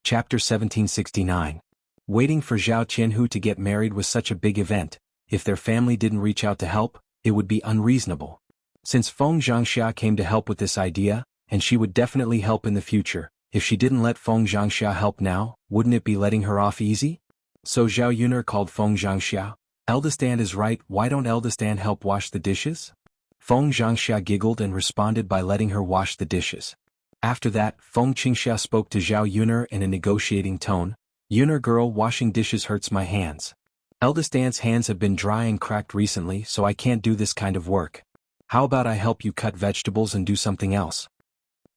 Chapter 1769. Waiting for Zhao Qianhu to get married was such a big event. If their family didn't reach out to help, it would be unreasonable. Since Feng Zhangxia came to help with this idea, and she would definitely help in the future, if she didn't let Feng Zhangxia help now, wouldn't it be letting her off easy? So Zhao Yuner called Feng Zhangxia. Eldest aunt is right, why don't eldest aunt help wash the dishes? Feng Zhangxia giggled and responded by letting her wash the dishes. After that, Feng Qingxia spoke to Zhao Yuner in a negotiating tone. Yuner girl, washing dishes hurts my hands. Eldest aunt's hands have been dry and cracked recently, so I can't do this kind of work. How about I help you cut vegetables and do something else?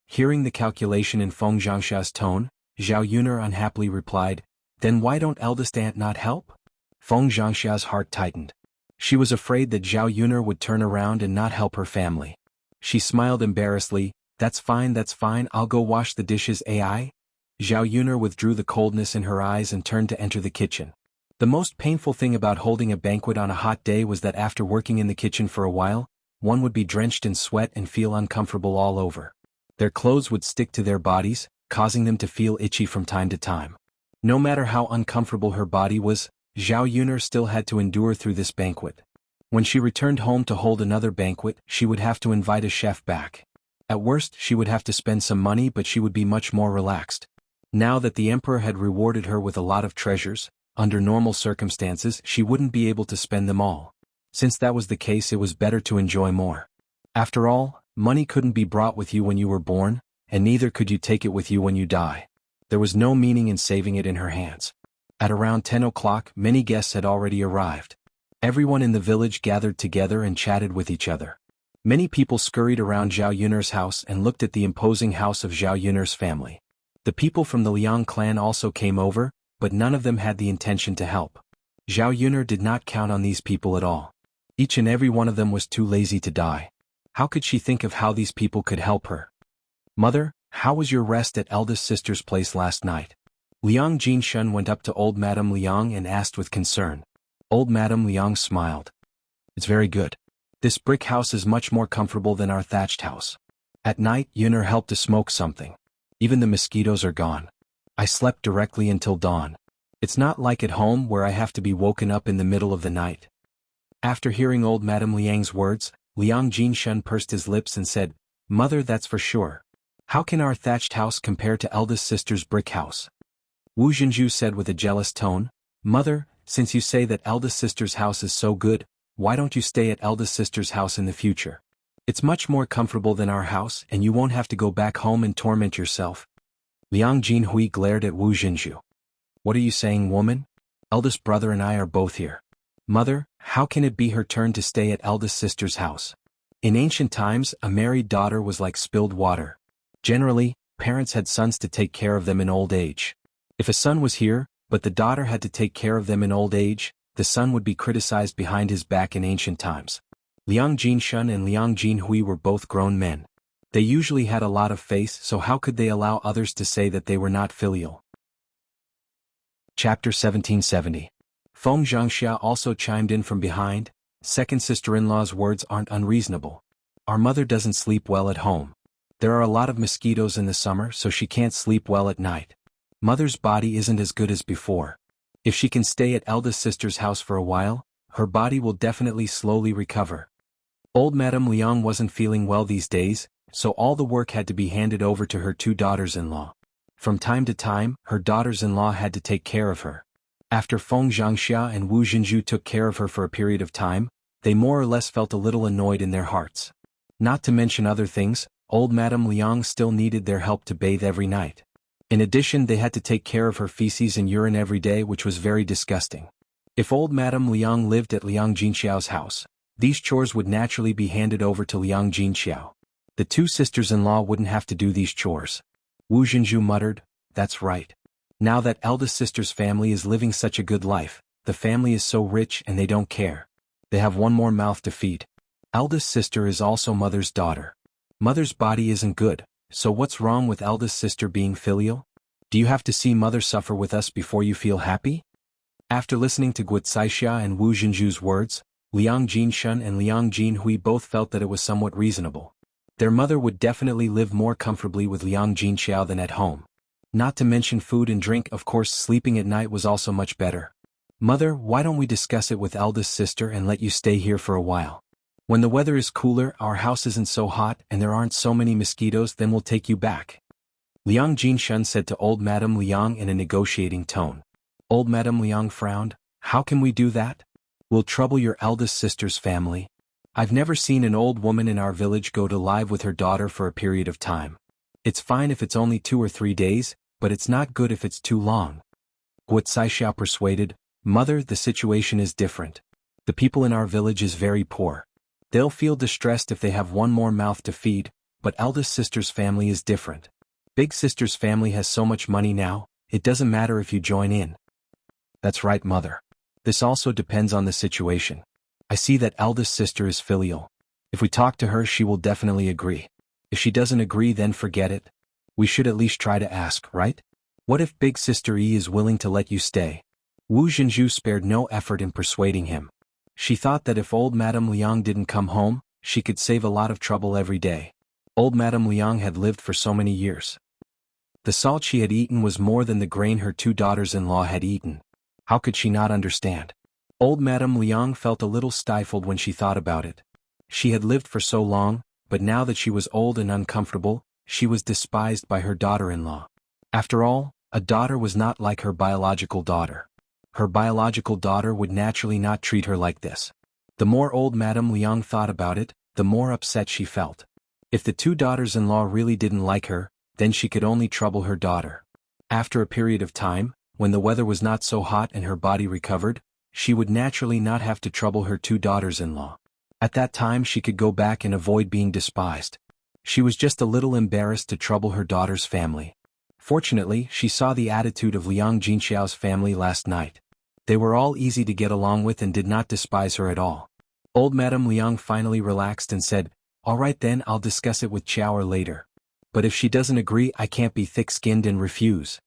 Hearing the calculation in Feng Zhangxia's tone, Zhao Yuner unhappily replied, then why don't eldest aunt not help? Feng Zhangxia's heart tightened. She was afraid that Zhao Yuner would turn around and not help her family. She smiled embarrassedly. That's fine, I'll go wash the dishes, AI? Zhao Yuner withdrew the coldness in her eyes and turned to enter the kitchen. The most painful thing about holding a banquet on a hot day was that after working in the kitchen for a while, one would be drenched in sweat and feel uncomfortable all over. Their clothes would stick to their bodies, causing them to feel itchy from time to time. No matter how uncomfortable her body was, Zhao Yuner still had to endure through this banquet. When she returned home to hold another banquet, she would have to invite a chef back. At worst, she would have to spend some money, but she would be much more relaxed. Now that the emperor had rewarded her with a lot of treasures, under normal circumstances she wouldn't be able to spend them all. Since that was the case, it was better to enjoy more. After all, money couldn't be brought with you when you were born, and neither could you take it with you when you die. There was no meaning in saving it in her hands. At around 10 o'clock, many guests had already arrived. Everyone in the village gathered together and chatted with each other. Many people scurried around Zhao Yuner's house and looked at the imposing house of Zhao Yuner's family. The people from the Liang clan also came over, but none of them had the intention to help. Zhao Yuner did not count on these people at all. Each and every one of them was too lazy to die. How could she think of how these people could help her? Mother, how was your rest at eldest sister's place last night? Liang Jinshun went up to old Madame Liang and asked with concern. Old Madame Liang smiled. It's very good. This brick house is much more comfortable than our thatched house. At night, Yuner helped to smoke something. Even the mosquitoes are gone. I slept directly until dawn. It's not like at home where I have to be woken up in the middle of the night. After hearing old Madame Liang's words, Liang Jinshun pursed his lips and said, Mother, that's for sure. How can our thatched house compare to eldest sister's brick house? Wu Zhenju said with a jealous tone, Mother, since you say that eldest sister's house is so good, why don't you stay at eldest sister's house in the future? It's much more comfortable than our house and you won't have to go back home and torment yourself. Liang Jinhui glared at Wu Zhenju. What are you saying, woman? Eldest brother and I are both here. Mother, how can it be her turn to stay at eldest sister's house? In ancient times, a married daughter was like spilled water. Generally, parents had sons to take care of them in old age. If a son was here, but the daughter had to take care of them in old age, the son would be criticized behind his back in ancient times. Liang Jinshun and Liang Jinhui were both grown men. They usually had a lot of faith, so how could they allow others to say that they were not filial? Chapter 1770. Feng Zhangxia also chimed in from behind. Second sister-in-law's words aren't unreasonable. Our mother doesn't sleep well at home. There are a lot of mosquitoes in the summer, so she can't sleep well at night. Mother's body isn't as good as before. If she can stay at eldest sister's house for a while, her body will definitely slowly recover. Old Madame Liang wasn't feeling well these days, so all the work had to be handed over to her two daughters-in-law. From time to time, her daughters-in-law had to take care of her. After Feng Zhangxia and Wu Zhenju took care of her for a period of time, they more or less felt a little annoyed in their hearts. Not to mention other things, old Madame Liang still needed their help to bathe every night. In addition, they had to take care of her feces and urine every day, which was very disgusting. If old Madame Liang lived at Liang Jinxiao's house, these chores would naturally be handed over to Liang Jinxiao. The two sisters-in-law wouldn't have to do these chores. Wu Zhenju muttered, that's right. Now that eldest sister's family is living such a good life, the family is so rich and they don't care. They have one more mouth to feed. Eldest sister is also mother's daughter. Mother's body isn't good, so what's wrong with eldest sister being filial? Do you have to see mother suffer with us before you feel happy? After listening to Guo Caixia and Wu Zhenju's words, Liang Jinshun and Liang Jinhui both felt that it was somewhat reasonable. Their mother would definitely live more comfortably with Liang Jinxiao than at home. Not to mention food and drink, of course sleeping at night was also much better. Mother, why don't we discuss it with eldest sister and let you stay here for a while? When the weather is cooler, our house isn't so hot and there aren't so many mosquitoes, then we'll take you back. Liang Jinshun said to old Madame Liang in a negotiating tone. Old Madame Liang frowned. How can we do that? We'll trouble your eldest sister's family. I've never seen an old woman in our village go to live with her daughter for a period of time. It's fine if it's only 2 or 3 days, but it's not good if it's too long. Guo Caixia persuaded. Mother, the situation is different. The people in our village is very poor. They'll feel distressed if they have one more mouth to feed, but eldest sister's family is different. Big sister's family has so much money now, it doesn't matter if you join in. That's right, Mother. This also depends on the situation. I see that eldest sister is filial. If we talk to her, she will definitely agree. If she doesn't agree, then forget it. We should at least try to ask, right? What if big sister Yi is willing to let you stay? Wu Zhenju spared no effort in persuading him. She thought that if old Madame Liang didn't come home, she could save a lot of trouble every day. Old Madame Liang had lived for so many years. The salt she had eaten was more than the grain her 2 daughters-in-law had eaten. How could she not understand? Old Madame Liang felt a little stifled when she thought about it. She had lived for so long, but now that she was old and uncomfortable, she was despised by her daughter-in-law. After all, a daughter was not like her biological daughter. Her biological daughter would naturally not treat her like this. The more old Madame Liang thought about it, the more upset she felt. If the 2 daughters-in-law really didn't like her, then she could only trouble her daughter. After a period of time, when the weather was not so hot and her body recovered, she would naturally not have to trouble her 2 daughters-in-law. At that time she could go back and avoid being despised. She was just a little embarrassed to trouble her daughter's family. Fortunately, she saw the attitude of Liang Jinxiao's family last night. They were all easy to get along with and did not despise her at all. Old Madame Liang finally relaxed and said, "All right then, I'll discuss it with Chao later. But if she doesn't agree, I can't be thick-skinned and refuse."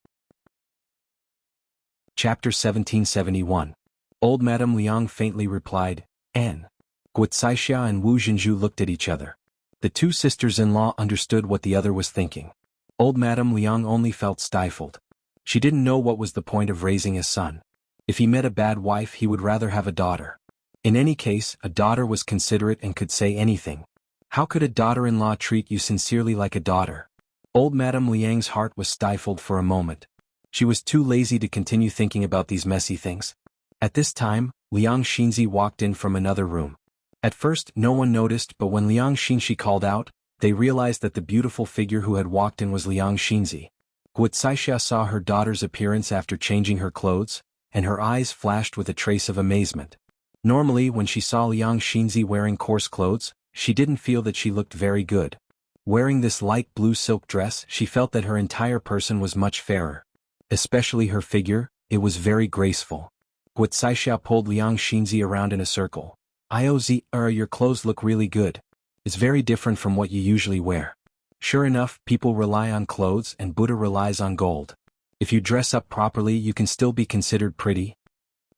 Chapter 1771. Old Madame Liang faintly replied, "N." Guo Caixia and Wu Zhenju looked at each other. The 2 sisters-in-law understood what the other was thinking. Old Madame Liang only felt stifled. She didn't know what was the point of raising a son. If he met a bad wife, he would rather have a daughter. In any case, a daughter was considerate and could say anything. How could a daughter-in-law treat you sincerely like a daughter? Old Madame Liang's heart was stifled for a moment. She was too lazy to continue thinking about these messy things. At this time, Liang Xinzi walked in from another room. At first, no one noticed, but when Liang Xinzi called out, they realized that the beautiful figure who had walked in was Liang Xinzi. Guo Caixia saw her daughter's appearance after changing her clothes, and her eyes flashed with a trace of amazement. Normally, when she saw Liang Xinzi wearing coarse clothes, she didn't feel that she looked very good. Wearing this light blue silk dress, she felt that her entire person was much fairer. Especially her figure, it was very graceful. Guo Caixia pulled Liang Xinzi around in a circle. Your clothes look really good. It's very different from what you usually wear. Sure enough, people rely on clothes and Buddha relies on gold. If you dress up properly, you can still be considered pretty.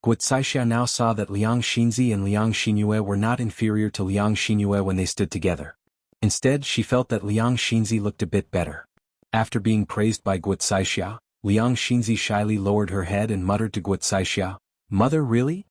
Guo Caixia now saw that Liang Xinzi and Liang Xinyue were not inferior to Liang Xinyue when they stood together. Instead, she felt that Liang Xinzi looked a bit better. After being praised by Guo Caixia, Liang Xinzi shyly lowered her head and muttered to Guo Caixia, "Mother, really?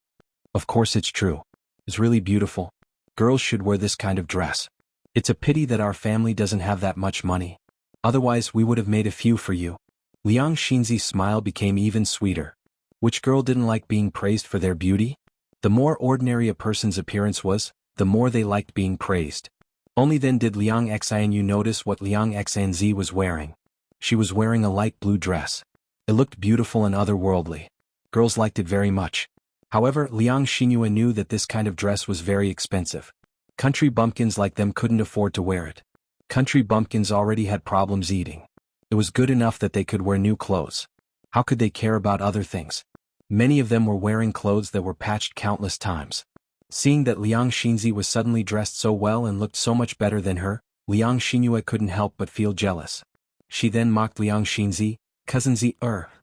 Of course it's true. It's really beautiful. Girls should wear this kind of dress. It's a pity that our family doesn't have that much money. Otherwise we would have made a few for you." Liang Xinzi's smile became even sweeter. Which girl didn't like being praised for their beauty? The more ordinary a person's appearance was, the more they liked being praised. Only then did Liang Xianyu notice what Liang Xianzi was wearing. She was wearing a light blue dress. It looked beautiful and otherworldly. Girls liked it very much. However, Liang Xinyue knew that this kind of dress was very expensive. Country bumpkins like them couldn't afford to wear it. Country bumpkins already had problems eating. It was good enough that they could wear new clothes. How could they care about other things? Many of them were wearing clothes that were patched countless times. Seeing that Liang Xinzi was suddenly dressed so well and looked so much better than her, Liang Xinyue couldn't help but feel jealous. She then mocked Liang Xinzi, "Cousin Zi,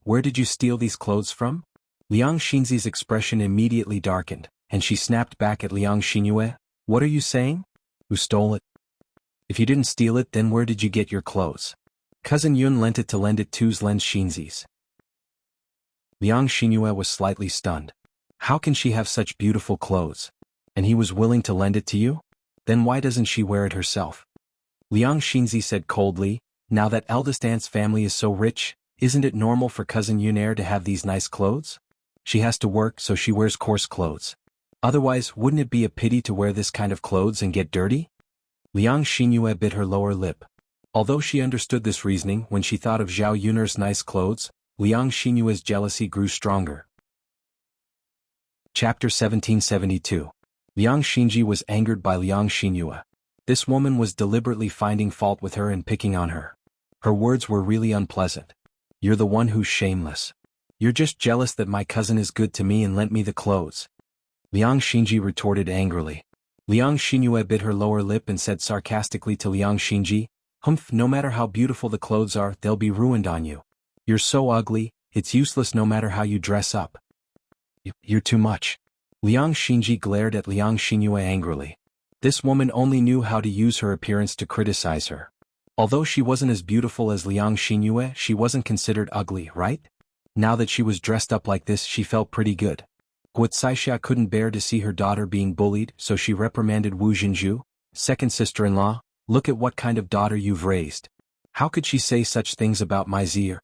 where did you steal these clothes from?" Liang Xinzi's expression immediately darkened, and she snapped back at Liang Xinyue, "What are you saying? Who stole it? If you didn't steal it, then where did you get your clothes?" Cousin Yun lent it to lend it to's lens Shinzi's. Liang Xinyue was slightly stunned. How can she have such beautiful clothes? And he was willing to lend it to you? Then why doesn't she wear it herself? Liang Xinzi said coldly, now that eldest aunt's family is so rich, isn't it normal for cousin Yunair to have these nice clothes? She has to work so she wears coarse clothes. Otherwise, wouldn't it be a pity to wear this kind of clothes and get dirty? Liang Xinyue bit her lower lip. Although she understood this reasoning when she thought of Zhao Yun'er's nice clothes, Liang Xinyue's jealousy grew stronger. Chapter 1772. Liang Xinji was angered by Liang Xinyue. This woman was deliberately finding fault with her and picking on her. Her words were really unpleasant. You're the one who's shameless. You're just jealous that my cousin is good to me and lent me the clothes. Liang Xinji retorted angrily. Liang Xinyue bit her lower lip and said sarcastically to Liang Xinji, Humph, no matter how beautiful the clothes are, they'll be ruined on you. You're so ugly, it's useless no matter how you dress up. You're too much. Liang Xinji glared at Liang Xinyue angrily. This woman only knew how to use her appearance to criticize her. Although she wasn't as beautiful as Liang Xinyue, she wasn't considered ugly, right? Now that she was dressed up like this, she felt pretty good. Guo Caixia couldn't bear to see her daughter being bullied, so she reprimanded Wu Jinju, second sister-in-law, look at what kind of daughter you've raised. How could she say such things about my Zier?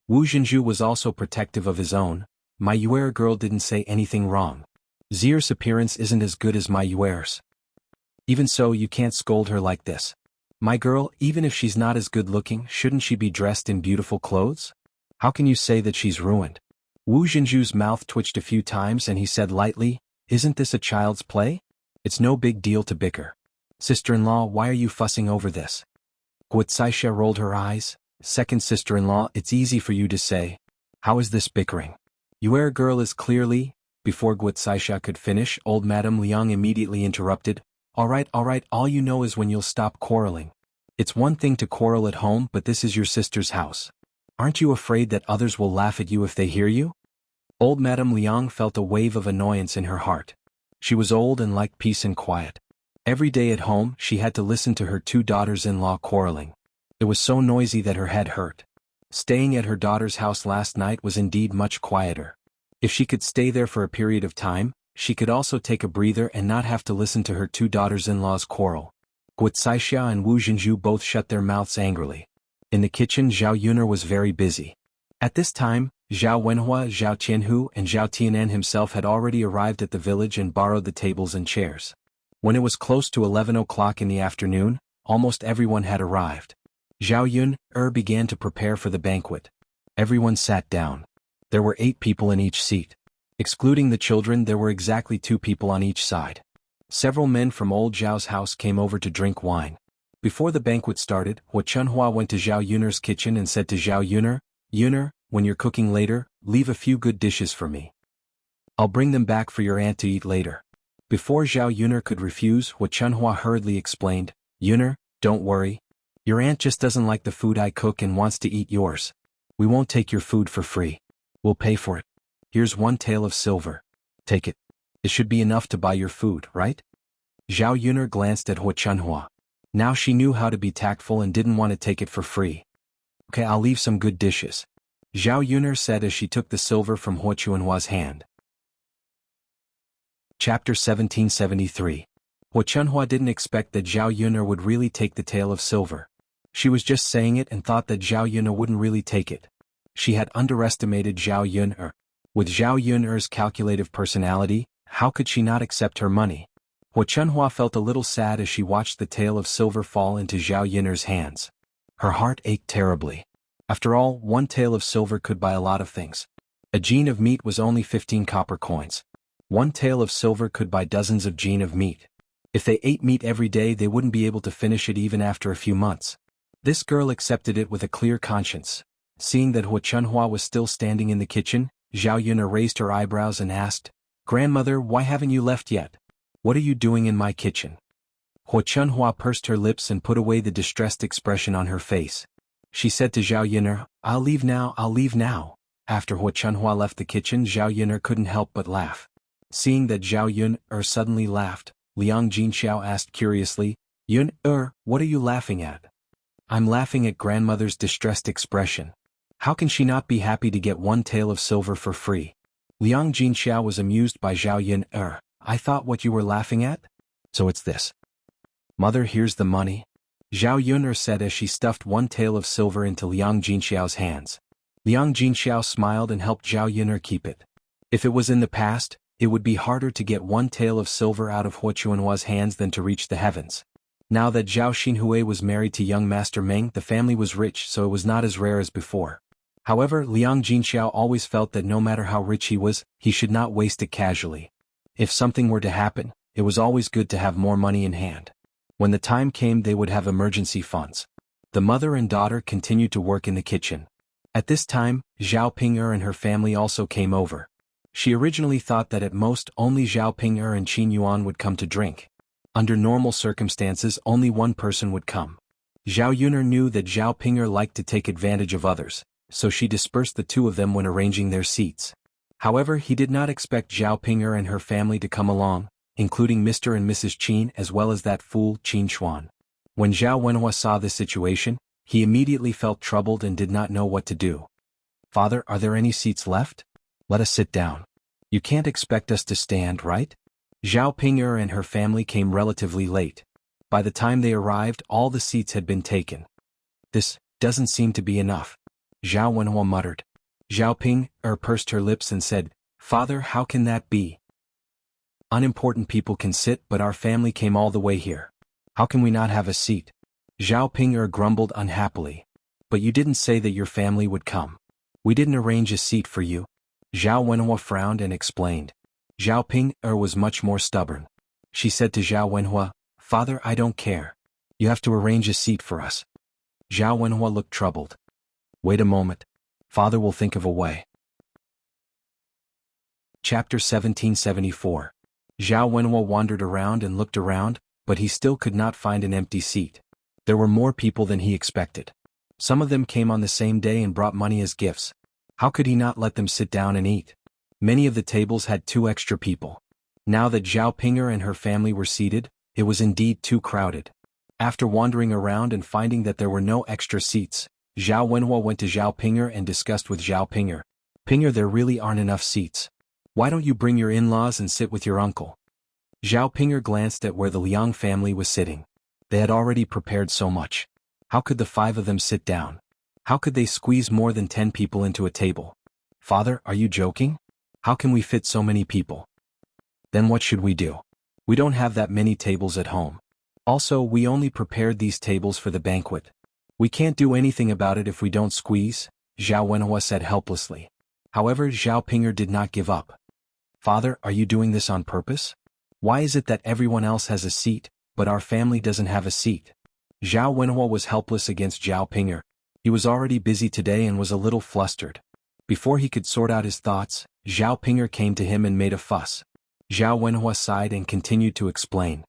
Wu Jinju was also protective of his own. My Yuer girl didn't say anything wrong. Zier's appearance isn't as good as my Yuer's. Even so, you can't scold her like this. My girl, even if she's not as good-looking, shouldn't she be dressed in beautiful clothes? How can you say that she's ruined? Wu Jinju's mouth twitched a few times and he said lightly, isn't this a child's play? It's no big deal to bicker. Sister-in-law, why are you fussing over this? Guo Caixia rolled her eyes. Second sister-in-law, it's easy for you to say. How is this bickering? Yuer girl is clearly. Before Guo Caixia could finish, old Madame Liang immediately interrupted. All right, all you know is when you'll stop quarreling. It's one thing to quarrel at home, but this is your sister's house. Aren't you afraid that others will laugh at you if they hear you? Old Madame Liang felt a wave of annoyance in her heart. She was old and liked peace and quiet. Every day at home, she had to listen to her two daughters-in-law quarreling. It was so noisy that her head hurt. Staying at her daughter's house last night was indeed much quieter. If she could stay there for a period of time, she could also take a breather and not have to listen to her two daughters-in-law's quarrel. Guo Caixia and Wu Jinju both shut their mouths angrily. In the kitchen, Zhao Yuner was very busy. At this time, Zhao Wenhua, Zhao Tianhu, and Zhao Tianan himself had already arrived at the village and borrowed the tables and chairs. When it was close to 11 o'clock in the afternoon, almost everyone had arrived. Zhao Yun began to prepare for the banquet. Everyone sat down. There were 8 people in each seat. Excluding the children, there were exactly 2 people on each side. Several men from old Zhao's house came over to drink wine. Before the banquet started, Hua Chunhua went to Zhao Yuner's kitchen and said to Zhao Yuner, Yuner, when you're cooking later, leave a few good dishes for me. I'll bring them back for your aunt to eat later. Before Zhao Yuner could refuse, Hua Chunhua hurriedly explained, Yuner, don't worry. Your aunt just doesn't like the food I cook and wants to eat yours. We won't take your food for free. We'll pay for it. Here's 1 tael of silver. Take it. It should be enough to buy your food, right? Zhao Yuner glanced at Hua Chunhua. Now she knew how to be tactful and didn't want to take it for free. Okay, I'll leave some good dishes. Zhao Yuner said as she took the silver from Hua Chunhua's hand. Chapter 1773. Hua Chunhua didn't expect that Zhao Yuner would really take the tael of silver. She was just saying it and thought that Zhao Yuner wouldn't really take it. She had underestimated Zhao Yuner. With Zhao Yuner's calculative personality, how could she not accept her money? Hua Chunhua felt a little sad as she watched the tael of silver fall into Zhao Yuner's hands. Her heart ached terribly. After all, 1 tael of silver could buy a lot of things. A jin of meat was only 15 copper coins. 1 tael of silver could buy dozens of jin of meat. If they ate meat every day, they wouldn't be able to finish it even after a few months. This girl accepted it with a clear conscience. Seeing that Hua Chunhua was still standing in the kitchen, Zhao Yuner raised her eyebrows and asked, Grandmother, why haven't you left yet? What are you doing in my kitchen? Hua Chunhua pursed her lips and put away the distressed expression on her face. She said to Zhao Yuner, I'll leave now. After Hua Chunhua left the kitchen, Zhao Yuner couldn't help but laugh. Seeing that Zhao Yuner suddenly laughed, Liang Jinxiao asked curiously, Yuner, what are you laughing at? I'm laughing at grandmother's distressed expression. How can she not be happy to get 1 tael of silver for free? Liang Jinxiao was amused by Zhao Yun. I thought what you were laughing at? So it's this. Mother, here's the money. Zhao Yun said as she stuffed 1 tael of silver into Liang Jinxiao's hands. Liang Jinxiao smiled and helped Zhao Yun keep it. If it was in the past, it would be harder to get 1 tael of silver out of Hua Chuanhua's hands than to reach the heavens. Now that Zhao Xinhui was married to young Master Meng, the family was rich, so it was not as rare as before. However, Liang Jinxiao always felt that no matter how rich he was, he should not waste it casually. If something were to happen, it was always good to have more money in hand. When the time came, they would have emergency funds. The mother and daughter continued to work in the kitchen. At this time, Zhao Ping'er and her family also came over. She originally thought that at most only Zhao Ping'er and Qin Yuan would come to drink. Under normal circumstances, only one person would come. Zhao Yun'er knew that Zhao Ping'er liked to take advantage of others, so she dispersed the two of them when arranging their seats. However, he did not expect Zhao Ping'er and her family to come along, including Mr. and Mrs. Qin as well as that fool Qin Xuan. When Zhao Wenhua saw this situation, he immediately felt troubled and did not know what to do. Father, are there any seats left? Let us sit down. You can't expect us to stand, right? Zhao Ping'er and her family came relatively late. By the time they arrived, all the seats had been taken. This doesn't seem to be enough, Zhao Wenhua muttered. Zhao Ping'er pursed her lips and said, Father, how can that be? Unimportant people can sit, but our family came all the way here. How can we not have a seat? Zhao Ping'er grumbled unhappily. But you didn't say that your family would come. We didn't arrange a seat for you. Zhao Wenhua frowned and explained. Zhao Ping'er was much more stubborn. She said to Zhao Wenhua, Father, I don't care. You have to arrange a seat for us. Zhao Wenhua looked troubled. Wait a moment. Father will think of a way. Chapter 1774. Zhao Wenhua wandered around and looked around, but he still could not find an empty seat. There were more people than he expected. Some of them came on the same day and brought money as gifts. How could he not let them sit down and eat? Many of the tables had 2 extra people. Now that Zhao Ping'er and her family were seated, it was indeed too crowded. After wandering around and finding that there were no extra seats, Zhao Wenhua went to Zhao Ping'er and discussed with Zhao Ping'er. Ping'er, there really aren't enough seats. Why don't you bring your in-laws and sit with your uncle? Zhao Ping'er glanced at where the Liang family was sitting. They had already prepared so much. How could the 5 of them sit down? How could they squeeze more than 10 people into a table? Father, are you joking? How can we fit so many people? Then what should we do? We don't have that many tables at home. Also, we only prepared these tables for the banquet. We can't do anything about it if we don't squeeze, Zhao Wenhua said helplessly. However, Zhao Ping'er did not give up. Father, are you doing this on purpose? Why is it that everyone else has a seat, but our family doesn't have a seat? Zhao Wenhua was helpless against Zhao Ping'er. He was already busy today and was a little flustered. Before he could sort out his thoughts, Zhao Ping'er came to him and made a fuss. Zhao Wenhua sighed and continued to explain.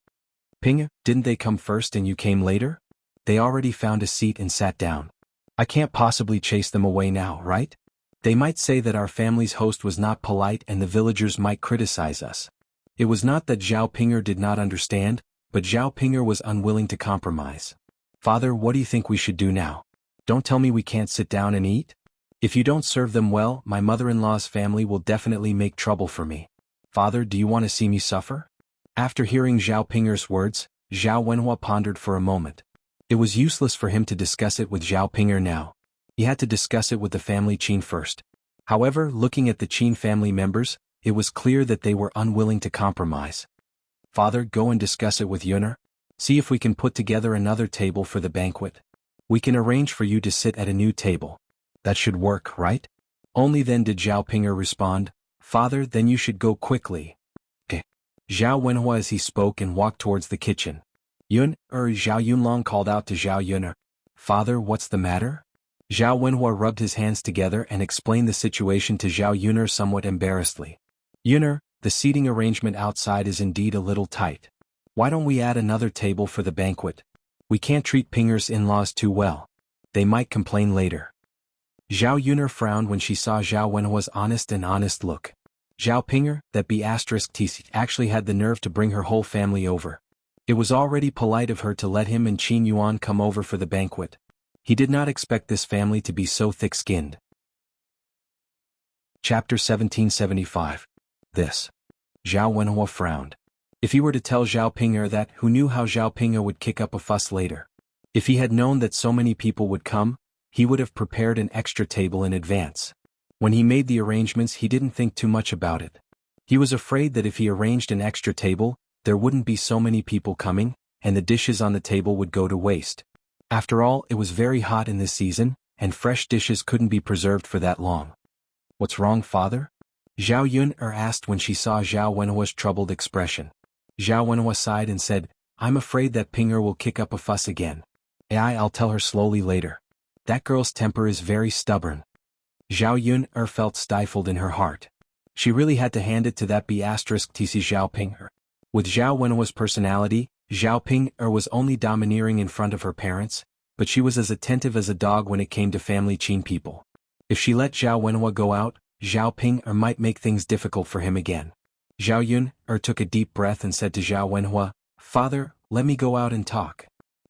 Ping'er, didn't they come first and you came later? They already found a seat and sat down. I can't possibly chase them away now, right? They might say that our family's host was not polite and the villagers might criticize us. It was not that Zhao Ping'er did not understand, but Zhao Ping'er was unwilling to compromise. Father, what do you think we should do now? Don't tell me we can't sit down and eat? If you don't serve them well, my mother-in-law's family will definitely make trouble for me. Father, do you want to see me suffer? After hearing Zhao Ping'er's words, Zhao Wenhua pondered for a moment. It was useless for him to discuss it with Zhao Ping'er now. He had to discuss it with the family Qin first. However, looking at the Qin family members, it was clear that they were unwilling to compromise. Father, go and discuss it with Yun'er. See if we can put together another table for the banquet. We can arrange for you to sit at a new table. That should work, right? Only then did Zhao Ping'er respond, Father, then you should go quickly. Okay. Zhao Wenhua as he spoke and walked towards the kitchen. Zhao Yunlong called out to Zhao Yun'er. Father, what's the matter? Zhao Wenhua rubbed his hands together and explained the situation to Zhao Yun'er somewhat embarrassedly. Yun'er, the seating arrangement outside is indeed a little tight. Why don't we add another table for the banquet? We can't treat Ping'er's in-laws too well. They might complain later. Zhao Yun'er frowned when she saw Zhao Wenhua's honest look. Zhao Ping'er, that B*TC, actually had the nerve to bring her whole family over. It was already polite of her to let him and Qin Yuan come over for the banquet, He did not expect this family to be so thick-skinned. Chapter 1775. This. Zhao Wenhua frowned. If he were to tell Zhao Ping'er that, who knew how Zhao Ping'er would kick up a fuss later? If he had known that so many people would come, he would have prepared an extra table in advance. When he made the arrangements, he didn't think too much about it. He was afraid that if he arranged an extra table, there wouldn't be so many people coming, and the dishes on the table would go to waste. After all, it was very hot in this season, and fresh dishes couldn't be preserved for that long. "What's wrong, father?" Zhao Yun'er asked when she saw Zhao Wenhua's troubled expression. Zhao Wenhua sighed and said, "I'm afraid that Ping'er will kick up a fuss again. I'll tell her slowly later. That girl's temper is very stubborn." Zhao Yun'er felt stifled in her heart. She really had to hand it to that B*TC Zhao Ping'er. With Zhao Wenhua's personality, Zhao Ping'er was only domineering in front of her parents, but she was as attentive as a dog when it came to family Qin people. If she let Zhao Wenhua go out, Zhao Ping'er might make things difficult for him again. Zhao Yun'er took a deep breath and said to Zhao Wenhua, "Father, let me go out and talk."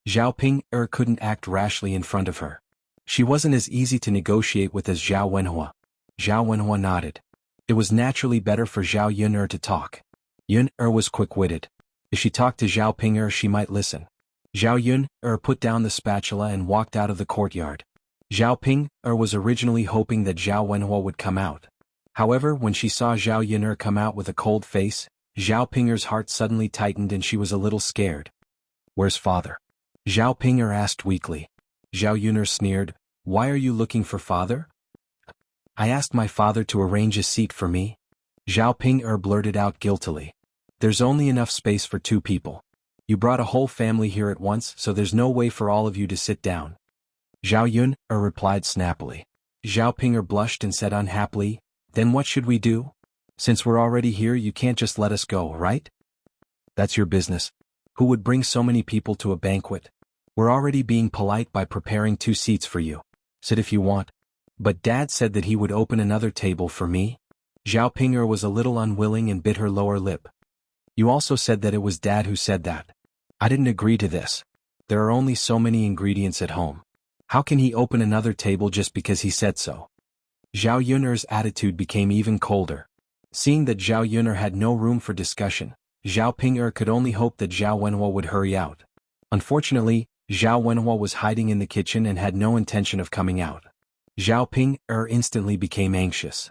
Zhao Ping'er couldn't act rashly in front of her. She wasn't as easy to negotiate with as Zhao Wenhua. Zhao Wenhua nodded. It was naturally better for Zhao Yun'er to talk. Yun'er was quick-witted. If she talked to Zhao Ping'er, she might listen. Zhao Yun'er put down the spatula and walked out of the courtyard. Zhao Ping'er was originally hoping that Zhao Wenhua would come out. However, when she saw Zhao Yun'er come out with a cold face, Zhao Ping'er's heart suddenly tightened and she was a little scared. "Where's father?" Zhao Ping'er asked weakly. Zhao Yun'er sneered, "Why are you looking for father?" "I asked my father to arrange a seat for me." Zhao Ping'er blurted out guiltily. "There's only enough space for 2 people. You brought a whole family here at once, so there's no way for all of you to sit down." Zhao Yun'er replied snappily. Zhao Ping'er blushed and said unhappily, "Then what should we do? Since we're already here, you can't just let us go, right?" "That's your business. Who would bring so many people to a banquet? We're already being polite by preparing 2 seats for you. Sit if you want." "But Dad said that he would open another table for me." Zhao Ping'er was a little unwilling and bit her lower lip. "You also said that it was Dad who said that. I didn't agree to this. There are only so many ingredients at home. How can he open another table just because he said so?" Zhao Yun'er's attitude became even colder. Seeing that Zhao Yun'er had no room for discussion, Zhao Ping'er could only hope that Zhao Wenhua would hurry out. Unfortunately, Zhao Wenhua was hiding in the kitchen and had no intention of coming out. Zhao Ping'er instantly became anxious.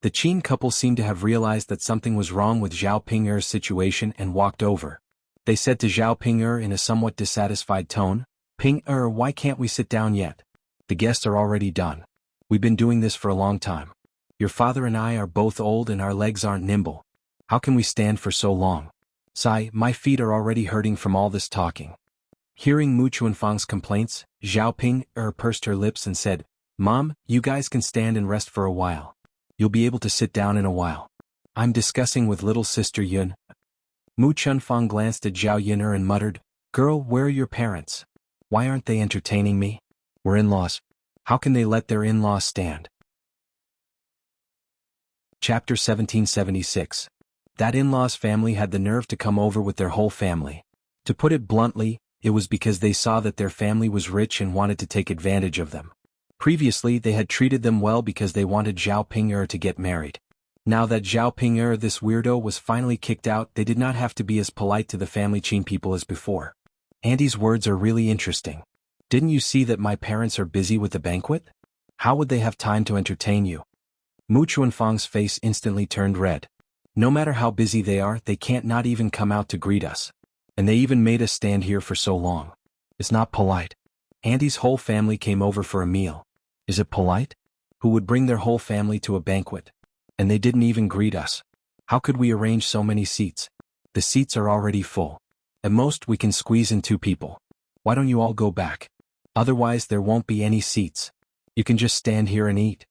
The Qin couple seemed to have realized that something was wrong with Zhao Ping'er's situation and walked over. They said to Zhao Ping'er in a somewhat dissatisfied tone, "Ping'er, why can't we sit down yet? The guests are already done. We've been doing this for a long time. Your father and I are both old and our legs aren't nimble. How can we stand for so long? Sai, my feet are already hurting from all this talking." Hearing Mu Chuanfang's complaints, Zhao Ping'er pursed her lips and said, "Mom, you guys can stand and rest for a while. You'll be able to sit down in a while. I'm discussing with little sister Yun." Mu Chuanfang glanced at Zhao Yun'er and muttered, "Girl, where are your parents? Why aren't they entertaining me? We're in-laws. How can they let their in-laws stand?" Chapter 1776. That in-laws family had the nerve to come over with their whole family. To put it bluntly, it was because they saw that their family was rich and wanted to take advantage of them. Previously, they had treated them well because they wanted Zhao Ping'er to get married. Now that Zhao Ping'er, this weirdo, was finally kicked out, they did not have to be as polite to the family Qin people as before. Auntie's words are really interesting. Didn't you see that my parents are busy with the banquet? How would they have time to entertain you? Mu Chuanfang's face instantly turned red. No matter how busy they are, they can't not even come out to greet us. And they even made us stand here for so long. It's not polite. Auntie's whole family came over for a meal. Is it polite? Who would bring their whole family to a banquet? And they didn't even greet us. How could we arrange so many seats? The seats are already full. At most we can squeeze in 2 people. Why don't you all go back? Otherwise there won't be any seats. You can just stand here and eat."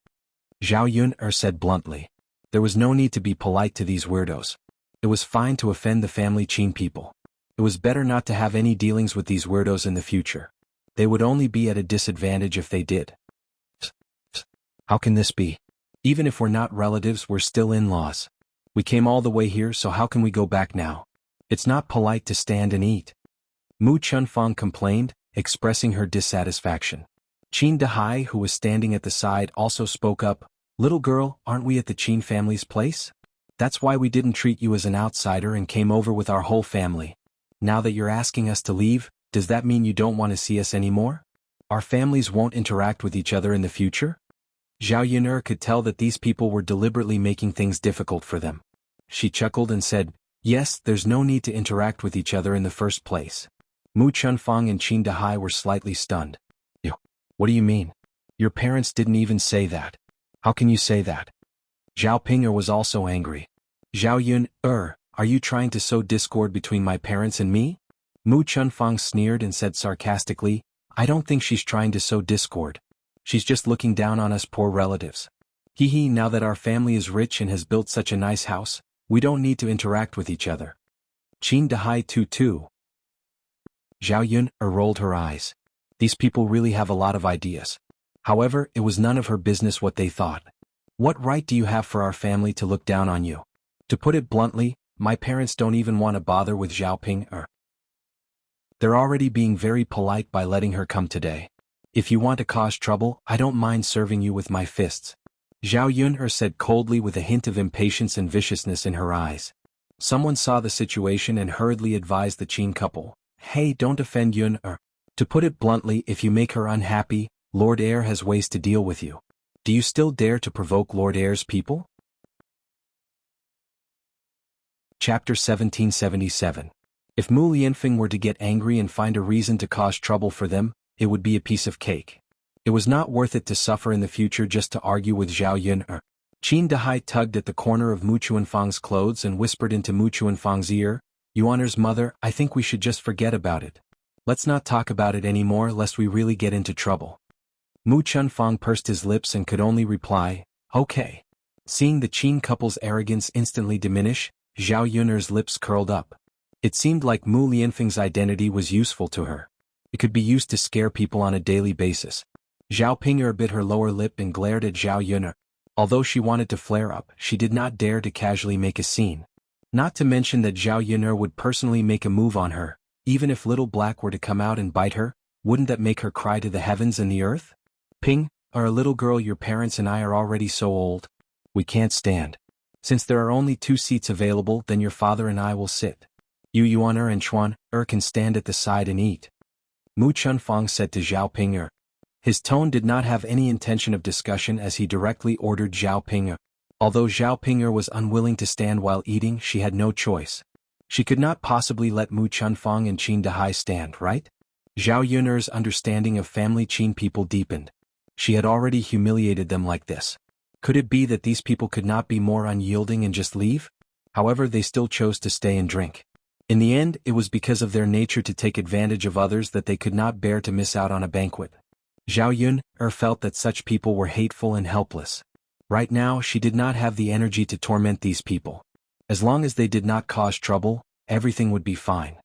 Zhao Yun'er said bluntly. There was no need to be polite to these weirdos. It was fine to offend the family Qin people. It was better not to have any dealings with these weirdos in the future. They would only be at a disadvantage if they did. How can this be? Even if we're not relatives, we're still in-laws. We came all the way here, so how can we go back now? It's not polite to stand and eat. Mu Chuanfang complained, expressing her dissatisfaction. Qin Dahai, who was standing at the side, also spoke up, "Little girl, aren't we at the Qin family's place? That's why we didn't treat you as an outsider and came over with our whole family. Now that you're asking us to leave, does that mean you don't want to see us anymore? Our families won't interact with each other in the future?" Zhao Yun'er could tell that these people were deliberately making things difficult for them. She chuckled and said, "Yes, there's no need to interact with each other in the first place." Mu Chunfang and Qin Dahai were slightly stunned. "Ew, what do you mean? Your parents didn't even say that. How can you say that?" Zhao Ping'er was also angry. "Zhao Yun'er, are you trying to sow discord between my parents and me?" Mu Chunfang sneered and said sarcastically, "I don't think she's trying to sow discord. She's just looking down on us poor relatives. Hee hee, now that our family is rich and has built such a nice house, we don't need to interact with each other." Qin Dahai too. Zhao Yun'er rolled her eyes. These people really have a lot of ideas. However, it was none of her business what they thought. "What right do you have for our family to look down on you? To put it bluntly, my parents don't even want to bother with Zhao Ping'er. They're already being very polite by letting her come today. If you want to cause trouble, I don't mind serving you with my fists." Zhao Yun'er said coldly with a hint of impatience and viciousness in her eyes. Someone saw the situation and hurriedly advised the Qin couple, "Hey, don't offend Yun'er. To put it bluntly, if you make her unhappy, Lord Heir has ways to deal with you. Do you still dare to provoke Lord Heir's people?" Chapter 1777. If Mu Lianfeng were to get angry and find a reason to cause trouble for them, it would be a piece of cake. It was not worth it to suffer in the future just to argue with Zhao Yun'er. Qin Dahai tugged at the corner of Mu Chuanfang's clothes and whispered into Mu Chuanfang's ear, "Yuaner's mother, I think we should just forget about it. Let's not talk about it anymore lest we really get into trouble." Mu Chunfang pursed his lips and could only reply, "Okay." Seeing the Qin couple's arrogance instantly diminish, Zhao Yun'er's lips curled up. It seemed like Mu Lianfeng's identity was useful to her. It could be used to scare people on a daily basis. Zhao Ping'er bit her lower lip and glared at Zhao Yun'er. Although she wanted to flare up, she did not dare to casually make a scene. Not to mention that Zhao Yun'er would personally make a move on her. Even if Little Black were to come out and bite her, wouldn't that make her cry to the heavens and the earth? "Ping, are a little girl, your parents and I are already so old. We can't stand. Since there are only 2 seats available, then your father and I will sit. You Yuaner and Chuan can stand at the side and eat." Mu Chunfang said to Zhao Ping'er. His tone did not have any intention of discussion as he directly ordered Zhao Ping'er. Although Zhao Ping'er was unwilling to stand while eating, she had no choice. She could not possibly let Mu Chunfang and Qin Dahai stand, right? Zhao Yun'er's understanding of family Qin people deepened. She had already humiliated them like this. Could it be that these people could not be more unyielding and just leave? However, they still chose to stay and drink. In the end, it was because of their nature to take advantage of others that they could not bear to miss out on a banquet. Zhao Yun'er felt that such people were hateful and helpless. Right now, she did not have the energy to torment these people. As long as they did not cause trouble, everything would be fine.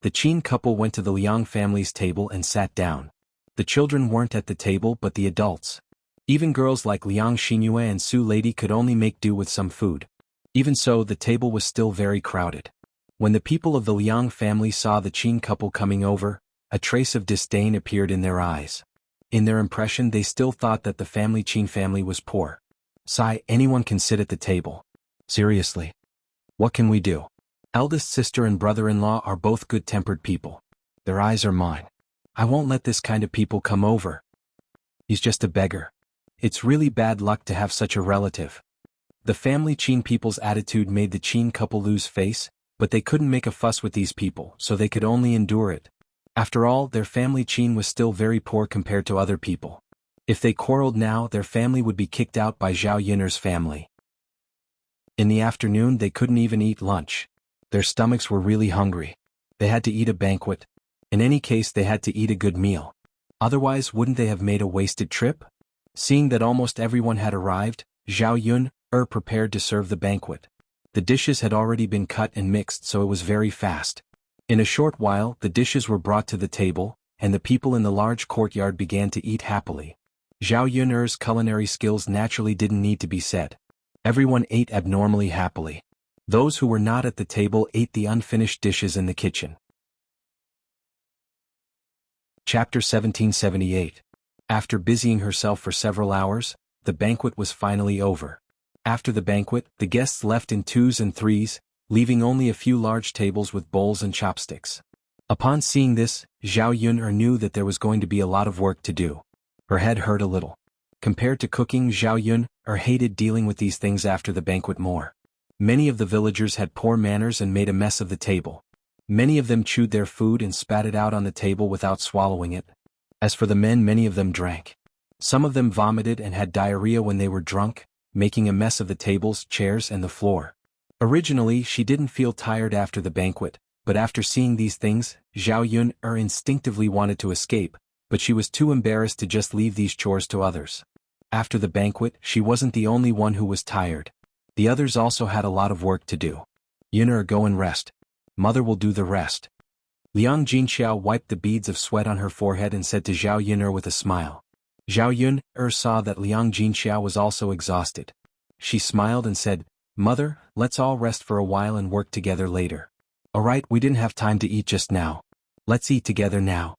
The Qin couple went to the Liang family's table and sat down. The children weren't at the table but the adults. Even girls like Liang Xinyue and Su Lady could only make do with some food. Even so, the table was still very crowded. When the people of the Liang family saw the Qin couple coming over, a trace of disdain appeared in their eyes. In their impression, they still thought that the family Qin family was poor. "Sigh, anyone can sit at the table. Seriously. What can we do? Eldest sister and brother-in-law are both good-tempered people. Their eyes are mine. I won't let this kind of people come over. He's just a beggar. It's really bad luck to have such a relative." The family Qin people's attitude made the Qin couple lose face, but they couldn't make a fuss with these people, so they could only endure it. After all, their family Qin was still very poor compared to other people. If they quarreled now, their family would be kicked out by Zhao Yun'er's family. In the afternoon, they couldn't even eat lunch. Their stomachs were really hungry. They had to eat a banquet. In any case, they had to eat a good meal. Otherwise, wouldn't they have made a wasted trip? Seeing that almost everyone had arrived, Zhao Yun'er prepared to serve the banquet. The dishes had already been cut and mixed, so it was very fast. In a short while, the dishes were brought to the table, and the people in the large courtyard began to eat happily. Zhao Yun'er's culinary skills naturally didn't need to be said. Everyone ate abnormally happily. Those who were not at the table ate the unfinished dishes in the kitchen. Chapter 1778. After busying herself for several hours, the banquet was finally over. After the banquet, the guests left in twos and threes, leaving only a few large tables with bowls and chopsticks. Upon seeing this, Zhao Yun'er knew that there was going to be a lot of work to do. Her head hurt a little. Compared to cooking, Zhao Yun'er hated dealing with these things after the banquet more. Many of the villagers had poor manners and made a mess of the table. Many of them chewed their food and spat it out on the table without swallowing it. As for the men, many of them drank. Some of them vomited and had diarrhea when they were drunk, making a mess of the tables, chairs, and the floor. Originally, she didn't feel tired after the banquet, but after seeing these things, Zhao Yun'er instinctively wanted to escape, but she was too embarrassed to just leave these chores to others. After the banquet, she wasn't the only one who was tired. The others also had a lot of work to do. Yun'er, go and rest. Mother will do the rest. Liang Jinxiao wiped the beads of sweat on her forehead and said to Zhao Yun'er with a smile. Zhao Yun'er saw that Liang Jinxiao was also exhausted. She smiled and said, Mother, let's all rest for a while and work together later. Alright, we didn't have time to eat just now. Let's eat together now.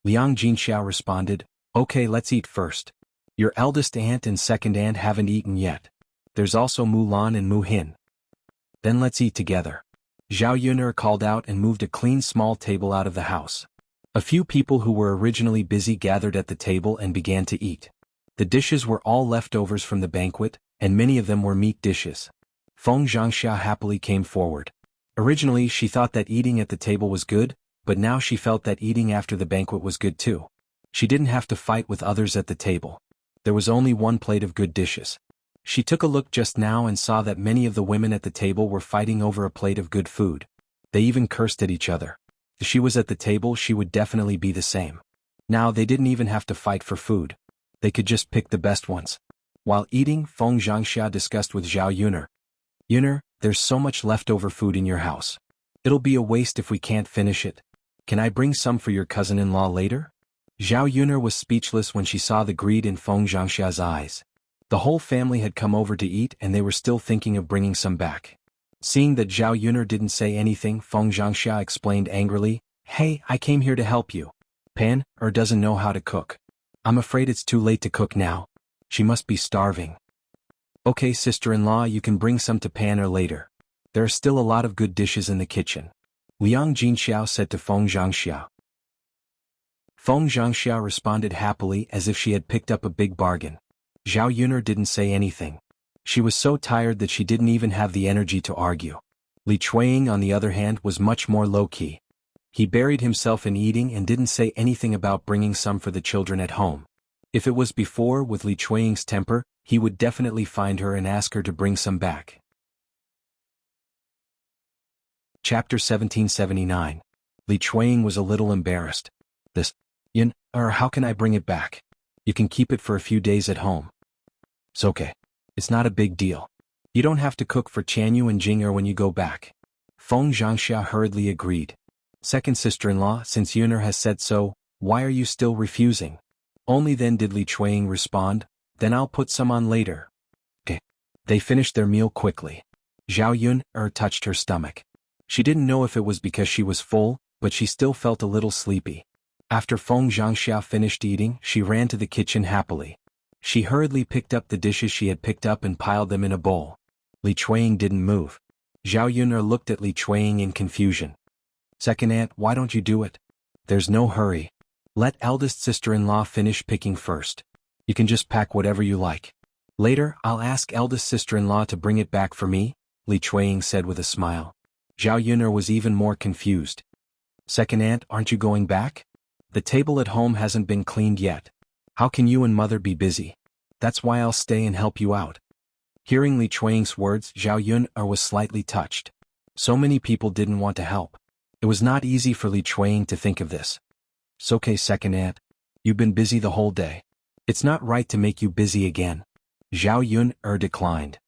Liang Jinxiao responded, Okay, let's eat first. Your eldest aunt and second aunt haven't eaten yet. There's also Mulan and Mu Hin. Then let's eat together. Zhao Yun'er called out and moved a clean small table out of the house. A few people who were originally busy gathered at the table and began to eat. The dishes were all leftovers from the banquet, and many of them were meat dishes. Feng Zhangxia happily came forward. Originally she thought that eating at the table was good, but now she felt that eating after the banquet was good too. She didn't have to fight with others at the table. There was only one plate of good dishes. She took a look just now and saw that many of the women at the table were fighting over a plate of good food. They even cursed at each other. If she was at the table, she would definitely be the same. Now they didn't even have to fight for food. They could just pick the best ones. While eating, Feng Zhangxia discussed with Zhao Yun'er. Yun'er, there's so much leftover food in your house. It'll be a waste if we can't finish it. Can I bring some for your cousin-in-law later? Zhao Yun'er was speechless when she saw the greed in Feng Zhangxia's eyes. The whole family had come over to eat and they were still thinking of bringing some back. Seeing that Zhao Yun'er didn't say anything, Feng Zhangxia explained angrily, Hey, I came here to help you. Pan doesn't know how to cook. I'm afraid it's too late to cook now. She must be starving. Okay, sister-in-law, you can bring some to Pan later. There are still a lot of good dishes in the kitchen. Liang Jinxiao said to Feng Zhangxia. Feng Zhangxia responded happily as if she had picked up a big bargain. Zhao Yun'er didn't say anything. She was so tired that she didn't even have the energy to argue. Li Chuanying, on the other hand, was much more low-key. He buried himself in eating and didn't say anything about bringing some for the children at home. If it was before, with Li Chuanying's temper, he would definitely find her and ask her to bring some back. Chapter 1779. Li Chuanying was a little embarrassed. How can I bring it back? You can keep it for a few days at home. It's okay. It's not a big deal. You don't have to cook for Chanyu and Jing'er when you go back. Feng Zhangxia hurriedly agreed. Second sister-in-law, since Yun'er has said so, why are you still refusing? Only then did Li Chuanying respond, Then I'll put some on later. Okay. They finished their meal quickly. Zhao Yun'er touched her stomach. She didn't know if it was because she was full, but she still felt a little sleepy. After Feng Zhangxia finished eating, she ran to the kitchen happily. She hurriedly picked up the dishes she had picked up and piled them in a bowl. Li Chuanying didn't move. Zhao Yun'er looked at Li Chuanying in confusion. Second aunt, why don't you do it? There's no hurry. Let eldest sister-in-law finish picking first. You can just pack whatever you like. Later, I'll ask eldest sister-in-law to bring it back for me, Li Chuanying said with a smile. Zhao Yun'er was even more confused. Second aunt, aren't you going back? The table at home hasn't been cleaned yet. How can you and mother be busy? That's why I'll stay and help you out. Hearing Li Chuanying's words, Zhao Yun'er was slightly touched. So many people didn't want to help. It was not easy for Li Chuanying to think of this. It's okay, second aunt. You've been busy the whole day. It's not right to make you busy again. Zhao Yun'er declined.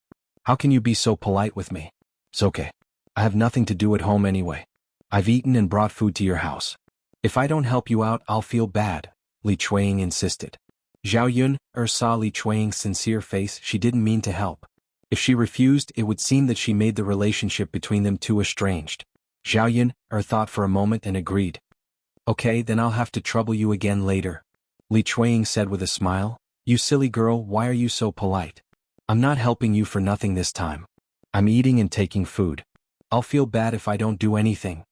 How can you be so polite with me? It's okay. I have nothing to do at home anyway. I've eaten and brought food to your house. If I don't help you out, I'll feel bad, Li Chuanying insisted. Zhao Yun'er saw Li Chuanying's sincere face. She didn't mean to help. If she refused, it would seem that she made the relationship between them too estranged. Zhao Yun'er thought for a moment and agreed. Okay, then I'll have to trouble you again later. Li Chuiying said with a smile. You silly girl, why are you so polite? I'm not helping you for nothing this time. I'm eating and taking food. I'll feel bad if I don't do anything.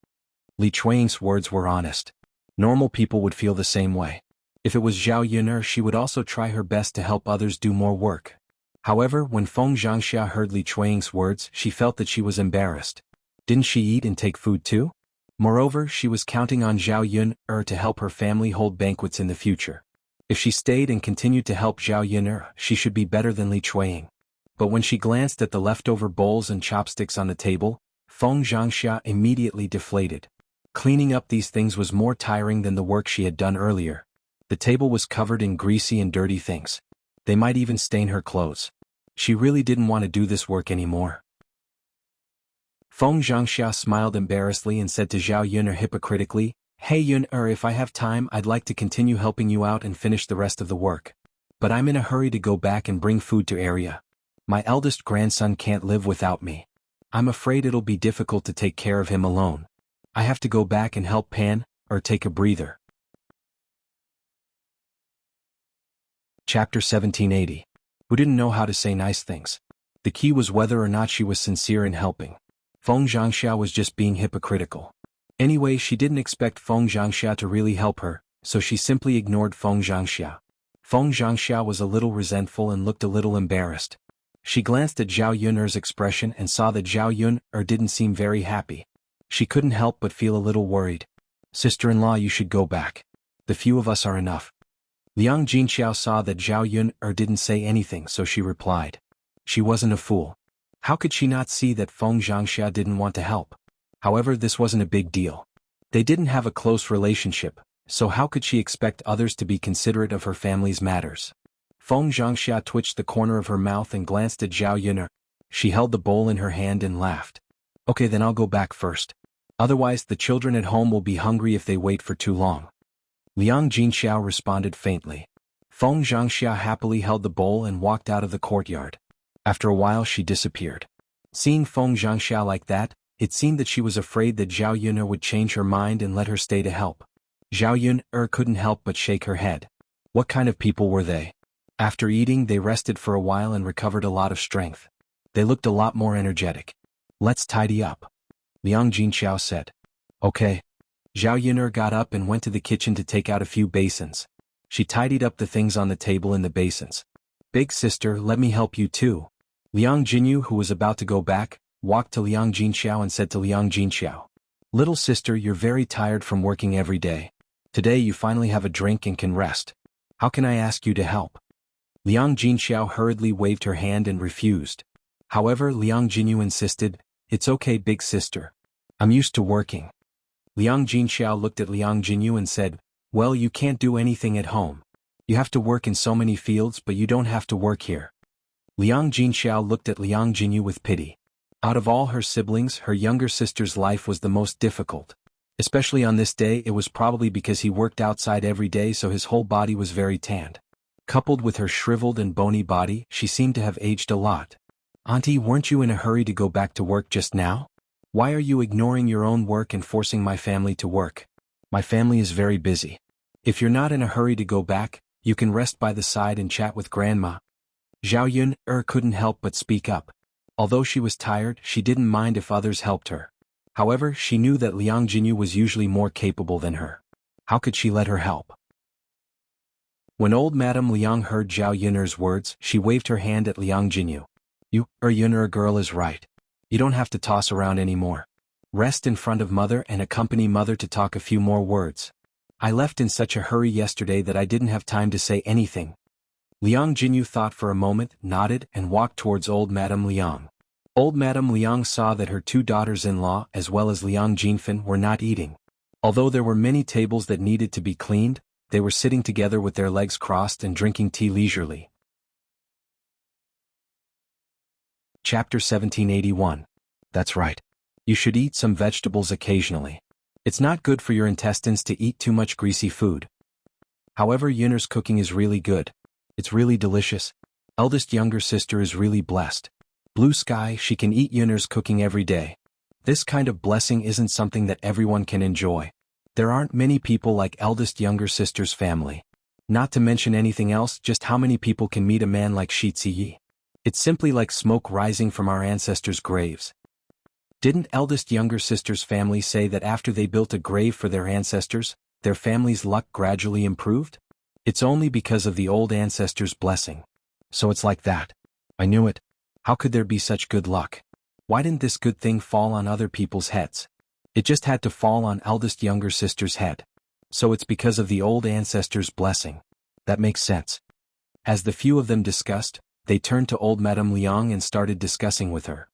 Li Chuiying's words were honest. Normal people would feel the same way. If it was Zhao Yuner, she would also try her best to help others do more work. However, when Feng Zhangxia heard Li Chuiying's words, she felt that she was embarrassed. Didn't she eat and take food too? Moreover, she was counting on Zhao Yuner to help her family hold banquets in the future. If she stayed and continued to help Zhao Yuner, she should be better than Li Chuiying. But when she glanced at the leftover bowls and chopsticks on the table, Feng Zhangxia immediately deflated. Cleaning up these things was more tiring than the work she had done earlier. The table was covered in greasy and dirty things. They might even stain her clothes. She really didn't want to do this work anymore. Feng Zhangxia smiled embarrassedly and said to Zhao Yuner hypocritically, Hey Yuner, if I have time I'd like to continue helping you out and finish the rest of the work. But I'm in a hurry to go back and bring food to area. My eldest grandson can't live without me. I'm afraid it'll be difficult to take care of him alone. I have to go back and help Pan, or take a breather. Chapter 1780. Who didn't know how to say nice things? The key was whether or not she was sincere in helping. Feng Zhangxia was just being hypocritical. Anyway, she didn't expect Feng Zhangxia to really help her, so she simply ignored Feng Zhangxia. Feng Zhangxia was a little resentful and looked a little embarrassed. She glanced at Zhao Yuner's expression and saw that Zhao Yuner didn't seem very happy. She couldn't help but feel a little worried. Sister-in-law, you should go back. The few of us are enough. Liang Jinxiao saw that Zhao Yuner didn't say anything, so she replied. She wasn't a fool. How could she not see that Feng Zhangxia didn't want to help? However, this wasn't a big deal. They didn't have a close relationship, so how could she expect others to be considerate of her family's matters? Feng Zhangxia twitched the corner of her mouth and glanced at Zhao Yuner. She held the bowl in her hand and laughed. Okay, then I'll go back first. Otherwise, the children at home will be hungry if they wait for too long. Liang Jinxiao responded faintly. Feng Zhangxia happily held the bowl and walked out of the courtyard. After a while she disappeared. Seeing Feng Zhangxia like that, it seemed that she was afraid that Zhao Yuner would change her mind and let her stay to help. Zhao Yuner couldn't help but shake her head. What kind of people were they? After eating, they rested for a while and recovered a lot of strength. They looked a lot more energetic. Let's tidy up, Liang Jinxiao said. Okay. Zhao Yuner got up and went to the kitchen to take out a few basins. She tidied up the things on the table in the basins. Big sister, let me help you too. Liang Jinyu, who was about to go back, walked to Liang Jinxiao and said to Liang Jinxiao. Little sister, you're very tired from working every day. Today you finally have a drink and can rest. How can I ask you to help? Liang Jinxiao hurriedly waved her hand and refused. However, Liang Jinyu insisted, It's okay, big sister. I'm used to working. Liang Jinxiao looked at Liang Jinyu and said, Well, you can't do anything at home. You have to work in so many fields, but you don't have to work here. Liang Jinxiao looked at Liang Jinyu with pity. Out of all her siblings, her younger sister's life was the most difficult. Especially on this day, it was probably because he worked outside every day, so his whole body was very tanned. Coupled with her shriveled and bony body, she seemed to have aged a lot. Auntie, weren't you in a hurry to go back to work just now? Why are you ignoring your own work and forcing my family to work? My family is very busy. If you're not in a hurry to go back, you can rest by the side and chat with Grandma. Zhao Yuner couldn't help but speak up. Although she was tired, she didn't mind if others helped her. However, she knew that Liang Jinyu was usually more capable than her. How could she let her help? When old Madame Liang heard Zhao Yuner's words, she waved her hand at Liang Jinyu. Yuner girl is right. You don't have to toss around anymore. Rest in front of mother and accompany mother to talk a few more words. I left in such a hurry yesterday that I didn't have time to say anything. Liang Jinyu thought for a moment, nodded, and walked towards old Madame Liang. Old Madame Liang saw that her two daughters-in-law as well as Liang Jinfen were not eating. Although there were many tables that needed to be cleaned, they were sitting together with their legs crossed and drinking tea leisurely. Chapter 1781. That's right. You should eat some vegetables occasionally. It's not good for your intestines to eat too much greasy food. However, Yuner's cooking is really good. It's really delicious. Eldest younger sister is really blessed. Blue sky, she can eat Yuner's cooking every day. This kind of blessing isn't something that everyone can enjoy. There aren't many people like eldest younger sister's family. Not to mention anything else, just how many people can meet a man like Shi Ziyi? It's simply like smoke rising from our ancestors' graves. Didn't eldest younger sister's family say that after they built a grave for their ancestors, their family's luck gradually improved? It's only because of the old ancestors' blessing. So it's like that. I knew it. How could there be such good luck? Why didn't this good thing fall on other people's heads? It just had to fall on eldest younger sister's head. So it's because of the old ancestors' blessing. That makes sense. As the few of them discussed, they turned to old Madame Liang and started discussing with her.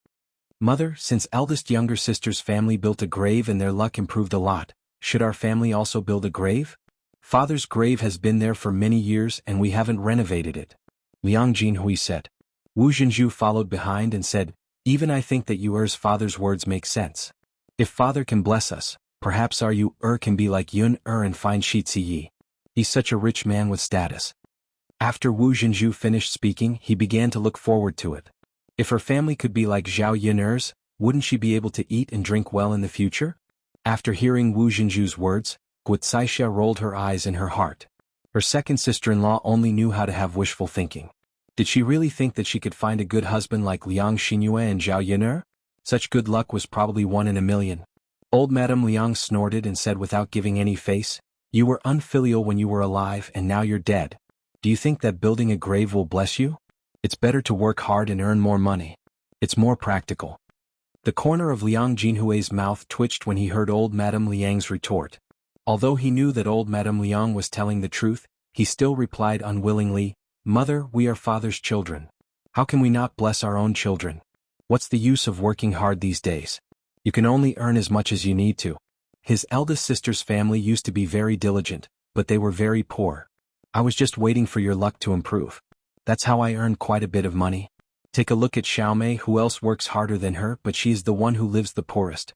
Mother, since eldest younger sister's family built a grave and their luck improved a lot, should our family also build a grave? Father's grave has been there for many years and we haven't renovated it. Liang Jinhui said. Wu Zhenju followed behind and said, even I think that Yuer's father's words make sense. If father can bless us, perhaps our Yuer can be like Yun and find Shi Ziyi. He's such a rich man with status. After Wu Zhenju finished speaking, he began to look forward to it. If her family could be like Zhao Yun'er's, wouldn't she be able to eat and drink well in the future? After hearing Wu Zhenju's words, Guocaixia rolled her eyes in her heart. Her second sister-in-law only knew how to have wishful thinking. Did she really think that she could find a good husband like Liang Xinyue and Zhao Yun'er? Such good luck was probably 1 in a million. Old Madame Liang snorted and said without giving any face, you were unfilial when you were alive and now you're dead. Do you think that building a grave will bless you? It's better to work hard and earn more money. It's more practical. The corner of Liang Jinhui's mouth twitched when he heard old Madame Liang's retort. Although he knew that old Madame Liang was telling the truth, he still replied unwillingly, Mother, we are father's children. How can we not bless our own children? What's the use of working hard these days? You can only earn as much as you need to. His eldest sister's family used to be very diligent, but they were very poor. I was just waiting for your luck to improve. That's how I earned quite a bit of money. Take a look at Xiaomei, who else works harder than her, but she is the one who lives the poorest.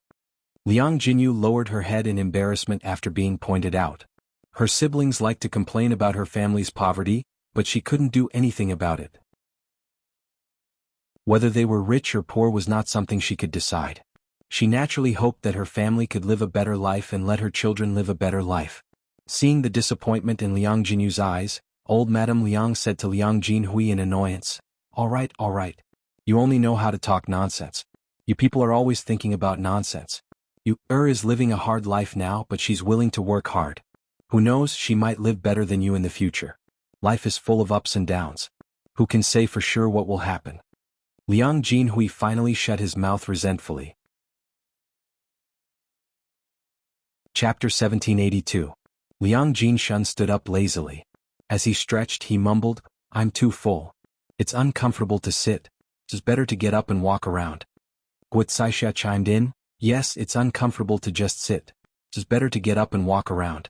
Liang Jinyu lowered her head in embarrassment after being pointed out. Her siblings liked to complain about her family's poverty, but she couldn't do anything about it. Whether they were rich or poor was not something she could decide. She naturally hoped that her family could live a better life and let her children live a better life. Seeing the disappointment in Liang Jinyu's eyes, old Madame Liang said to Liang Jinhui in annoyance, all right. You only know how to talk nonsense. You people are always thinking about nonsense. Yuer is living a hard life now, but she's willing to work hard. Who knows, she might live better than you in the future. Life is full of ups and downs. Who can say for sure what will happen? Liang Jinhui finally shut his mouth resentfully. Chapter 1782. Liang Jinshun stood up lazily. As he stretched, he mumbled, I'm too full. It's uncomfortable to sit. It's better to get up and walk around. Guocaixia chimed in, yes, it's uncomfortable to just sit. It's better to get up and walk around.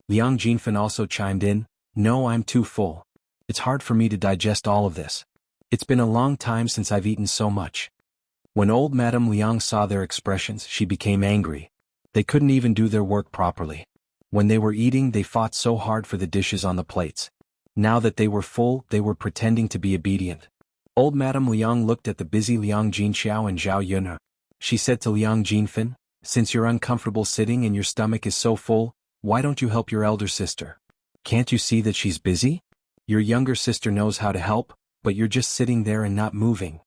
Liang Jinfen also chimed in, no, I'm too full. It's hard for me to digest all of this. It's been a long time since I've eaten so much. When old Madame Liang saw their expressions, she became angry. They couldn't even do their work properly. When they were eating, they fought so hard for the dishes on the plates. Now that they were full, they were pretending to be obedient. Old Madame Liang looked at the busy Liang Jinxiao and Zhao Yunhe. She said to Liang Jinfen, since you're uncomfortable sitting and your stomach is so full, why don't you help your elder sister? Can't you see that she's busy? Your younger sister knows how to help, but you're just sitting there and not moving.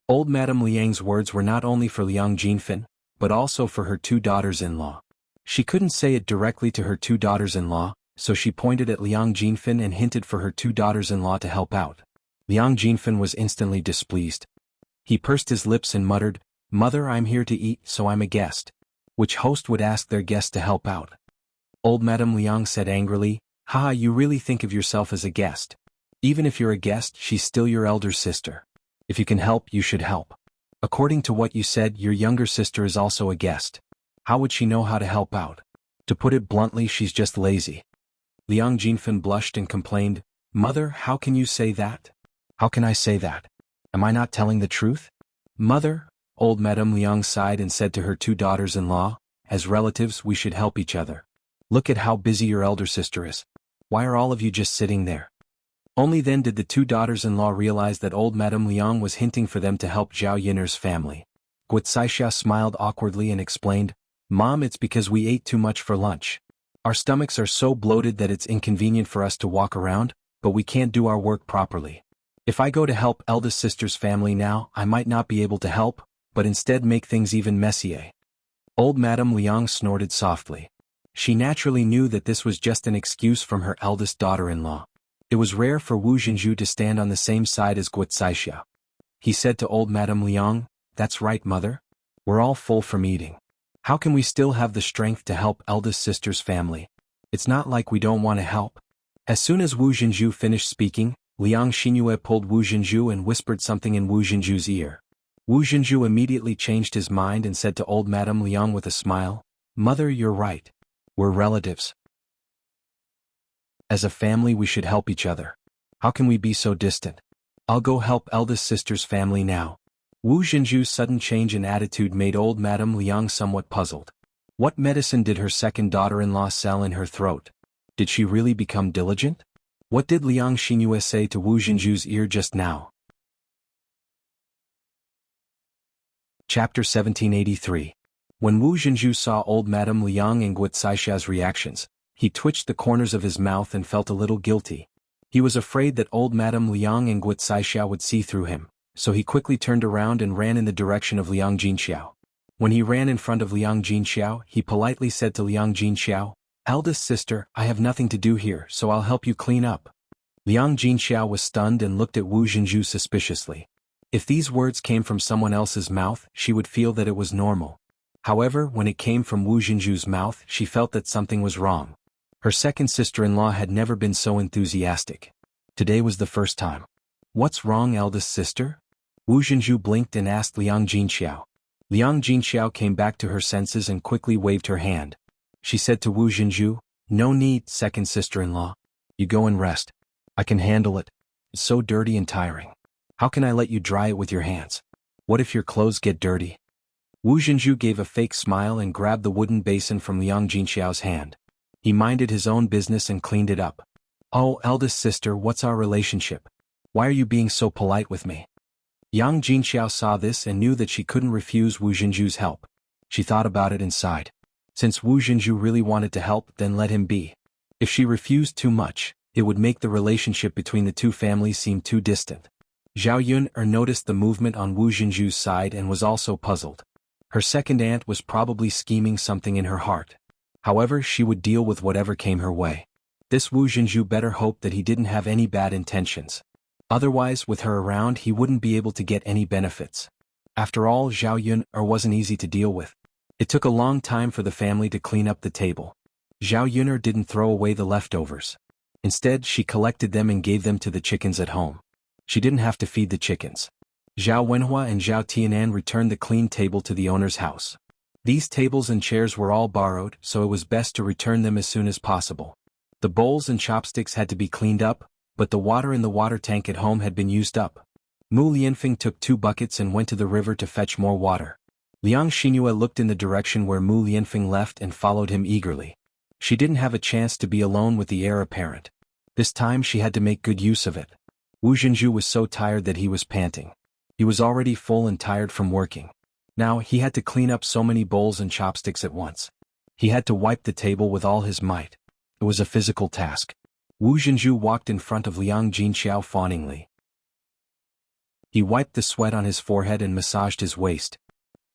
Old Madame Liang's words were not only for Liang Jinfen, but also for her 2 daughters-in-law. She couldn't say it directly to her 2 daughters-in-law, so she pointed at Liang Jinfen and hinted for her 2 daughters-in-law to help out. Liang Jinfen was instantly displeased. He pursed his lips and muttered, Mother, I'm here to eat, so I'm a guest. Which host would ask their guest to help out? Old Madame Liang said angrily, Haha, you really think of yourself as a guest. Even if you're a guest, she's still your elder sister. If you can help, you should help. According to what you said, your younger sister is also a guest. How would she know how to help out? To put it bluntly, she's just lazy. Liang Jinfen blushed and complained, Mother, how can you say that? How can I say that? Am I not telling the truth? Mother, old Madame Liang sighed and said to her 2 daughters-in-law, as relatives, we should help each other. Look at how busy your elder sister is. Why are all of you just sitting there? Only then did the 2 daughters-in-law realize that old Madame Liang was hinting for them to help Zhao Yun'er's family. Guocaixia smiled awkwardly and explained, Mom, it's because we ate too much for lunch. Our stomachs are so bloated that it's inconvenient for us to walk around, but we can't do our work properly. If I go to help eldest sister's family now, I might not be able to help, but instead make things even messier. Old Madame Liang snorted softly. She naturally knew that this was just an excuse from her eldest daughter-in-law. It was rare for Wu Jinzhu to stand on the same side as Guo. He said to old Madame Liang, "That's right, mother. We're all full from eating. How can we still have the strength to help eldest sister's family? It's not like we don't want to help." As soon as Wu Jinzhu finished speaking, Liang Xinyue pulled Wu Jinzhu and whispered something in Wu Jinzhu's ear. Wu Jinzhu immediately changed his mind and said to old Madame Liang with a smile, "Mother, you're right. We're relatives. As a family we should help each other. How can we be so distant? I'll go help eldest sister's family now." Wu Jinzhu's sudden change in attitude made old Madame Liang somewhat puzzled. What medicine did her second daughter-in-law sell in her throat? Did she really become diligent? What did Liang Xinyue say to Wu Jinzhu's ear just now? Chapter 1783. When Wu Jinzhu saw old Madame Liang and Guo Caisha's reactions, he twitched the corners of his mouth and felt a little guilty. He was afraid that old Madame Liang and Guo Caisha would see through him, so he quickly turned around and ran in the direction of Liang Jinxiao. When he ran in front of Liang Jinxiao, he politely said to Liang Jinxiao, "Eldest sister, I have nothing to do here, so I'll help you clean up." Liang Jinxiao was stunned and looked at Wu Jinzhu suspiciously. If these words came from someone else's mouth, she would feel that it was normal. However, when it came from Wu Jinzhu's mouth, she felt that something was wrong. Her second sister-in-law had never been so enthusiastic. Today was the first time. "What's wrong, eldest sister?" Wu Jinzhu blinked and asked Liang Jinxiao. Liang Jinxiao came back to her senses and quickly waved her hand. She said to Wu Jinzhu, "No need, second sister-in-law. You go and rest. I can handle it. It's so dirty and tiring. How can I let you dry it with your hands? What if your clothes get dirty?" Wu Jinzhu gave a fake smile and grabbed the wooden basin from Liang Jinxiao's hand. He minded his own business and cleaned it up. "Oh, eldest sister, what's our relationship? Why are you being so polite with me?" Yang Jinxiao saw this and knew that she couldn't refuse Wu Jinzhu's help. She thought about it and sighed. Since Wu Jinzhu really wanted to help, then let him be. If she refused too much, it would make the relationship between the two families seem too distant. Zhao Yun noticed the movement on Wu Jinzhu's side and was also puzzled. Her second aunt was probably scheming something in her heart. However, she would deal with whatever came her way. This Wu Jinzhu better hoped that he didn't have any bad intentions. Otherwise, with her around, he wouldn't be able to get any benefits. After all, Zhao Yun wasn't easy to deal with. It took a long time for the family to clean up the table. Zhao Yun didn't throw away the leftovers. Instead, she collected them and gave them to the chickens at home. She didn't have to feed the chickens. Zhao Wenhua and Zhao Tianan returned the clean table to the owner's house. These tables and chairs were all borrowed, so it was best to return them as soon as possible. The bowls and chopsticks had to be cleaned up, but the water in the water tank at home had been used up. Mu Lianfeng took 2 buckets and went to the river to fetch more water. Liang Xinyue looked in the direction where Mu Lianfeng left and followed him eagerly. She didn't have a chance to be alone with the heir apparent. This time she had to make good use of it. Wu Jinzhu was so tired that he was panting. He was already full and tired from working. Now he had to clean up so many bowls and chopsticks at once. He had to wipe the table with all his might. It was a physical task. Wu Jinzhu walked in front of Liang Jinxiao fawningly. He wiped the sweat on his forehead and massaged his waist.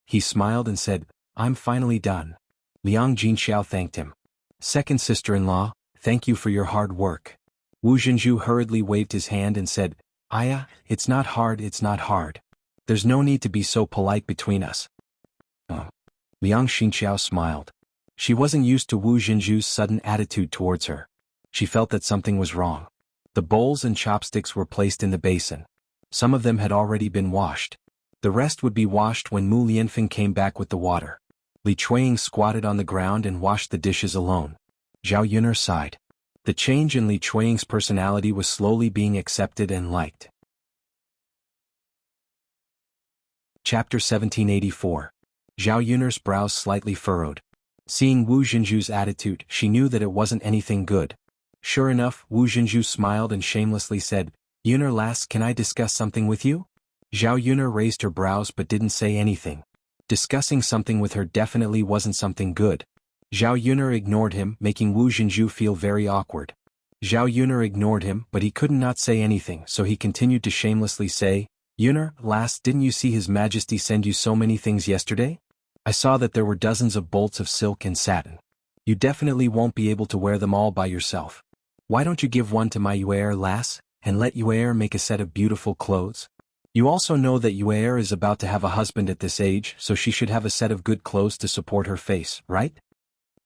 He smiled and said, "I'm finally done." Liang Jinxiao thanked him. "Second sister-in-law, thank you for your hard work." Wu Jinzhu hurriedly waved his hand and said, "Aya, it's not hard, it's not hard. There's no need to be so polite between us." Liang Xinxiao smiled. She wasn't used to Wu Jinzhu's sudden attitude towards her. She felt that something was wrong. The bowls and chopsticks were placed in the basin. Some of them had already been washed. The rest would be washed when Mu Lianfeng came back with the water. Li Chuiying squatted on the ground and washed the dishes alone. Zhao Yun'er sighed. The change in Li Chuiying's personality was slowly being accepted and liked. Chapter 1784. Zhao Yun'er's brows slightly furrowed. Seeing Wu Jinzhu's attitude, she knew that it wasn't anything good. Sure enough, Wu Jinzhu smiled and shamelessly said, "Yun'er lass, can I discuss something with you?" Zhao Yun'er raised her brows but didn't say anything. Discussing something with her definitely wasn't something good. Zhao Yuner ignored him, making Wu Zhenju feel very awkward. Zhao Yuner ignored him, but he couldn't not say anything, so he continued to shamelessly say, "Yuner, last, didn't you see His Majesty send you so many things yesterday? I saw that there were dozens of bolts of silk and satin. You definitely won't be able to wear them all by yourself. Why don't you give one to my Yuer lass, and let Yuer make a set of beautiful clothes? You also know that Yuer is about to have a husband at this age, so she should have a set of good clothes to support her face, right?"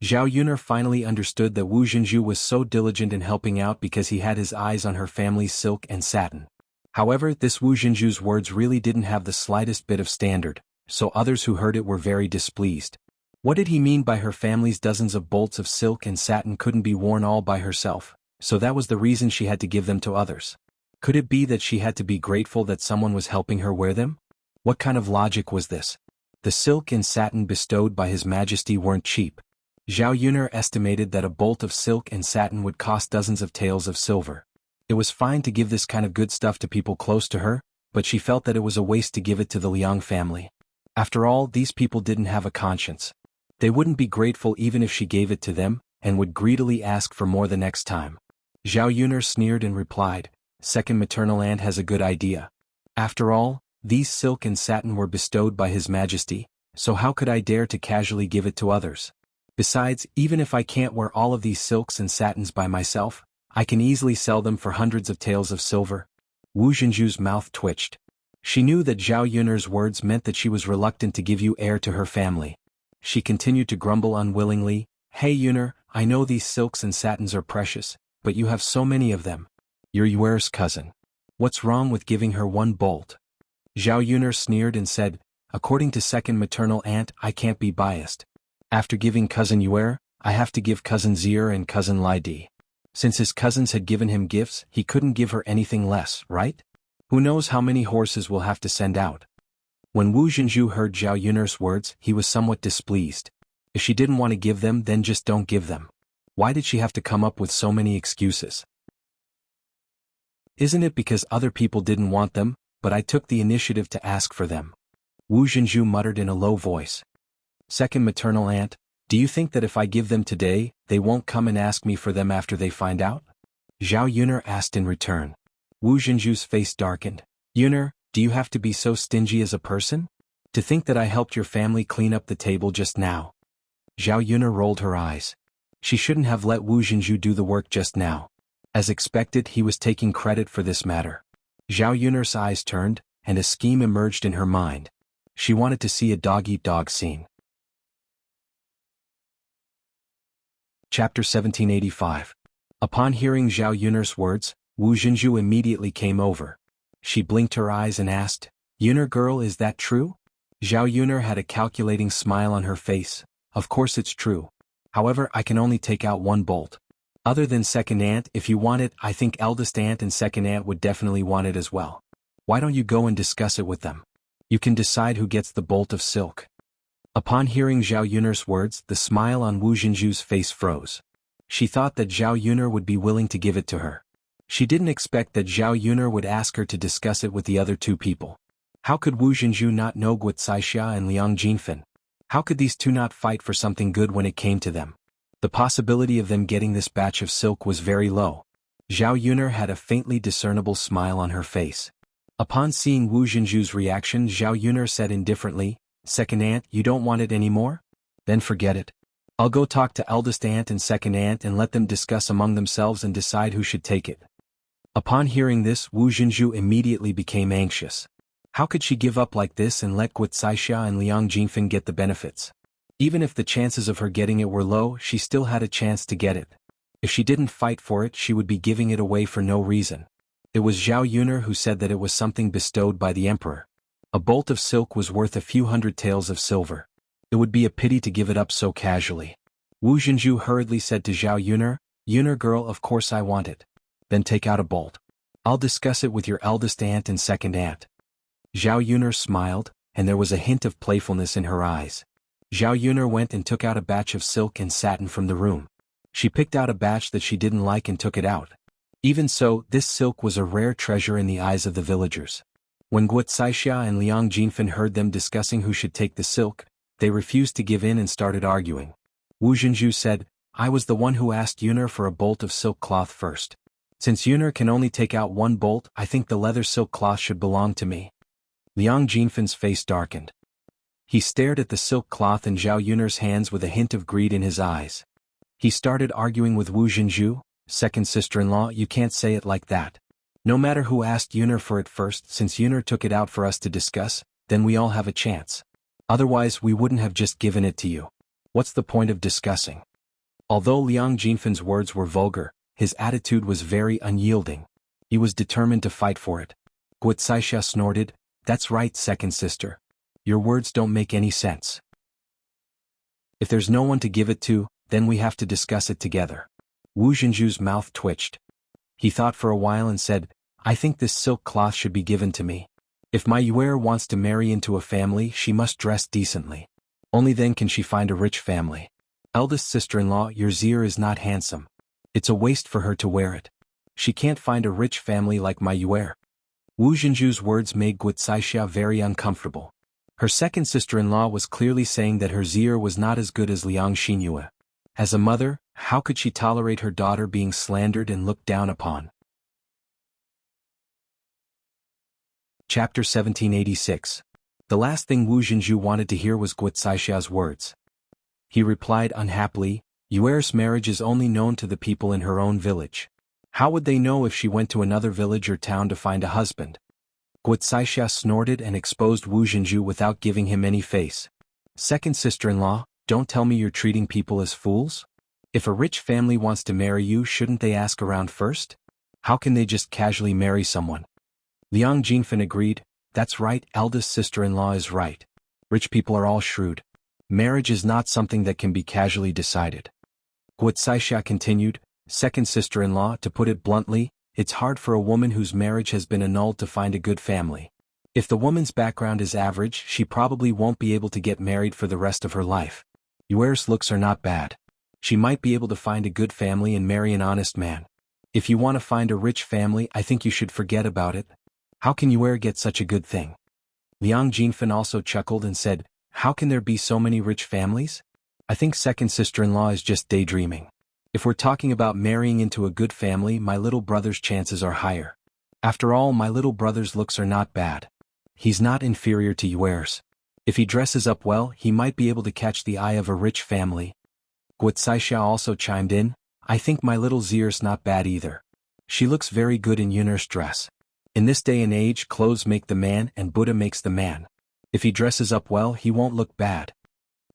Zhao Yuner finally understood that Wu Zhenju was so diligent in helping out because he had his eyes on her family's silk and satin. However, this Wu Zhenju's words really didn't have the slightest bit of standard, so others who heard it were very displeased. What did he mean by her family's dozens of bolts of silk and satin couldn't be worn all by herself, so that was the reason she had to give them to others? Could it be that she had to be grateful that someone was helping her wear them? What kind of logic was this? The silk and satin bestowed by His Majesty weren't cheap. Zhao Yuner estimated that a bolt of silk and satin would cost dozens of taels of silver. It was fine to give this kind of good stuff to people close to her, but she felt that it was a waste to give it to the Liang family. After all, these people didn't have a conscience. They wouldn't be grateful even if she gave it to them, and would greedily ask for more the next time. Zhao Yuner sneered and replied, "Second maternal aunt has a good idea. After all, these silk and satin were bestowed by His Majesty, so how could I dare to casually give it to others? Besides, even if I can't wear all of these silks and satins by myself, I can easily sell them for hundreds of taels of silver." Wu Zhenju's mouth twitched. She knew that Zhao Yuner's words meant that she was reluctant to give Yuer to her family. She continued to grumble unwillingly, "Hey Yuner, I know these silks and satins are precious, but you have so many of them. You're Yuer's cousin. What's wrong with giving her one bolt?" Zhao Yuner sneered and said, "According to second maternal aunt, I can't be biased. After giving cousin Yuer, I have to give cousin Zier and cousin Lidi. Since his cousins had given him gifts, he couldn't give her anything less, right? Who knows how many horses we'll have to send out." When Wu Zhenju heard Zhao Yuner's words, he was somewhat displeased. If she didn't want to give them, then just don't give them. Why did she have to come up with so many excuses? "Isn't it because other people didn't want them, but I took the initiative to ask for them?" Wu Zhenju muttered in a low voice. "Second maternal aunt, do you think that if I give them today, they won't come and ask me for them after they find out?" Zhao Yuner asked in return. Wu Zhenju's face darkened. "Yuner, do you have to be so stingy as a person? To think that I helped your family clean up the table just now." Zhao Yuner rolled her eyes. She shouldn't have let Wu Zhenju do the work just now. As expected, he was taking credit for this matter. Zhao Yuner's eyes turned, and a scheme emerged in her mind. She wanted to see a dog-eat-dog scene. Chapter 1785. Upon hearing Zhao Yuner's words, Wu Zhenju immediately came over. She blinked her eyes and asked, "Yuner girl, is that true?" Zhao Yuner had a calculating smile on her face. "Of course it's true. However, I can only take out one bolt. Other than second aunt, if you want it, I think eldest aunt and second aunt would definitely want it as well. Why don't you go and discuss it with them? You can decide who gets the bolt of silk." Upon hearing Zhao Yuner's words, the smile on Wu Zhenju's face froze. She thought that Zhao Yuner would be willing to give it to her. She didn't expect that Zhao Yuner would ask her to discuss it with the other two people. How could Wu Zhenju not know Guo Caixia and Liang Jinfen? How could these two not fight for something good when it came to them? The possibility of them getting this batch of silk was very low. Zhao Yuner had a faintly discernible smile on her face. Upon seeing Wu Zhenju's reaction, Zhao Yuner said indifferently, "Second aunt, you don't want it anymore? Then forget it. I'll go talk to eldest aunt and second aunt and let them discuss among themselves and decide who should take it." Upon hearing this, Wu Zhenju immediately became anxious. How could she give up like this and let Guo Caixia and Liang Jinfen get the benefits? Even if the chances of her getting it were low, she still had a chance to get it. If she didn't fight for it, she would be giving it away for no reason. It was Zhao Yuner who said that it was something bestowed by the emperor. A bolt of silk was worth a few hundred taels of silver. It would be a pity to give it up so casually. Wu Zhenju hurriedly said to Zhao Yuner, "Yuner girl, of course I want it. Then take out a bolt. I'll discuss it with your eldest aunt and second aunt." Zhao Yuner smiled, and there was a hint of playfulness in her eyes. Zhao Yuner went and took out a batch of silk and satin from the room. She picked out a batch that she didn't like and took it out. Even so, this silk was a rare treasure in the eyes of the villagers. When Guo Caixia and Liang Jinfen heard them discussing who should take the silk, they refused to give in and started arguing. Wu Zhenju said, I was the one who asked Yuner for a bolt of silk cloth first. Since Yuner can only take out one bolt, I think the leather silk cloth should belong to me. Liang Jinfen's face darkened. He stared at the silk cloth and Zhao Yuner's hands with a hint of greed in his eyes. He started arguing with Wu Zhenju, second sister-in-law, you can't say it like that. No matter who asked Yuner for it first, since Yuner took it out for us to discuss, then we all have a chance. Otherwise we wouldn't have just given it to you. What's the point of discussing? Although Liang Jinfen's words were vulgar, his attitude was very unyielding. He was determined to fight for it. Guo Caixia snorted, that's right, second sister. Your words don't make any sense. If there's no one to give it to, then we have to discuss it together. Wu Zhenju's mouth twitched. He thought for a while and said, I think this silk cloth should be given to me. If my Yuer wants to marry into a family, she must dress decently. Only then can she find a rich family. Eldest sister-in-law, your Zier is not handsome. It's a waste for her to wear it. She can't find a rich family like my Yuer. Wu Zhenju's words made Guo Caixia very uncomfortable. Her second sister-in-law was clearly saying that her Zier was not as good as Liang Xinyue. As a mother, how could she tolerate her daughter being slandered and looked down upon? Chapter 1786. The last thing Wu Zhenju wanted to hear was Guo Caixia's words. He replied unhappily, Yuer's marriage is only known to the people in her own village. How would they know if she went to another village or town to find a husband? Guo Caixia snorted and exposed Wu Zhenju without giving him any face. Second sister-in-law, don't tell me you're treating people as fools? If a rich family wants to marry you, shouldn't they ask around first? How can they just casually marry someone? Liang Jinfen agreed, that's right, eldest sister-in-law is right. Rich people are all shrewd. Marriage is not something that can be casually decided. Guo Caixia continued, second sister-in-law, to put it bluntly, it's hard for a woman whose marriage has been annulled to find a good family. If the woman's background is average, she probably won't be able to get married for the rest of her life. Yuer's looks are not bad. She might be able to find a good family and marry an honest man. If you want to find a rich family, I think you should forget about it. How can Yuer get such a good thing? Liang Jinfen also chuckled and said, how can there be so many rich families? I think second sister-in-law is just daydreaming. If we're talking about marrying into a good family, my little brother's chances are higher. After all, my little brother's looks are not bad. He's not inferior to Yuer's. If he dresses up well, he might be able to catch the eye of a rich family. Guo Caixia also chimed in, I think my little Zier's not bad either. She looks very good in Yuner's dress. In this day and age, clothes make the man and Buddha makes the man. If he dresses up well, he won't look bad.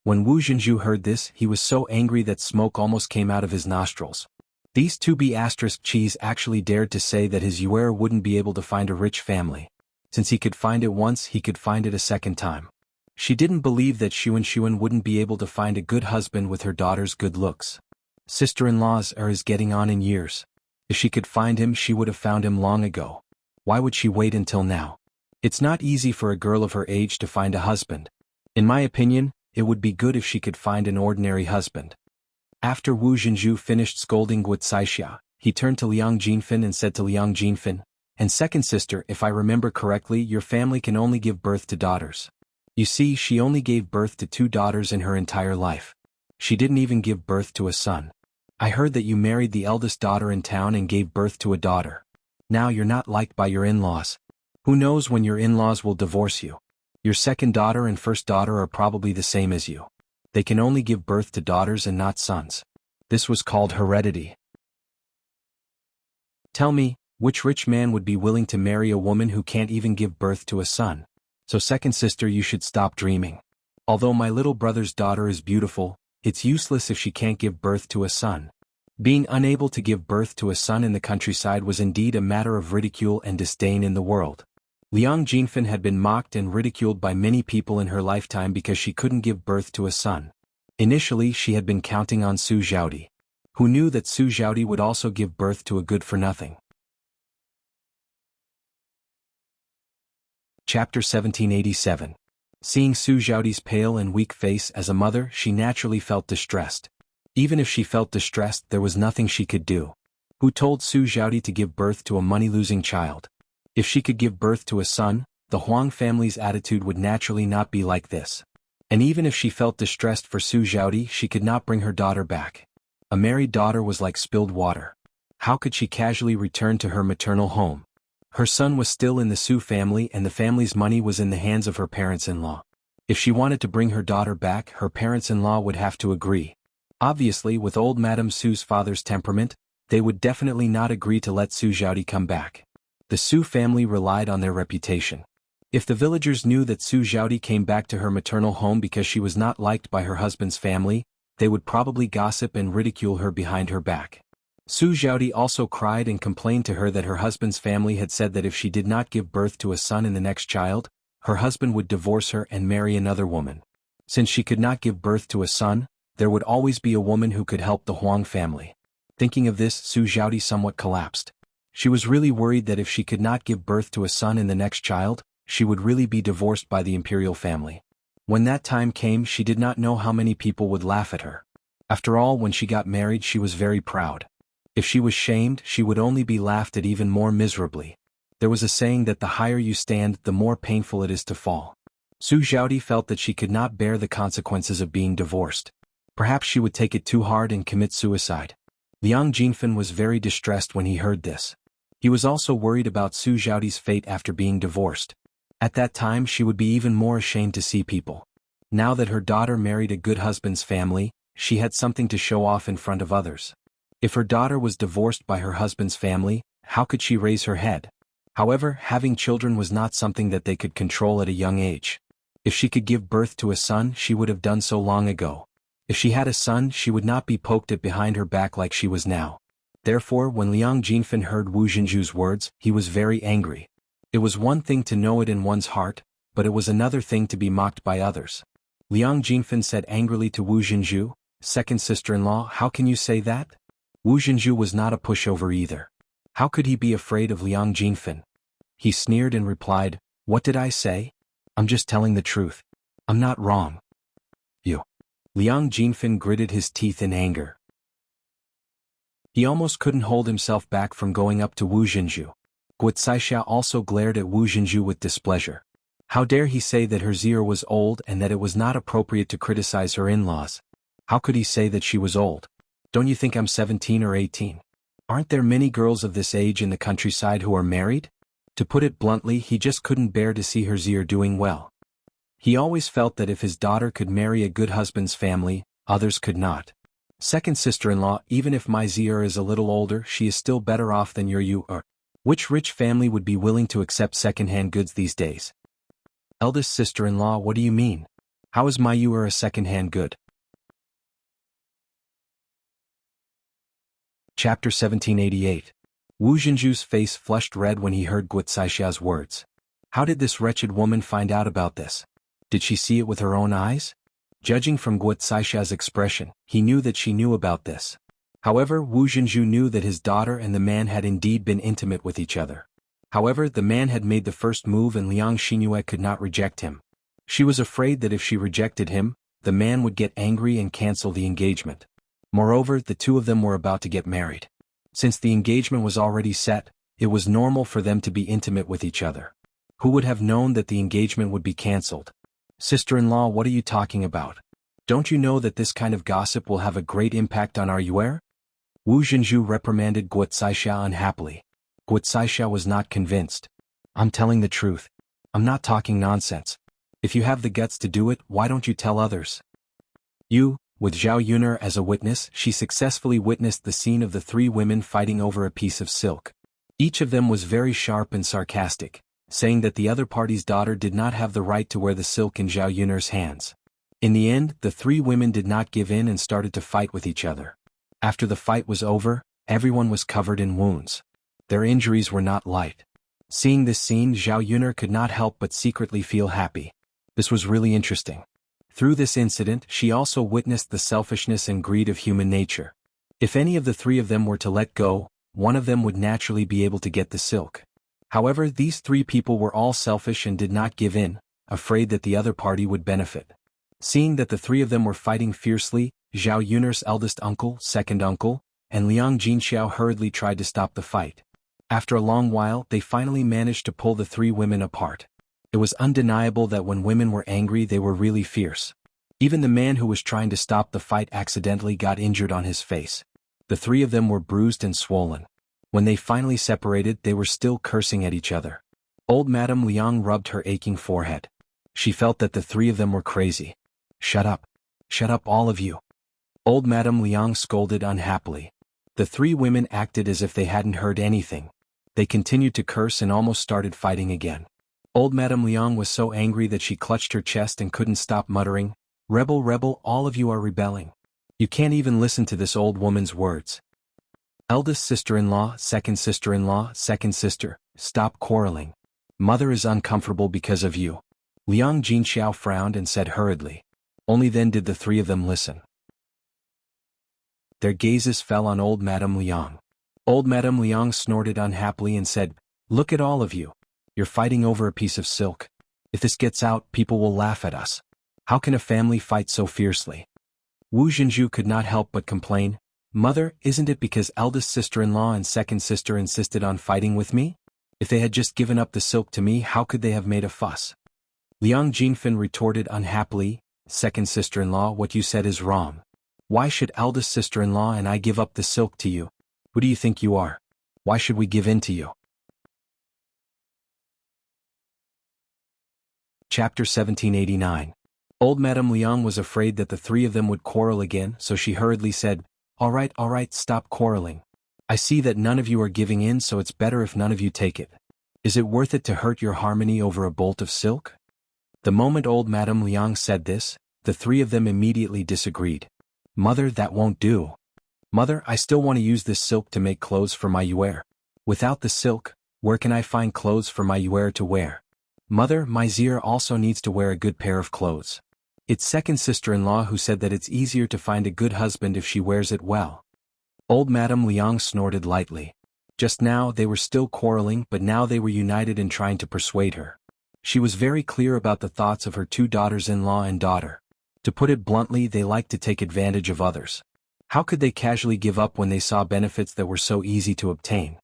When Wu Zhenju heard this, he was so angry that smoke almost came out of his nostrils. These 2B** cheese actually dared to say that his Yuer wouldn't be able to find a rich family. Since he could find it once, he could find it a second time. She didn't believe that Xuan wouldn't be able to find a good husband with her daughter's good looks. Sister-in-laws are getting on in years. If she could find him, she would have found him long ago. Why would she wait until now? It's not easy for a girl of her age to find a husband. In my opinion, it would be good if she could find an ordinary husband. After Wu Zhenju finished scolding Guo Caixia, he turned to Liang Jinfen and said to Liang Jinfen, and second sister, if I remember correctly, your family can only give birth to daughters. You see, she only gave birth to 2 daughters in her entire life. She didn't even give birth to a son. I heard that you married the eldest daughter in town and gave birth to a daughter. Now you're not liked by your in-laws. Who knows when your in-laws will divorce you? Your second daughter and first daughter are probably the same as you. They can only give birth to daughters and not sons. This was called heredity. Tell me, which rich man would be willing to marry a woman who can't even give birth to a son? So second sister, you should stop dreaming. Although my little brother's daughter is beautiful, it's useless if she can't give birth to a son. Being unable to give birth to a son in the countryside was indeed a matter of ridicule and disdain in the world. Liang Jinfen had been mocked and ridiculed by many people in her lifetime because she couldn't give birth to a son. Initially, she had been counting on Su Zhaodi. Who knew that Su Zhaodi would also give birth to a good-for-nothing? Chapter 1787. Seeing Su Zhaodi's pale and weak face as a mother, she naturally felt distressed. Even if she felt distressed, there was nothing she could do. Who told Su Zhaodi to give birth to a money-losing child? If she could give birth to a son, the Huang family's attitude would naturally not be like this. And even if she felt distressed for Su Xiaodi, she could not bring her daughter back. A married daughter was like spilled water. How could she casually return to her maternal home? Her son was still in the Su family and the family's money was in the hands of her parents-in-law. If she wanted to bring her daughter back, her parents-in-law would have to agree. Obviously, with old Madame Su's father's temperament, they would definitely not agree to let Su Xiaodi come back. The Su family relied on their reputation. If the villagers knew that Su Xiaodi came back to her maternal home because she was not liked by her husband's family, they would probably gossip and ridicule her behind her back. Su Xiaodi also cried and complained to her that her husband's family had said that if she did not give birth to a son in the next child, her husband would divorce her and marry another woman. Since she could not give birth to a son, there would always be a woman who could help the Huang family. Thinking of this, Su Xiaodi somewhat collapsed. She was really worried that if she could not give birth to a son in the next child, she would really be divorced by the imperial family. When that time came, she did not know how many people would laugh at her. After all, when she got married, she was very proud. If she was shamed, she would only be laughed at even more miserably. There was a saying that the higher you stand, the more painful it is to fall. Su Xiaodi felt that she could not bear the consequences of being divorced. Perhaps she would take it too hard and commit suicide. Liang Jinfen was very distressed when he heard this. He was also worried about Su Xiaodi's fate after being divorced. At that time, she would be even more ashamed to see people. Now that her daughter married a good husband's family, she had something to show off in front of others. If her daughter was divorced by her husband's family, how could she raise her head? However, having children was not something that they could control at a young age. If she could give birth to a son, she would have done so long ago. If she had a son, she would not be poked at behind her back like she was now. Therefore, when Liang Jinfen heard Wu Xinzhu's words, he was very angry. It was one thing to know it in one's heart, but it was another thing to be mocked by others. Liang Jinfen said angrily to Wu Xinzhu, "Second sister-in-law, how can you say that?" Wu Xinzhu was not a pushover either. How could he be afraid of Liang Jinfen? He sneered and replied, "What did I say? I'm just telling the truth. I'm not wrong." You. Liang Jinfen gritted his teeth in anger. He almost couldn't hold himself back from going up to Wu Xinzhu. Guo Caixia also glared at Wu Xinzhu with displeasure. How dare he say that her Zier was old and that it was not appropriate to criticize her in-laws? How could he say that she was old? Don't you think I'm 17 or 18? Aren't there many girls of this age in the countryside who are married? To put it bluntly, he just couldn't bear to see her Zier doing well. He always felt that if his daughter could marry a good husband's family, others could not. Second sister-in-law, even if my Zier is a little older, she is still better off than you are. Which rich family would be willing to accept second-hand goods these days? Eldest sister-in-law, what do you mean? How is my Yuer a second-hand good? Chapter 1788. Wu Xinzhu's face flushed red when he heard Guo Caixia's words. How did this wretched woman find out about this? Did she see it with her own eyes? Judging from Guo Caixia's expression, he knew that she knew about this. However, Wu Xinzhu knew that his daughter and the man had indeed been intimate with each other. However, the man had made the first move and Liang Xinyue could not reject him. She was afraid that if she rejected him, the man would get angry and cancel the engagement. Moreover, the two of them were about to get married. Since the engagement was already set, it was normal for them to be intimate with each other. Who would have known that the engagement would be cancelled? Sister-in-law, what are you talking about? Don't you know that this kind of gossip will have a great impact on our Yuer? Wu Xinzhu reprimanded Guo Caixia unhappily. Guo Caixia was not convinced. I'm telling the truth. I'm not talking nonsense. If you have the guts to do it, why don't you tell others? With Zhao Yuner as a witness, she successfully witnessed the scene of the three women fighting over a piece of silk. Each of them was very sharp and sarcastic, saying that the other party's daughter did not have the right to wear the silk in Zhao Yuner's hands. In the end, the three women did not give in and started to fight with each other. After the fight was over, everyone was covered in wounds. Their injuries were not light. Seeing this scene, Zhao Yuner could not help but secretly feel happy. This was really interesting. Through this incident, she also witnessed the selfishness and greed of human nature. If any of the three of them were to let go, one of them would naturally be able to get the silk. However, these three people were all selfish and did not give in, afraid that the other party would benefit. Seeing that the three of them were fighting fiercely, Zhao Yuner's eldest uncle, second uncle, and Liang Jinxiao hurriedly tried to stop the fight. After a long while, they finally managed to pull the three women apart. It was undeniable that when women were angry they were really fierce. Even the man who was trying to stop the fight accidentally got injured on his face. The three of them were bruised and swollen. When they finally separated they were still cursing at each other. Old Madame Liang rubbed her aching forehead. She felt that the three of them were crazy. "Shut up. Shut up all of you." Old Madame Liang scolded unhappily. The three women acted as if they hadn't heard anything. They continued to curse and almost started fighting again. Old Madame Liang was so angry that she clutched her chest and couldn't stop muttering, "Rebel, rebel, all of you are rebelling. You can't even listen to this old woman's words. Eldest sister-in-law, second sister-in-law, second sister, stop quarreling. Mother is uncomfortable because of you." Liang Jinxiao frowned and said hurriedly. Only then did the three of them listen. Their gazes fell on old Madame Liang. Old Madame Liang snorted unhappily and said, "Look at all of you. You're fighting over a piece of silk. If this gets out, people will laugh at us. How can a family fight so fiercely?" Wu Zhenju could not help but complain, "Mother, isn't it because eldest sister-in-law and second sister insisted on fighting with me? If they had just given up the silk to me, how could they have made a fuss?" Liang Jinfen retorted unhappily, "Second sister-in-law, what you said is wrong. Why should eldest sister-in-law and I give up the silk to you? Who do you think you are? Why should we give in to you?" Chapter 1789. Old Madame Liang was afraid that the three of them would quarrel again, so she hurriedly said, all right, stop quarreling. I see that none of you are giving in, so it's better if none of you take it. Is it worth it to hurt your harmony over a bolt of silk?" The moment old Madame Liang said this, the three of them immediately disagreed. "Mother, that won't do. Mother, I still want to use this silk to make clothes for my yuer. Without the silk, where can I find clothes for my yuer to wear? Mother, my Zier also needs to wear a good pair of clothes. It's second sister-in-law who said that it's easier to find a good husband if she wears it well." Old Madame Liang snorted lightly. Just now they were still quarreling, but now they were united in trying to persuade her. She was very clear about the thoughts of her two daughters-in-law and daughter. To put it bluntly, they liked to take advantage of others. How could they casually give up when they saw benefits that were so easy to obtain?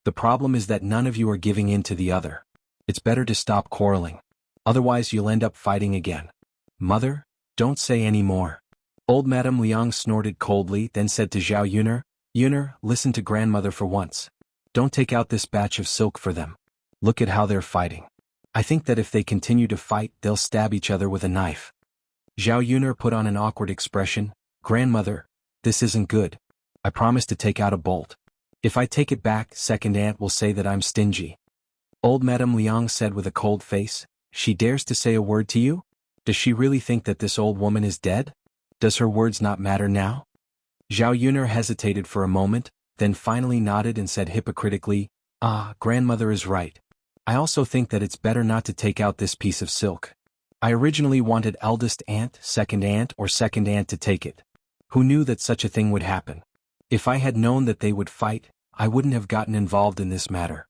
The problem is that none of you are giving in to the other. It's better to stop quarreling. Otherwise you'll end up fighting again. Mother, don't say any more. Old Madame Liang snorted coldly, then said to Zhao Yuner, "Yuner, listen to grandmother for once. Don't take out this batch of silk for them. Look at how they're fighting. I think that if they continue to fight, they'll stab each other with a knife." Zhao Yuner put on an awkward expression, "Grandmother, this isn't good. I promised to take out a bolt. If I take it back, second aunt will say that I'm stingy." Old Madame Liang said with a cold face, "She dares to say a word to you? Does she really think that this old woman is dead? Does her words not matter now?" Zhao Yuner hesitated for a moment, then finally nodded and said hypocritically, Grandmother is right. I also think that it's better not to take out this piece of silk. I originally wanted eldest aunt, or second aunt to take it. Who knew that such a thing would happen? If I had known that they would fight, I wouldn't have gotten involved in this matter."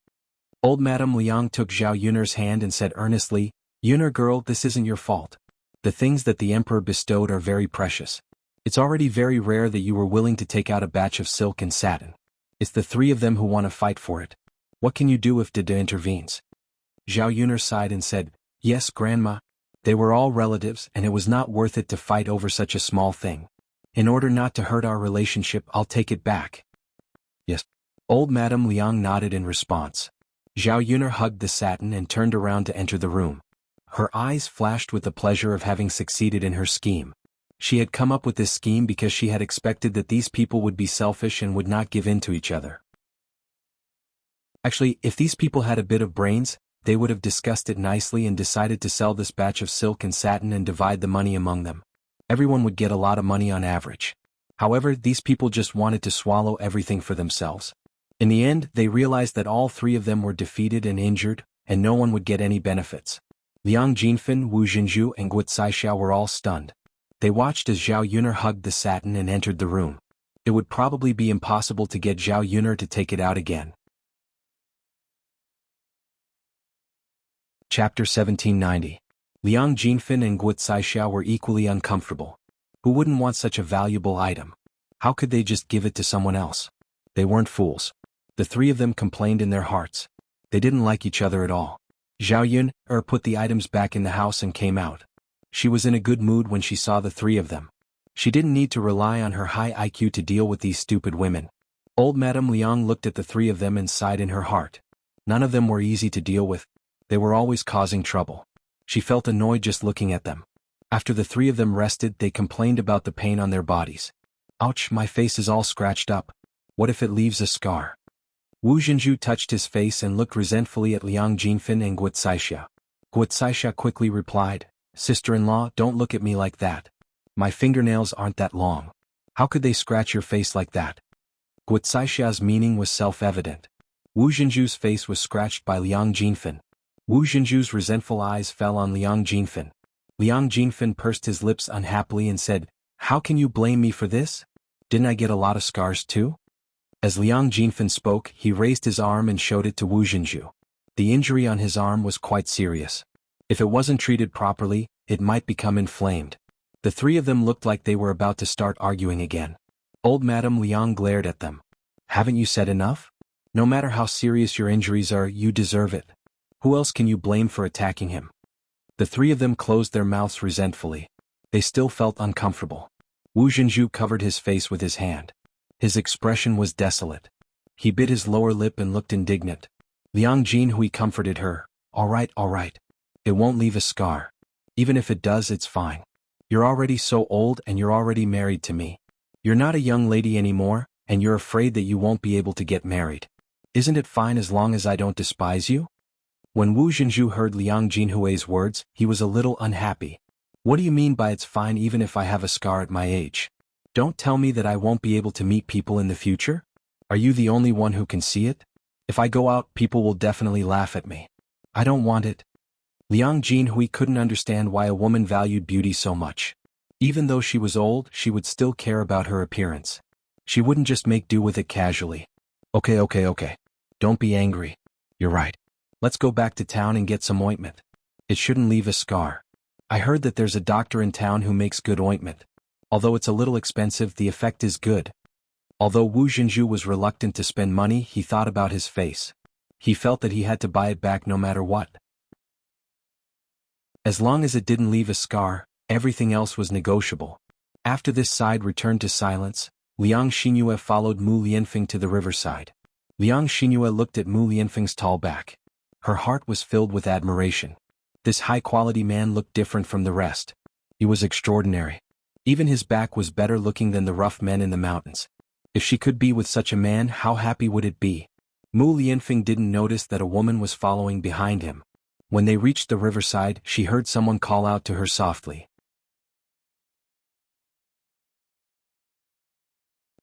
Old Madame Liang took Zhao Yuner's hand and said earnestly, "Yuner girl, this isn't your fault. The things that the emperor bestowed are very precious. It's already very rare that you were willing to take out a batch of silk and satin. It's the three of them who want to fight for it. What can you do if Dada intervenes?" Zhao Yuner sighed and said, "Yes, Grandma. They were all relatives and it was not worth it to fight over such a small thing. In order not to hurt our relationship, I'll take it back." "Yes." Old Madame Liang nodded in response. Zhao Yuner hugged the satin and turned around to enter the room. Her eyes flashed with the pleasure of having succeeded in her scheme. She had come up with this scheme because she had expected that these people would be selfish and would not give in to each other. Actually, if these people had a bit of brains, they would have discussed it nicely and decided to sell this batch of silk and satin and divide the money among them. Everyone would get a lot of money on average. However, these people just wanted to swallow everything for themselves. In the end, they realized that all three of them were defeated and injured, and no one would get any benefits. Liang Jinfen, Wu Zhenju, and Guo Caixia were all stunned. They watched as Zhao Yuner hugged the satin and entered the room. It would probably be impossible to get Zhao Yuner to take it out again. Chapter 1790. Liang Jinfen and Guo Caixia were equally uncomfortable. Who wouldn't want such a valuable item? How could they just give it to someone else? They weren't fools. The three of them complained in their hearts. They didn't like each other at all. Zhao Yun put the items back in the house and came out. She was in a good mood when she saw the three of them. She didn't need to rely on her high IQ to deal with these stupid women. Old Madame Liang looked at the three of them and sighed in her heart. None of them were easy to deal with. They were always causing trouble. She felt annoyed just looking at them. After the three of them rested, they complained about the pain on their bodies. Ouch, my face is all scratched up. What if it leaves a scar? Wu Jinzhu touched his face and looked resentfully at Liang Jinfin and Guocaixia. Guocaixia quickly replied, "Sister-in-law, don't look at me like that. My fingernails aren't that long. How could they scratch your face like that?" Guocaishia's meaning was self-evident. Wu Jinzhu's face was scratched by Liang Jinfin. Wu Jinzhu's resentful eyes fell on Liang Jinfin. Liang Jinfin pursed his lips unhappily and said, "How can you blame me for this? Didn't I get a lot of scars too?" As Liang Jinfin spoke, he raised his arm and showed it to Wu Jinzhu. The injury on his arm was quite serious. If it wasn't treated properly, it might become inflamed. The three of them looked like they were about to start arguing again. Old Madame Liang glared at them. "Haven't you said enough? No matter how serious your injuries are, you deserve it. Who else can you blame for attacking him?" The three of them closed their mouths resentfully. They still felt uncomfortable. Wu Jinzhu covered his face with his hand. His expression was desolate. He bit his lower lip and looked indignant. Liang Jinhui comforted her. All right. It won't leave a scar. Even if it does, it's fine. You're already so old and you're already married to me. You're not a young lady anymore, and you're afraid that you won't be able to get married. Isn't it fine as long as I don't despise you?" When Wu Jinzhu heard Liang Jinhui's words, he was a little unhappy. "What do you mean by it's fine even if I have a scar at my age? Don't tell me that I won't be able to meet people in the future? Are you the only one who can see it? If I go out, people will definitely laugh at me. I don't want it." Liang Jinhui couldn't understand why a woman valued beauty so much. Even though she was old, she would still care about her appearance. She wouldn't just make do with it casually. Okay. Don't be angry. You're right. Let's go back to town and get some ointment. It shouldn't leave a scar. I heard that there's a doctor in town who makes good ointment. Although it's a little expensive, the effect is good. Although Wu Jinzhu was reluctant to spend money, he thought about his face. He felt that he had to buy it back no matter what. As long as it didn't leave a scar, everything else was negotiable. After this side returned to silence, Liang Xinyue followed Mu Lianfeng to the riverside. Liang Xinyue looked at Mu Lianfeng's tall back. Her heart was filled with admiration. This high-quality man looked different from the rest. He was extraordinary. Even his back was better looking than the rough men in the mountains. If she could be with such a man, how happy would it be? Mu Lianfeng didn't notice that a woman was following behind him. When they reached the riverside, she heard someone call out to her softly.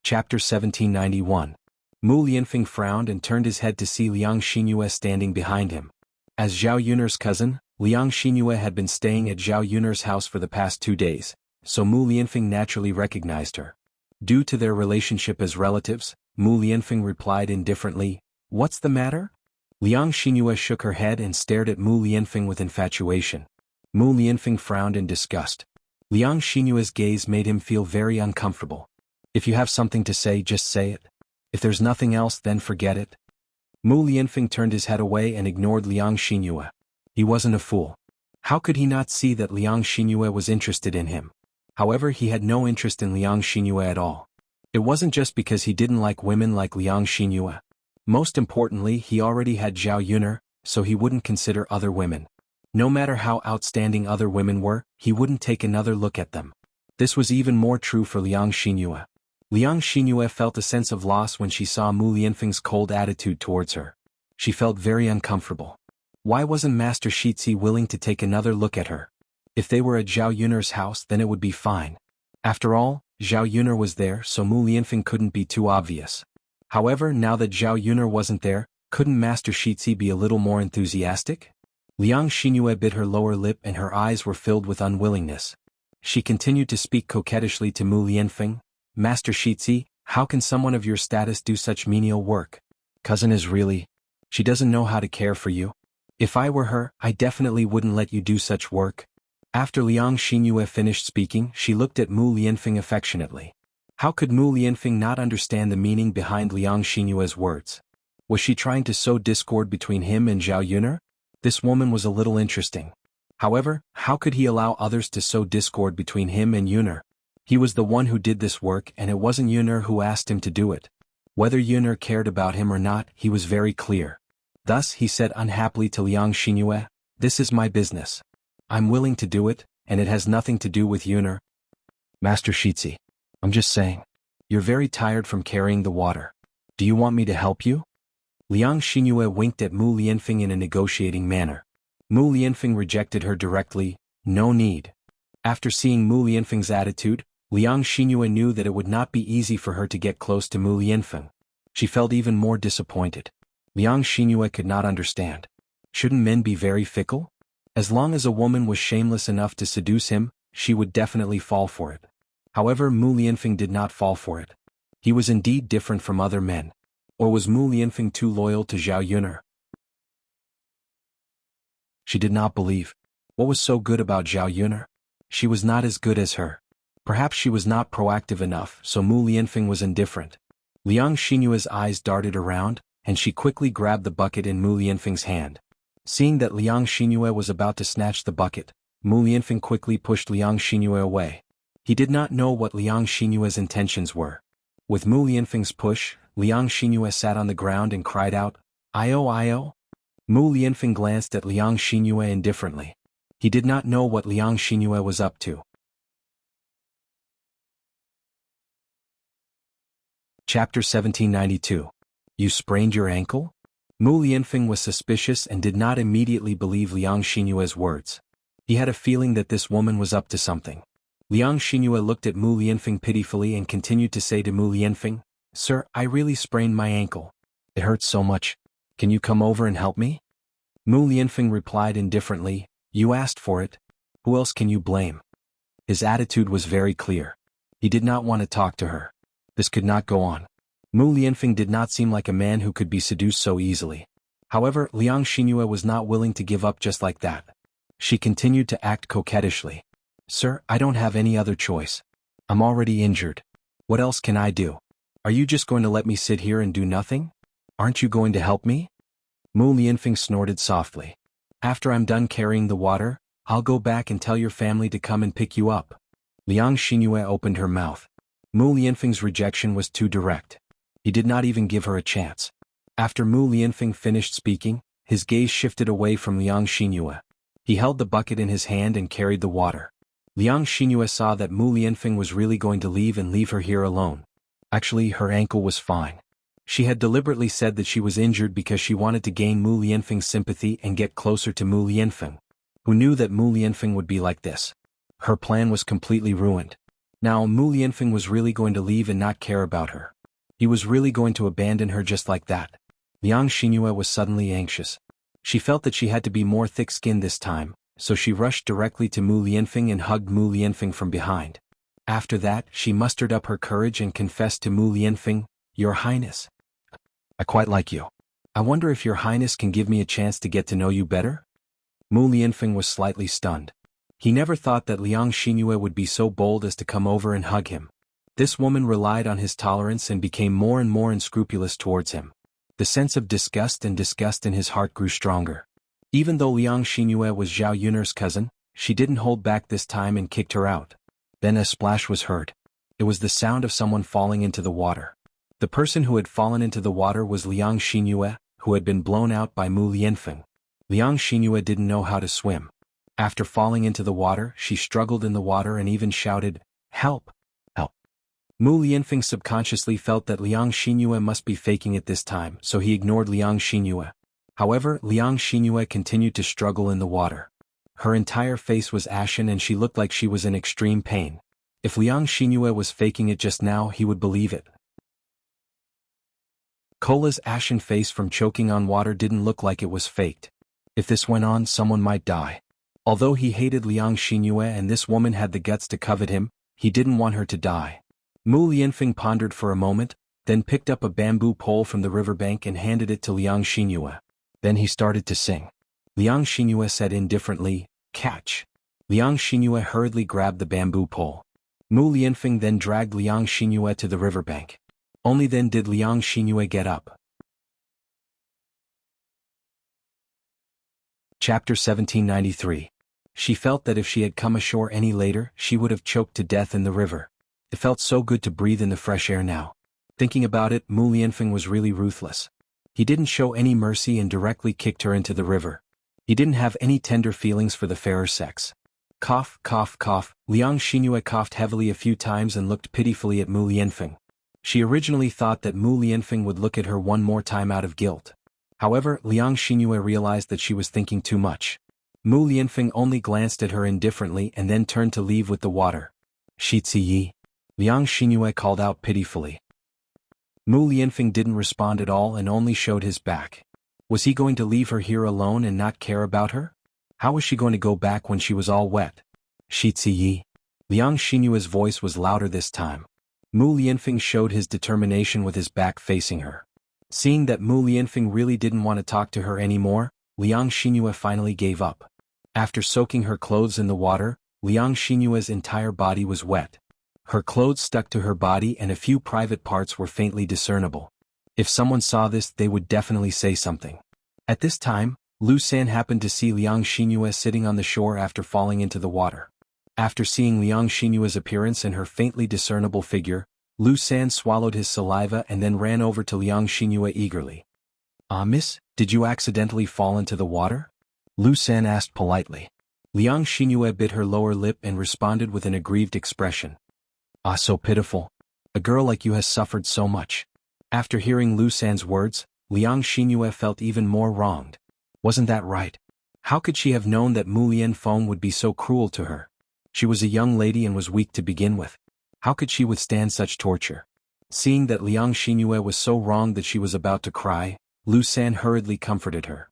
Chapter 1791. Mu Lianfeng frowned and turned his head to see Liang Xinyue standing behind him. As Zhao Yun'er's cousin, Liang Xinyue had been staying at Zhao Yun'er's house for the past 2 days, so Mu Lianfeng naturally recognized her. Due to their relationship as relatives, Mu Lianfeng replied indifferently, "What's the matter?" Liang Xinyue shook her head and stared at Mu Lianfeng with infatuation. Mu Lianfeng frowned in disgust. Liang Xinyue's gaze made him feel very uncomfortable. "If you have something to say, just say it. If there's nothing else, then forget it." Mu Lianfeng turned his head away and ignored Liang Xinyue. He wasn't a fool. How could he not see that Liang Xinyue was interested in him? However, he had no interest in Liang Xinyue at all. It wasn't just because he didn't like women like Liang Xinyue. Most importantly, he already had Zhao Yun'er, so he wouldn't consider other women. No matter how outstanding other women were, he wouldn't take another look at them. This was even more true for Liang Xinyue. Liang Xinyue felt a sense of loss when she saw Mu Lianfeng's cold attitude towards her. She felt very uncomfortable. Why wasn't Master Shitzi willing to take another look at her? If they were at Zhao Yun'er's house, then it would be fine. After all, Zhao Yun'er was there, so Mu Lianfeng couldn't be too obvious. However, now that Zhao Yun'er wasn't there, couldn't Master Shitzi be a little more enthusiastic? Liang Xinyue bit her lower lip and her eyes were filled with unwillingness. She continued to speak coquettishly to Mu Lianfeng. "Master Shitzi, how can someone of your status do such menial work? Cousin is really... She doesn't know how to care for you. If I were her, I definitely wouldn't let you do such work." After Liang Xinyue finished speaking, she looked at Mu Lianfeng affectionately. How could Mu Lianfeng not understand the meaning behind Liang Xinyue's words? Was she trying to sow discord between him and Zhao Yun'er? This woman was a little interesting. However, how could he allow others to sow discord between him and Yuner? He was the one who did this work and it wasn't Yuner who asked him to do it. Whether Yuner cared about him or not, he was very clear. Thus he said unhappily to Liang Xingyue, "This is my business. I'm willing to do it, and it has nothing to do with Yuner." "Master Shizi, I'm just saying. You're very tired from carrying the water. Do you want me to help you?" Liang Xingyue winked at Mu Lianfeng in a negotiating manner. Mu Lianfeng rejected her directly, "No need." After seeing Mu Lianfeng's attitude, Liang Xingyue knew that it would not be easy for her to get close to Mu Lianfeng. She felt even more disappointed. Liang Xingyue could not understand. Shouldn't men be very fickle? As long as a woman was shameless enough to seduce him, she would definitely fall for it. However, Mu Lianfeng did not fall for it. He was indeed different from other men. Or was Mu Lianfeng too loyal to Zhao Yuner? She did not believe. What was so good about Zhao Yuner? She was not as good as her. Perhaps she was not proactive enough, so Mu Lianfeng was indifferent. Liang Xinyue's eyes darted around, and she quickly grabbed the bucket in Mu Lianfeng's hand. Seeing that Liang Xinyue was about to snatch the bucket, Mu Lianfeng quickly pushed Liang Xinyue away. He did not know what Liang Xinyue's intentions were. With Mu Lianfeng's push, Liang Xinyue sat on the ground and cried out, "Io Io?" Mu Lianfeng glanced at Liang Xinyue indifferently. He did not know what Liang Xinyue was up to. Chapter 1792. You sprained your ankle? Mu Lianfeng was suspicious and did not immediately believe Liang Xinyue's words. He had a feeling that this woman was up to something. Liang Xinyue looked at Mu Lianfeng pitifully and continued to say to Mu Lianfeng, "Sir, I really sprained my ankle. It hurts so much. Can you come over and help me?" Mu Lianfeng replied indifferently, "You asked for it. Who else can you blame?" His attitude was very clear. He did not want to talk to her. This could not go on. Mu Lianfeng did not seem like a man who could be seduced so easily. However, Liang Xinyue was not willing to give up just like that. She continued to act coquettishly. "Sir, I don't have any other choice. I'm already injured. What else can I do? Are you just going to let me sit here and do nothing? Aren't you going to help me?" Mu Lianfeng snorted softly. "After I'm done carrying the water, I'll go back and tell your family to come and pick you up." Liang Xinyue opened her mouth. Mu Lianfeng's rejection was too direct. He did not even give her a chance. After Mu Lianfeng finished speaking, his gaze shifted away from Liang Xinyue. He held the bucket in his hand and carried the water. Liang Xinyue saw that Mu Lianfeng was really going to leave her here alone. Actually, her ankle was fine. She had deliberately said that she was injured because she wanted to gain Mu Lianfeng's sympathy and get closer to Mu Lianfeng. Who knew that Mu Lianfeng would be like this? Her plan was completely ruined. Now Mu Lianfeng was really going to leave and not care about her. He was really going to abandon her just like that. Liang Xinyue was suddenly anxious. She felt that she had to be more thick-skinned this time, so she rushed directly to Mu Lianfeng and hugged Mu Lianfeng from behind. After that, she mustered up her courage and confessed to Mu Lianfeng, "Your Highness, I quite like you. I wonder if Your Highness can give me a chance to get to know you better?" Mu Lianfeng was slightly stunned. He never thought that Liang Xinyue would be so bold as to come over and hug him. This woman relied on his tolerance and became more and more unscrupulous towards him. The sense of disgust in his heart grew stronger. Even though Liang Xinyue was Zhao Yuner's cousin, she didn't hold back this time and kicked her out. Then a splash was heard. It was the sound of someone falling into the water. The person who had fallen into the water was Liang Xinyue, who had been blown out by Mu Lianfeng. Liang Xinyue didn't know how to swim. After falling into the water, she struggled in the water and even shouted, "Help! Help!" Mu Lianfeng subconsciously felt that Liang Xinyue must be faking it this time, so he ignored Liang Xinyue. However, Liang Xinyue continued to struggle in the water. Her entire face was ashen and she looked like she was in extreme pain. If Liang Xinyue was faking it just now, he would believe it. Cola's ashen face from choking on water didn't look like it was faked. If this went on, someone might die. Although he hated Liang Xinyue and this woman had the guts to covet him, he didn't want her to die. Mu Lianfeng pondered for a moment, then picked up a bamboo pole from the riverbank and handed it to Liang Xinyue. Then he started to sing. Liang Xinyue said indifferently, "Catch." Liang Xinyue hurriedly grabbed the bamboo pole. Mu Lianfeng then dragged Liang Xinyue to the riverbank. Only then did Liang Xinyue get up. Chapter 1793. She felt that if she had come ashore any later, she would have choked to death in the river. It felt so good to breathe in the fresh air now. Thinking about it, Mu Lianfeng was really ruthless. He didn't show any mercy and directly kicked her into the river. He didn't have any tender feelings for the fairer sex. Cough, cough, cough. Liang Xingyue coughed heavily a few times and looked pitifully at Mu Lianfeng. She originally thought that Mu Lianfeng would look at her one more time out of guilt. However, Liang Xingyue realized that she was thinking too much. Mu Lianfeng only glanced at her indifferently and then turned to leave with the water. Shi Ziyi. Liang Xingyue called out pitifully. Mu Lianfeng didn't respond at all and only showed his back. Was he going to leave her here alone and not care about her? How was she going to go back when she was all wet? Shi Ziyi. Liang Xingyue's voice was louder this time. Mu Lianfeng showed his determination with his back facing her. Seeing that Mu Lianfeng really didn't want to talk to her anymore, Liang Xingyue finally gave up. After soaking her clothes in the water, Liang Xingyue's entire body was wet. Her clothes stuck to her body and a few private parts were faintly discernible. If someone saw this, they would definitely say something. At this time, Lu San happened to see Liang Xingyue sitting on the shore after falling into the water. After seeing Liang Xingyue's appearance and her faintly discernible figure, Lu San swallowed his saliva and then ran over to Liang Xingyue eagerly. Miss, did you accidentally fall into the water? Lu San asked politely. Liang Xingyue bit her lower lip and responded with an aggrieved expression. So pitiful. A girl like you has suffered so much. After hearing Lu San's words, Liang Xingyue felt even more wronged. Wasn't that right? How could she have known that Mu Lianfeng would be so cruel to her? She was a young lady and was weak to begin with. How could she withstand such torture? Seeing that Liang Xingyue was so wronged that she was about to cry, Lu San hurriedly comforted her.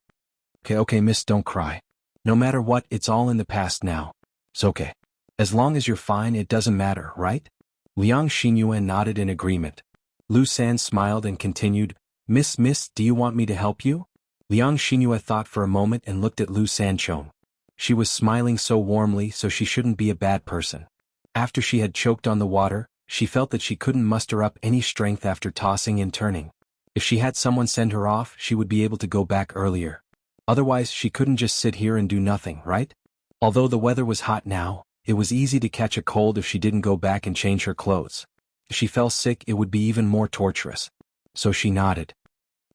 Okay, miss, don't cry. No matter what, it's all in the past now. It's okay. As long as you're fine, it doesn't matter, right? Liang Xingyue nodded in agreement. Lu San smiled and continued, Miss, do you want me to help you? Liang Xingyue thought for a moment and looked at Lu Sanchong. She was smiling so warmly, so she shouldn't be a bad person. After she had choked on the water, she felt that she couldn't muster up any strength after tossing and turning. If she had someone send her off, she would be able to go back earlier. Otherwise, she couldn't just sit here and do nothing, right? Although the weather was hot now, it was easy to catch a cold if she didn't go back and change her clothes. If she fell sick, it would be even more torturous. So she nodded.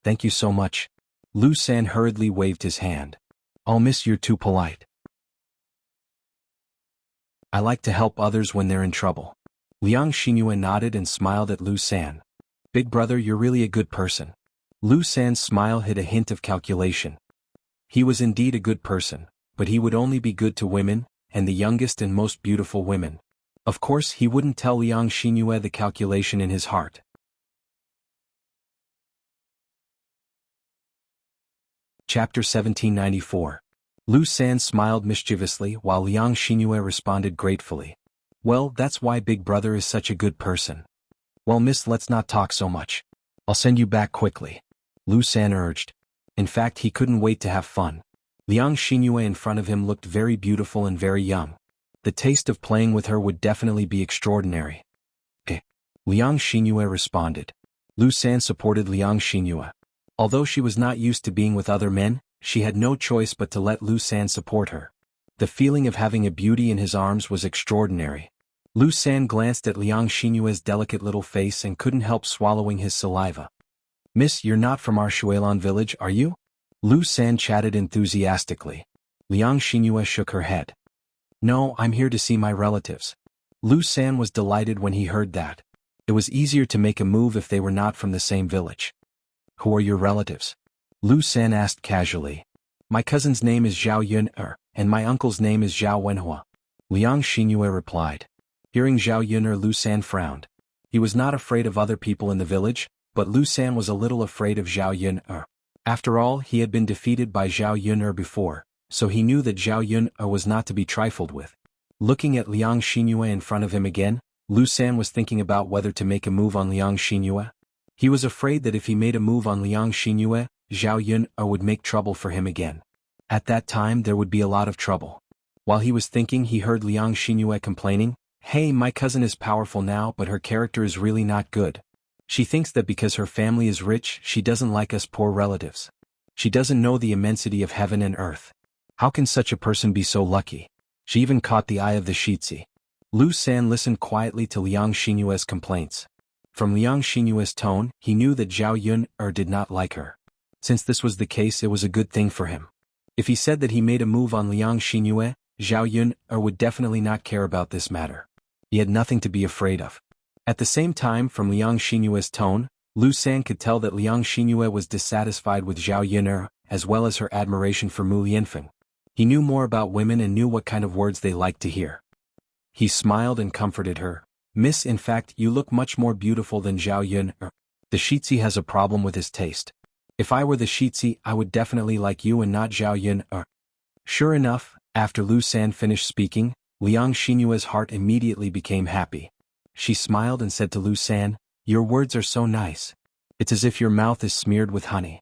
Thank you so much. Lu San hurriedly waved his hand. Oh, miss, you're too polite. I like to help others when they're in trouble. Liang Xingyue nodded and smiled at Lu San. Big brother, you're really a good person. Lu San's smile hid a hint of calculation. He was indeed a good person, but he would only be good to women, and the youngest and most beautiful women. Of course, he wouldn't tell Liang Xingyue the calculation in his heart. Chapter 1794. Lu San smiled mischievously while Liang Xingyue responded gratefully. Well, that's why Big Brother is such a good person. Well, miss, let's not talk so much. I'll send you back quickly. Lu San urged. In fact, he couldn't wait to have fun. Liang Xingyue in front of him looked very beautiful and very young. The taste of playing with her would definitely be extraordinary. Okay. Liang Xingyue responded. Lu San supported Liang Xingyue. Although she was not used to being with other men, she had no choice but to let Lu San support her. The feeling of having a beauty in his arms was extraordinary. Lu San glanced at Liang Xingyue's delicate little face and couldn't help swallowing his saliva. Miss, you're not from our Shuilan village, are you? Lu San chatted enthusiastically. Liang Xingyue shook her head. No, I'm here to see my relatives. Lu San was delighted when he heard that. It was easier to make a move if they were not from the same village. Who are your relatives? Lu San asked casually. My cousin's name is Zhao Yun'er, and my uncle's name is Zhao Wenhua. Liang Xingyue replied. Hearing Zhao Yun'er, Lu San frowned. He was not afraid of other people in the village, but Lu San was a little afraid of Zhao Yun'er. After all, he had been defeated by Zhao Yun'er before, so he knew that Zhao Yun'er was not to be trifled with. Looking at Liang Xingyue in front of him again, Lu San was thinking about whether to make a move on Liang Xingyue. He was afraid that if he made a move on Liang Xingyue, Zhao Yun'er would make trouble for him again. At that time there would be a lot of trouble. While he was thinking, he heard Liang Xingyue complaining, Hey, my cousin is powerful now, but her character is really not good. She thinks that because her family is rich, she doesn't like us poor relatives. She doesn't know the immensity of heaven and earth. How can such a person be so lucky? She even caught the eye of the Shitsi. Lu San listened quietly to Liang Xinyue's complaints. From Liang Xinyue's tone, he knew that Zhao Yun did not like her. Since this was the case, it was a good thing for him. If he said that he made a move on Liang Xinyue, Zhao Yun would definitely not care about this matter. He had nothing to be afraid of. At the same time, from Liang Xinyue's tone, Lu San could tell that Liang Xinyue was dissatisfied with Zhao Yun as well as her admiration for Mu Lianfeng. He knew more about women and knew what kind of words they liked to hear. He smiled and comforted her. Miss, in fact, you look much more beautiful than Zhao Yun. The Shitsi has a problem with his taste. If I were the Shitsi, I would definitely like you and not Zhao Yun. Sure enough, after Lu San finished speaking, Liang Xinyue's heart immediately became happy. She smiled and said to Lu San, "Your words are so nice. It's as if your mouth is smeared with honey."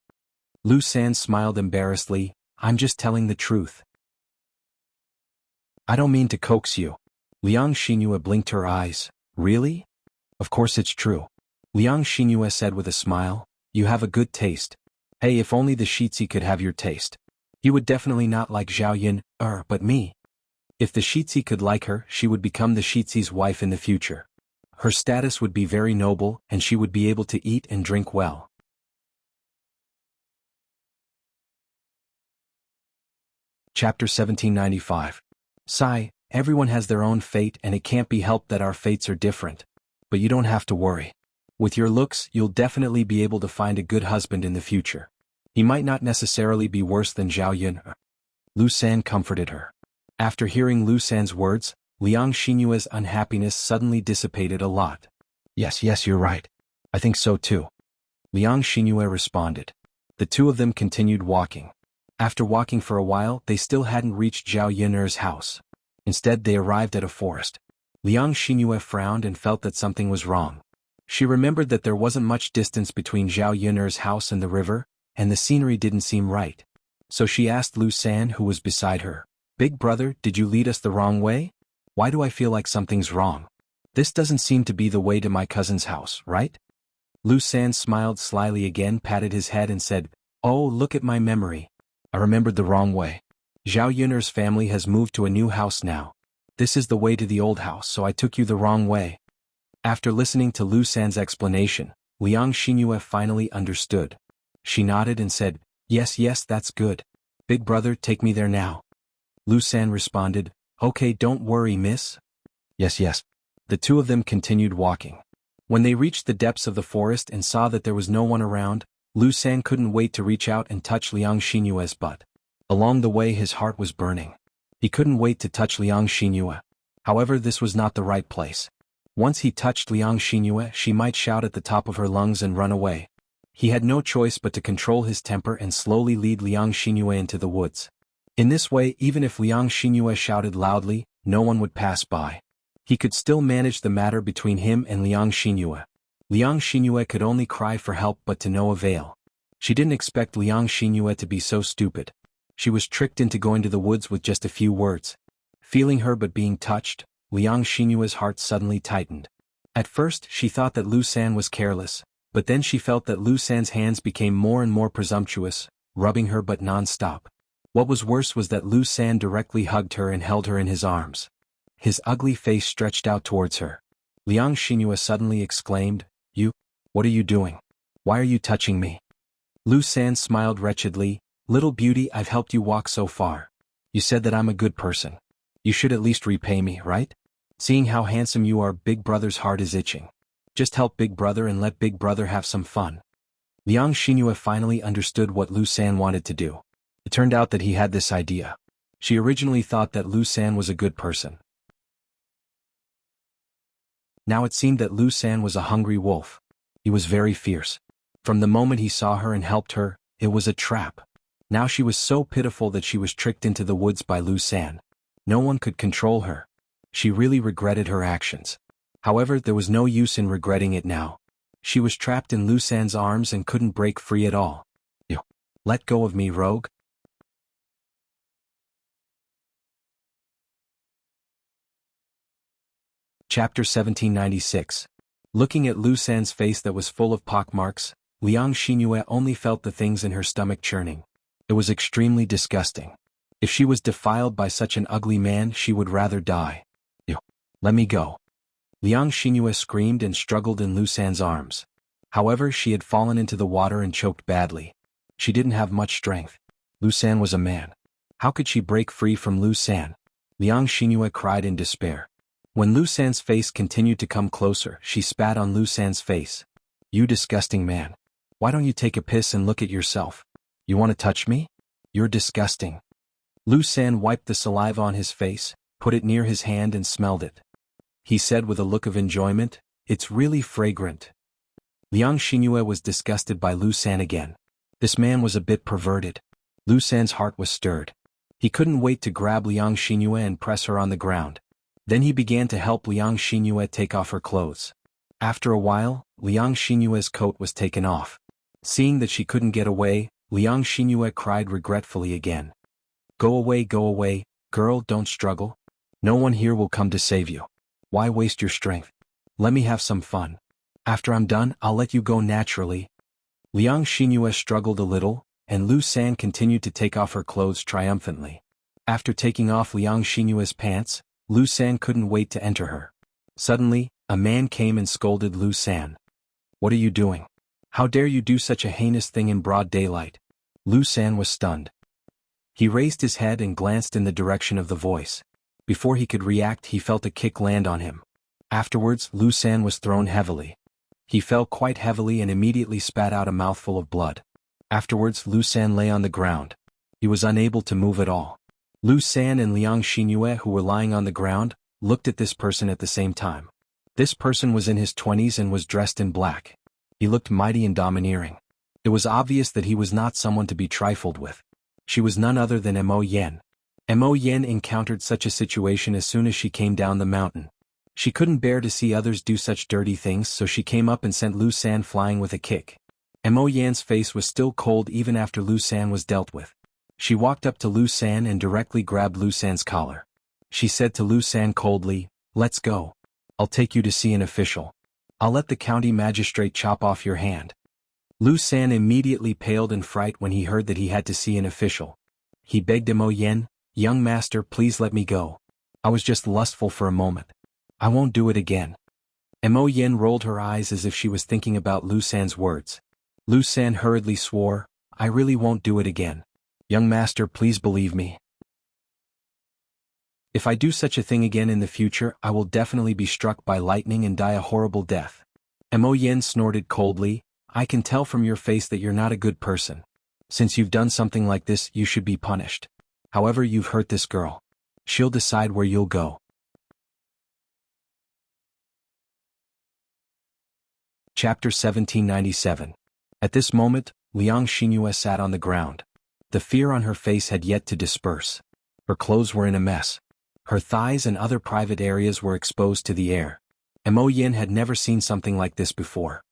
Lu San smiled embarrassedly, "I'm just telling the truth. I don't mean to coax you." Liang Xinyue blinked her eyes. "Really? Of course it's true." Liang Xinyue said with a smile, "You have a good taste. Hey, if only the Shitsi could have your taste. He would definitely not like Zhao Yun, but me. If the Shitsi could like her, she would become the Shitsi's wife in the future. Her status would be very noble, and she would be able to eat and drink well." Chapter 1795. Sigh, everyone has their own fate and it can't be helped that our fates are different. But you don't have to worry. With your looks, you'll definitely be able to find a good husband in the future. He might not necessarily be worse than Zhao Yun. Lu San comforted her. After hearing Lu San's words, Liang Xinyue's unhappiness suddenly dissipated a lot. Yes, you're right. I think so too. Liang Xinyue responded. The two of them continued walking. After walking for a while, they still hadn't reached Zhao Yun's house. Instead, they arrived at a forest. Liang Xinyue frowned and felt that something was wrong. She remembered that there wasn't much distance between Zhao Yun's house and the river, and the scenery didn't seem right. So she asked Lu San, who was beside her, "Big brother, did you lead us the wrong way? Why do I feel like something's wrong? This doesn't seem to be the way to my cousin's house, right?" Lu San smiled slyly again, patted his head and said, "Oh, look at my memory. I remembered the wrong way. Zhao Yun's family has moved to a new house now. This is the way to the old house, so I took you the wrong way." After listening to Lu San's explanation, Liang Xinyue finally understood. She nodded and said, Yes, that's good. Big brother, take me there now." Lu San responded, "Okay, don't worry, miss." Yes. The two of them continued walking. When they reached the depths of the forest and saw that there was no one around, Lu San couldn't wait to reach out and touch Liang Xinyue's butt. Along the way his heart was burning. He couldn't wait to touch Liang Xinyue. However, this was not the right place. Once he touched Liang Xinyue, she might shout at the top of her lungs and run away. He had no choice but to control his temper and slowly lead Liang Xinyue into the woods. In this way, even if Liang Xinyue shouted loudly, no one would pass by. He could still manage the matter between him and Liang Xinyue. Liang Xinyue could only cry for help but to no avail. She didn't expect Liang Xinyue to be so stupid. She was tricked into going to the woods with just a few words. Feeling her but being touched, Liang Xinyue's heart suddenly tightened. At first, she thought that Lu San was careless, but then she felt that Lu San's hands became more and more presumptuous, rubbing her but non-stop. What was worse was that Lu San directly hugged her and held her in his arms. His ugly face stretched out towards her. Liang Xinyue suddenly exclaimed, What are you doing? Why are you touching me?" Lu San smiled wretchedly, "Little beauty, I've helped you walk so far. You said that I'm a good person. You should at least repay me, right? Seeing how handsome you are, Big Brother's heart is itching. Just help Big Brother and let Big Brother have some fun." Liang Xinyue finally understood what Lu San wanted to do. It turned out that he had this idea. She originally thought that Lu San was a good person. Now it seemed that Lu San was a hungry wolf. He was very fierce. From the moment he saw her and helped her, it was a trap. Now she was so pitiful that she was tricked into the woods by Lu San. No one could control her. She really regretted her actions. However, there was no use in regretting it now. She was trapped in Lu San's arms and couldn't break free at all. Let go of me, rogue. Chapter 1796. Looking at Lu San's face that was full of pockmarks, Liang Xinyue only felt the things in her stomach churning. It was extremely disgusting. If she was defiled by such an ugly man, she would rather die. Ew. Let me go. Liang Xingyue screamed and struggled in Lu San's arms. However, she had fallen into the water and choked badly. She didn't have much strength. Lu San was a man. How could she break free from Lu San? Liang Xingyue cried in despair. When Lu San's face continued to come closer, she spat on Lu San's face. You disgusting man. Why don't you take a piss and look at yourself? You want to touch me? You're disgusting. Lu San wiped the saliva on his face, put it near his hand and smelled it. He said with a look of enjoyment, "It's really fragrant." Liang Xingyue was disgusted by Lu San again. This man was a bit perverted. Lu San's heart was stirred. He couldn't wait to grab Liang Xingyue and press her on the ground. Then he began to help Liang Xingyue take off her clothes. After a while, Liang Xinyue's coat was taken off. Seeing that she couldn't get away, Liang Xinyue cried regretfully again. Go away, girl, don't struggle. No one here will come to save you. Why waste your strength? Let me have some fun. After I'm done, I'll let you go naturally. Liang Xinyue struggled a little, and Lu San continued to take off her clothes triumphantly. After taking off Liang Xinyue's pants, Lu San couldn't wait to enter her. Suddenly, a man came and scolded Lu San. What are you doing? How dare you do such a heinous thing in broad daylight? Lu San was stunned. He raised his head and glanced in the direction of the voice. Before he could react, he felt a kick land on him. Afterwards, Lu San was thrown heavily. He fell quite heavily and immediately spat out a mouthful of blood. Afterwards, Lu San lay on the ground. He was unable to move at all. Lu San and Liang Xinyue, who were lying on the ground, looked at this person at the same time. This person was in his 20s and was dressed in black. He looked mighty and domineering. It was obvious that he was not someone to be trifled with. She was none other than Mo Yen. Mo Yen encountered such a situation as soon as she came down the mountain. She couldn't bear to see others do such dirty things, so she came up and sent Lu San flying with a kick. Mo Yan's face was still cold even after Lu San was dealt with. She walked up to Lu San and directly grabbed Lu San's collar. She said to Lu San coldly, "Let's go. I'll take you to see an official. I'll let the county magistrate chop off your hand." Lu San immediately paled in fright when he heard that he had to see an official. He begged Mo Yen, "Young master, please let me go. I was just lustful for a moment. I won't do it again." Mo Yen rolled her eyes as if she was thinking about Lu San's words. Lu San hurriedly swore, "I really won't do it again. Young master, please believe me. If I do such a thing again in the future, I will definitely be struck by lightning and die a horrible death." Mo Yen snorted coldly, "I can tell from your face that you're not a good person. Since you've done something like this, you should be punished. However, you've hurt this girl. She'll decide where you'll go." Chapter 1797. At this moment, Liang Xinyue sat on the ground. The fear on her face had yet to disperse. Her clothes were in a mess. Her thighs and other private areas were exposed to the air. Mo Yen had never seen something like this before.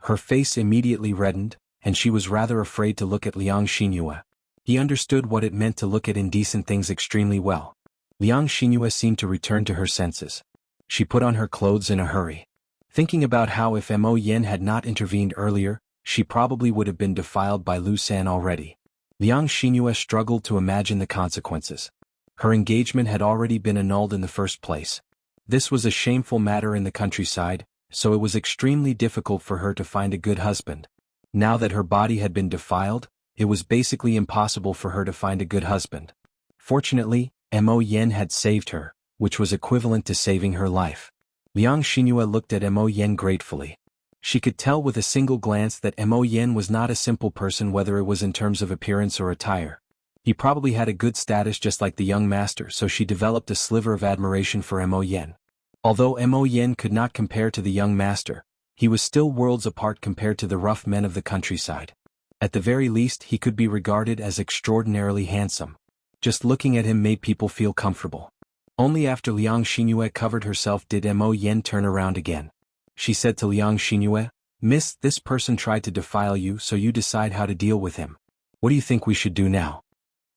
Her face immediately reddened, and she was rather afraid to look at Liang Xinyue. He understood what it meant to look at indecent things extremely well. Liang Xinyue seemed to return to her senses. She put on her clothes in a hurry. Thinking about how if Mo Yen had not intervened earlier, she probably would have been defiled by Lu San already. Liang Xinyue struggled to imagine the consequences. Her engagement had already been annulled in the first place. This was a shameful matter in the countryside, so it was extremely difficult for her to find a good husband. Now that her body had been defiled, it was basically impossible for her to find a good husband. Fortunately, Mo Yen had saved her, which was equivalent to saving her life. Liang Xinyue looked at Mo Yen gratefully. She could tell with a single glance that Mo Yen was not a simple person, whether it was in terms of appearance or attire. He probably had a good status just like the young master, so she developed a sliver of admiration for Mo Yen. Although Mo Yen could not compare to the young master, he was still worlds apart compared to the rough men of the countryside. At the very least, he could be regarded as extraordinarily handsome. Just looking at him made people feel comfortable. Only after Liang Xinyue covered herself did Mo Yen turn around again. She said to Liang Xinyue, "Miss, this person tried to defile you, so you decide how to deal with him. What do you think we should do now?"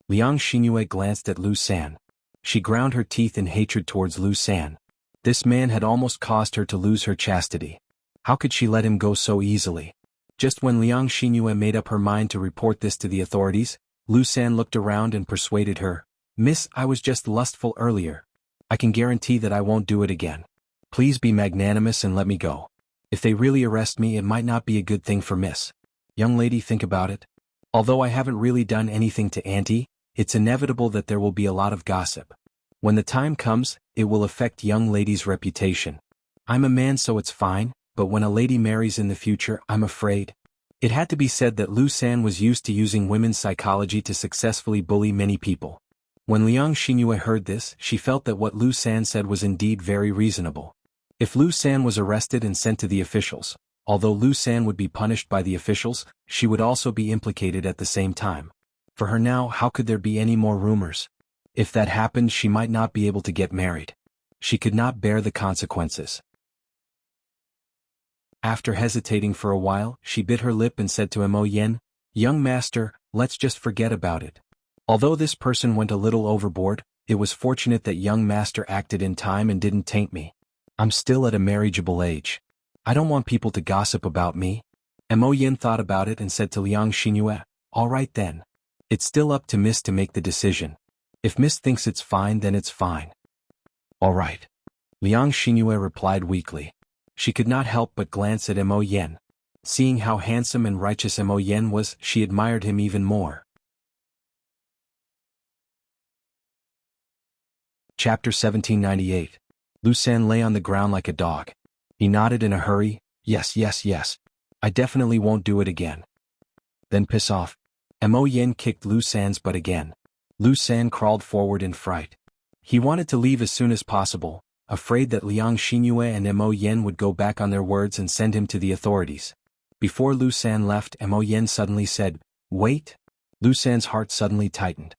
Liang Xinyue glanced at Lu San. She ground her teeth in hatred towards Lu San. This man had almost caused her to lose her chastity. How could she let him go so easily? Just when Liang Xinyue made up her mind to report this to the authorities, Lu San looked around and persuaded her, "Miss, I was just lustful earlier. I can guarantee that I won't do it again. Please be magnanimous and let me go. If they really arrest me, it might not be a good thing for Miss. Young lady, think about it. Although I haven't really done anything to Auntie, it's inevitable that there will be a lot of gossip. When the time comes, it will affect young lady's reputation. I'm a man, so it's fine, but when a lady marries in the future, I'm afraid." It had to be said that Lu San was used to using women's psychology to successfully bully many people. When Liang Xingyue heard this, she felt that what Lu San said was indeed very reasonable. If Lu San was arrested and sent to the officials, although Lu San would be punished by the officials, she would also be implicated at the same time. For her now, how could there be any more rumors? If that happened, she might not be able to get married. She could not bear the consequences. After hesitating for a while, she bit her lip and said to Mo Yen, "Young master, let's just forget about it." Although this person went a little overboard, it was fortunate that young master acted in time and didn't taint me. I'm still at a marriageable age. I don't want people to gossip about me. Mo Yen thought about it and said to Liang Xingyue, "All right then. It's still up to Miss to make the decision. If Miss thinks it's fine, then it's fine." "All right," Liang Xingyue replied weakly. She could not help but glance at Mo Yen. Seeing how handsome and righteous Mo Yen was, she admired him even more. Chapter 1798. Lu San lay on the ground like a dog. He nodded in a hurry, "Yes, yes, yes. I definitely won't do it again." "Then piss off." Mo Yen kicked Lu San's butt again. Lu San crawled forward in fright. He wanted to leave as soon as possible, afraid that Liang Xingyue and Mo Yen would go back on their words and send him to the authorities. Before Lu San left, Mo Yen suddenly said, "Wait." Lu San's heart suddenly tightened.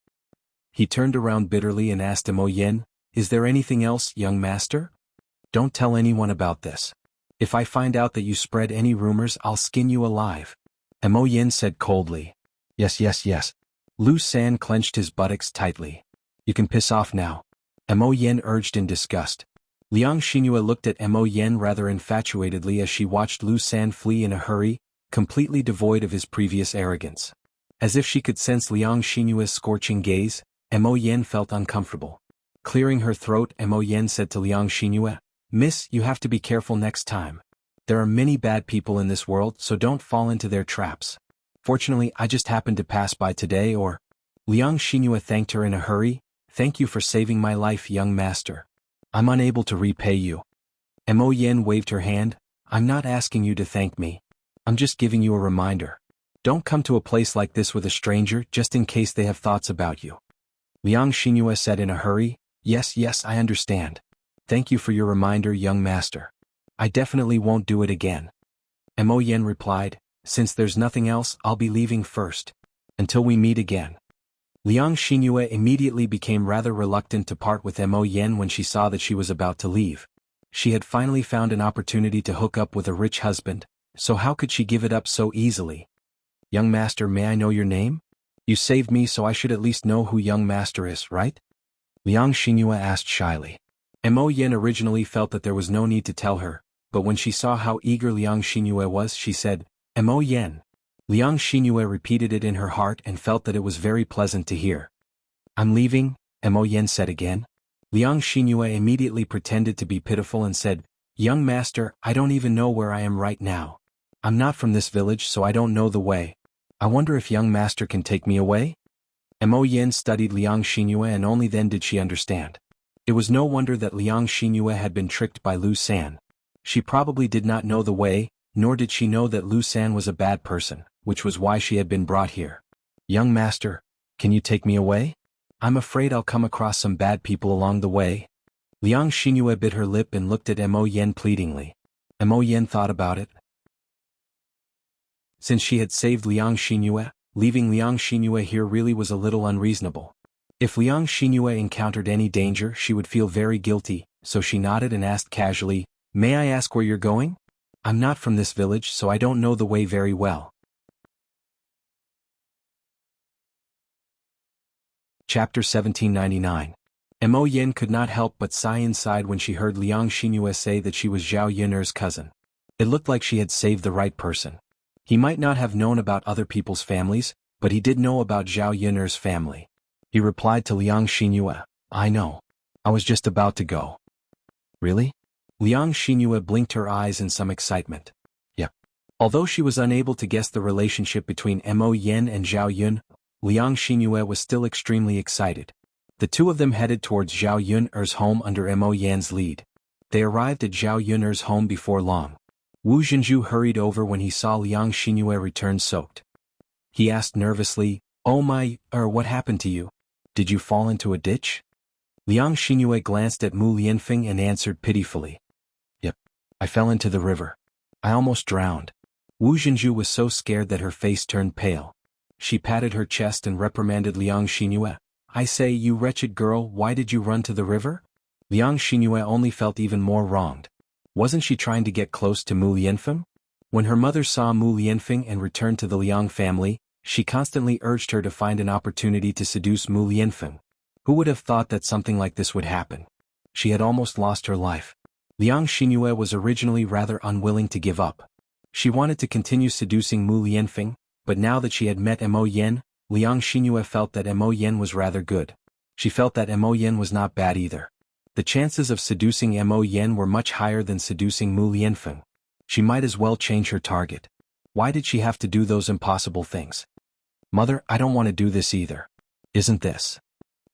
He turned around bitterly and asked Mo Yen, "Is there anything else, young master? Don't tell anyone about this. If I find out that you spread any rumors, I'll skin you alive." Mo Yen said coldly, "Yes, yes, yes." Lu San clenched his buttocks tightly. "You can piss off now," Mo Yen urged in disgust. Liang Xingyue looked at Mo Yen rather infatuatedly as she watched Lu San flee in a hurry, completely devoid of his previous arrogance. As if she could sense Liang Xingyue's scorching gaze, Mo Yen felt uncomfortable. Clearing her throat, Mo Yen said to Liang Xingyue, "Miss, you have to be careful next time. There are many bad people in this world, so don't fall into their traps. Fortunately, I just happened to pass by today or—" Liang Xingyue thanked her in a hurry, "Thank you for saving my life, young master. I'm unable to repay you." Mo Yen waved her hand, "I'm not asking you to thank me. I'm just giving you a reminder. Don't come to a place like this with a stranger just in case they have thoughts about you." Liang Xingyue said in a hurry, "Yes, yes, I understand. Thank you for your reminder, young master. I definitely won't do it again." Mo Yen replied, "Since there's nothing else, I'll be leaving first. Until we meet again." Liang Xingyue immediately became rather reluctant to part with Mo Yen when she saw that she was about to leave. She had finally found an opportunity to hook up with a rich husband, so how could she give it up so easily? "Young master, may I know your name? You saved me, so I should at least know who young master is, right?" Liang Xingyue asked shyly. Mo Yen originally felt that there was no need to tell her, but when she saw how eager Liang Xingyue was, she said, "Mo Yen." Liang Xingyue repeated it in her heart and felt that it was very pleasant to hear. "I'm leaving," Mo Yen said again. Liang Xingyue immediately pretended to be pitiful and said, "Young master, I don't even know where I am right now. I'm not from this village, so I don't know the way. I wonder if young master can take me away?" Mo Yen studied Liang Xingyue and only then did she understand. It was no wonder that Liang Xingyue had been tricked by Lu San. She probably did not know the way, nor did she know that Lu San was a bad person, which was why she had been brought here. "Young master, can you take me away? I'm afraid I'll come across some bad people along the way." Liang Xingyue bit her lip and looked at Mo Yen pleadingly. Mo Yen thought about it. Since she had saved Liang Xingyue, leaving Liang Xingyue here really was a little unreasonable. If Liang Xingyue encountered any danger, she would feel very guilty, so she nodded and asked casually, "May I ask where you're going? I'm not from this village, so I don't know the way very well." Chapter 1799. Mo Yen could not help but sigh inside when she heard Liang Xingyue say that she was Zhao Yiner's cousin. It looked like she had saved the right person. He might not have known about other people's families, but he did know about Zhao Yiner's family. He replied to Liang Xinyue, I know. I was just about to go. Really? Liang Xinyue blinked her eyes in some excitement. Yep. Although she was unable to guess the relationship between Mo Yen and Zhao Yun, Liang Xinyue was still extremely excited. The two of them headed towards Zhao Yun'er's home under Mo Yan's lead. They arrived at Zhao Yun'er's home before long. Wu Zhenju hurried over when he saw Liang Xinyue return soaked. He asked nervously, Oh my, what happened to you? Did you fall into a ditch? Liang Xinyue glanced at Mu Lianfeng and answered pitifully. Yep. I fell into the river. I almost drowned. Wu Zhenju was so scared that her face turned pale. She patted her chest and reprimanded Liang Xinyue. I say, you wretched girl, why did you run to the river? Liang Xinyue only felt even more wronged. Wasn't she trying to get close to Mu Lianfeng? When her mother saw Mu Lianfeng and returned to the Liang family, she constantly urged her to find an opportunity to seduce Mu Lianfeng. Who would have thought that something like this would happen? She had almost lost her life. Liang Xinyue was originally rather unwilling to give up. She wanted to continue seducing Mu Lianfeng, but now that she had met Mo Yen, Liang Xinyue felt that Mo Yen was rather good. She felt that Mo Yen was not bad either. The chances of seducing Mo Yen were much higher than seducing Mu Lianfeng. She might as well change her target. Why did she have to do those impossible things? Mother, I don't want to do this either. Isn't this?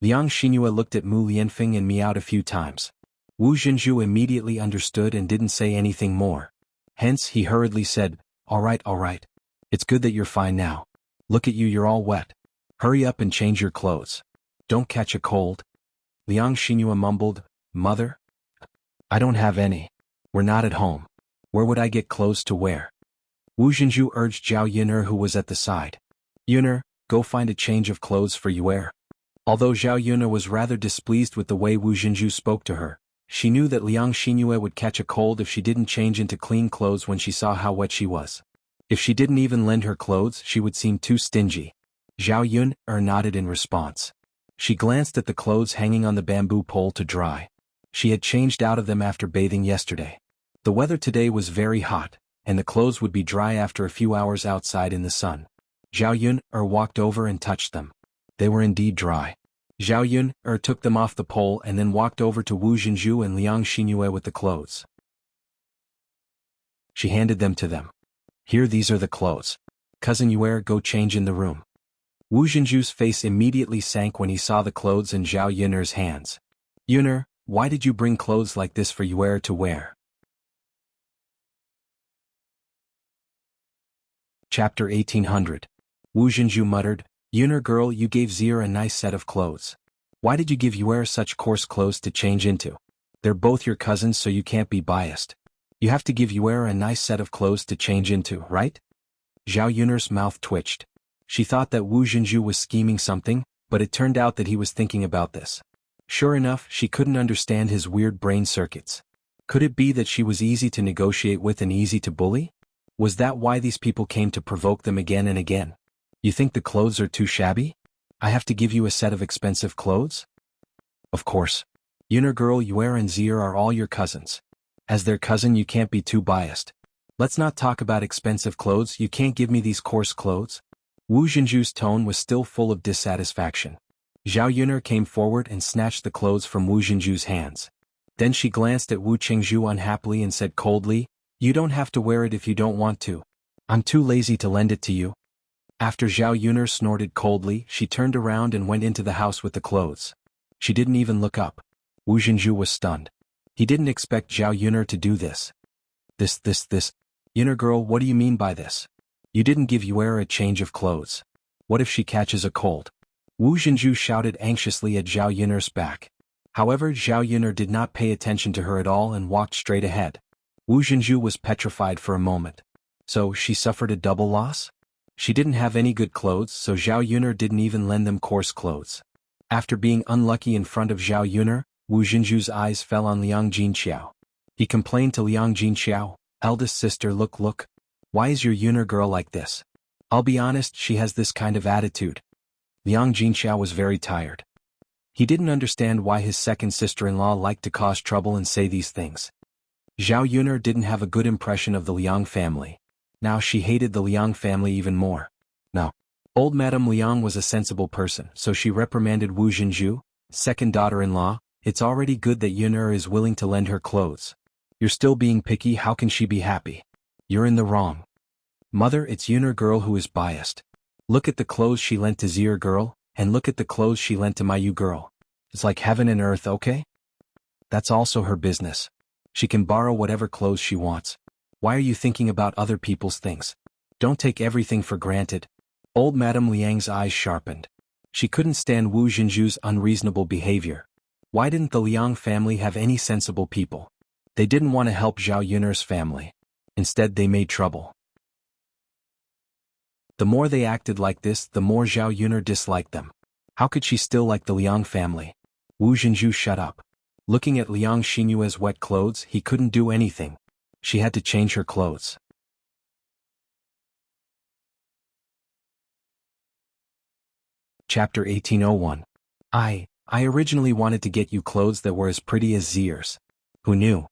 Liang Xinyue looked at Mu Lianfeng and meowed a few times. Wu Zhenju immediately understood and didn't say anything more. Hence, he hurriedly said, All right. It's good that you're fine now. Look at you, you're all wet. Hurry up and change your clothes. Don't catch a cold. Liang Xinyue mumbled, Mother? I don't have any. We're not at home. Where would I get clothes to wear? Wu Zhenju urged Zhao Yun'er, who was at the side. Yun'er, go find a change of clothes for Yu'er. Although Zhao Yun'er was rather displeased with the way Wu Zhenju spoke to her, she knew that Liang Xinyue would catch a cold if she didn't change into clean clothes when she saw how wet she was. If she didn't even lend her clothes, she would seem too stingy. Zhao Yun'er nodded in response. She glanced at the clothes hanging on the bamboo pole to dry. She had changed out of them after bathing yesterday. The weather today was very hot, and the clothes would be dry after a few hours outside in the sun. Zhao Yun'er walked over and touched them. They were indeed dry. Zhao Yun'er took them off the pole and then walked over to Wu Zhenju and Liang Xinyue with the clothes. She handed them to them. Here, these are the clothes. Cousin Yu'er, go change in the room. Wu Zhenju's face immediately sank when he saw the clothes in Zhao Yun'er's hands. Yun'er, why did you bring clothes like this for Yu'er to wear? Chapter 1800. Wu Zhenju muttered, Yun'er girl, you gave Zi'er a nice set of clothes. Why did you give Yu'er such coarse clothes to change into? They're both your cousins, so you can't be biased. You have to give Yu'er a nice set of clothes to change into, right? Zhao Yun'er's mouth twitched. She thought that Wu Zhenju was scheming something, but it turned out that he was thinking about this. Sure enough, she couldn't understand his weird brain circuits. Could it be that she was easy to negotiate with and easy to bully? Was that why these people came to provoke them again and again? You think the clothes are too shabby? I have to give you a set of expensive clothes? Of course. Yun'er girl, Yu'er and Zi'er are all your cousins. As their cousin, you can't be too biased. Let's not talk about expensive clothes. You can't give me these coarse clothes. Wu Zhenju's tone was still full of dissatisfaction. Zhao Yun'er came forward and snatched the clothes from Wu Zhenju's hands. Then she glanced at Wu Qingzhu unhappily and said coldly, You don't have to wear it if you don't want to. I'm too lazy to lend it to you. After Zhao Yun'er snorted coldly, she turned around and went into the house with the clothes. She didn't even look up. Wu Zhenju was stunned. He didn't expect Zhao Yun'er to do this. This. Yun'er girl, what do you mean by this? You didn't give Yu'er a change of clothes. What if she catches a cold? Wu Zhenju shouted anxiously at Zhao Yun'er's back. However, Zhao Yun'er did not pay attention to her at all and walked straight ahead. Wu Zhenju was petrified for a moment. So, she suffered a double loss? She didn't have any good clothes, so Zhao Yun'er didn't even lend them coarse clothes. After being unlucky in front of Zhao Yun'er, Wu Zhenju's eyes fell on Liang Jinqiao. He complained to Liang Jinqiao, Eldest sister, look. Why is your Yun'er girl like this? I'll be honest, she has this kind of attitude. Liang Jinqiao was very tired. He didn't understand why his second sister-in-law liked to cause trouble and say these things. Zhao Yun'er didn't have a good impression of the Liang family. Now she hated the Liang family even more. No. Old Madame Liang was a sensible person, so she reprimanded Wu Jinju, second daughter-in-law, "It's already good that Yun is willing to lend her clothes. You're still being picky, how can she be happy? You're in the wrong. Mother, it's Yun girl who is biased. Look at the clothes she lent to Zier girl, and look at the clothes she lent to Mayu girl. It's like heaven and earth, okay? That's also her business. She can borrow whatever clothes she wants. Why are you thinking about other people's things? Don't take everything for granted." Old Madame Liang's eyes sharpened. She couldn't stand Wu Jinju's unreasonable behavior. Why didn't the Liang family have any sensible people? They didn't want to help Zhao Yun'er's family. Instead they made trouble. The more they acted like this, the more Zhao Yun'er disliked them. How could she still like the Liang family? Wu Jinju shut up. Looking at Liang Xinyue's wet clothes, he couldn't do anything. She had to change her clothes. Chapter 1801. I originally wanted to get you clothes that were as pretty as Zier's. Who knew?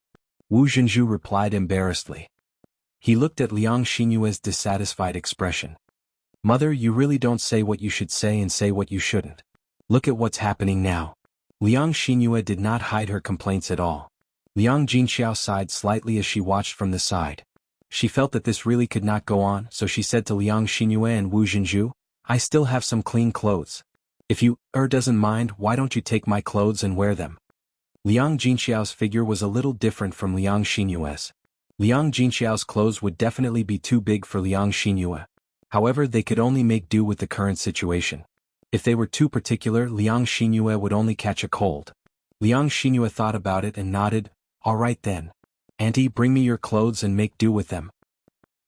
Wu Jinju replied embarrassedly. He looked at Liang Xinyue's dissatisfied expression. Mother, you really don't say what you should say and say what you shouldn't. Look at what's happening now. Liang Xinyue did not hide her complaints at all. Liang Jinxiao sighed slightly as she watched from the side. She felt that this really could not go on, so she said to Liang Xinyue and Wu Jinju, "I still have some clean clothes. If you, doesn't mind, why don't you take my clothes and wear them?" Liang Jinxiao's figure was a little different from Liang Xinyue's. Liang Jinxiao's clothes would definitely be too big for Liang Xinyue. However, they could only make do with the current situation. If they were too particular, Liang Xinyue would only catch a cold. Liang Xinyue thought about it and nodded. "All right then. Auntie, bring me your clothes and make do with them."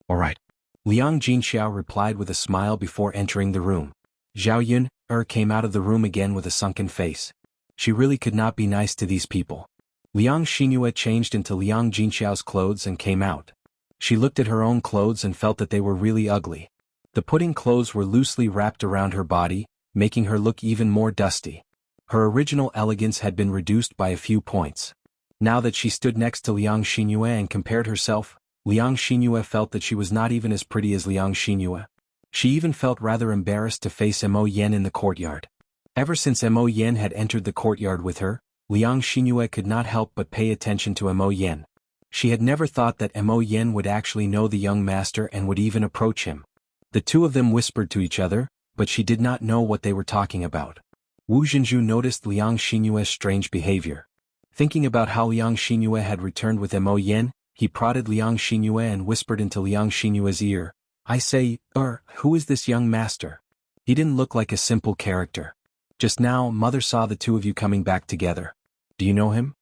"All right." Liang Jinxiao replied with a smile before entering the room. Zhao Yun came out of the room again with a sunken face. She really could not be nice to these people. Liang Xinyue changed into Liang Jinxiao's clothes and came out. She looked at her own clothes and felt that they were really ugly. The pudding clothes were loosely wrapped around her body, making her look even more dusty. Her original elegance had been reduced by a few points. Now that she stood next to Liang Xinyue and compared herself, Liang Xinyue felt that she was not even as pretty as Liang Xinyue. She even felt rather embarrassed to face Mo Yen in the courtyard. Ever since Mo Yen had entered the courtyard with her, Liang Xinyue could not help but pay attention to Mo Yen. She had never thought that Mo Yen would actually know the young master and would even approach him. The two of them whispered to each other, but she did not know what they were talking about. Wu Jinju noticed Liang Xinyue's strange behavior. Thinking about how Liang Xinyue had returned with Mo Yen, he prodded Liang Xinyue and whispered into Liang Xinyue's ear, "I say, who is this young master? He didn't look like a simple character. Just now, Mother saw the two of you coming back together. Do you know him?"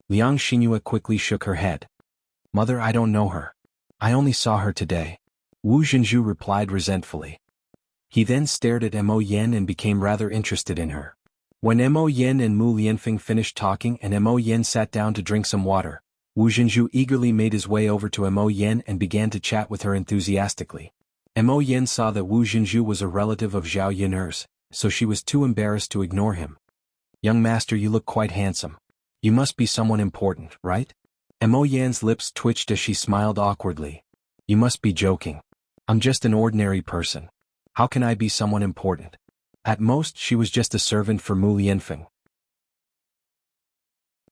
Liang Xinyue quickly shook her head. "Mother, I don't know her. I only saw her today." Wu Jinju replied resentfully. He then stared at Mo Yen and became rather interested in her. When Mo Yen and Mu Lianfeng finished talking and Mo Yen sat down to drink some water, Wu Jinju eagerly made his way over to Mo Yen and began to chat with her enthusiastically. Mo Yen saw that Wu Jinju was a relative of Zhao Yun'er's, so she was too embarrassed to ignore him. "Young master, you look quite handsome. You must be someone important, right?" Mo Yan's lips twitched as she smiled awkwardly. "You must be joking. I'm just an ordinary person. How can I be someone important? At most, she was just a servant for Mu Lianfeng."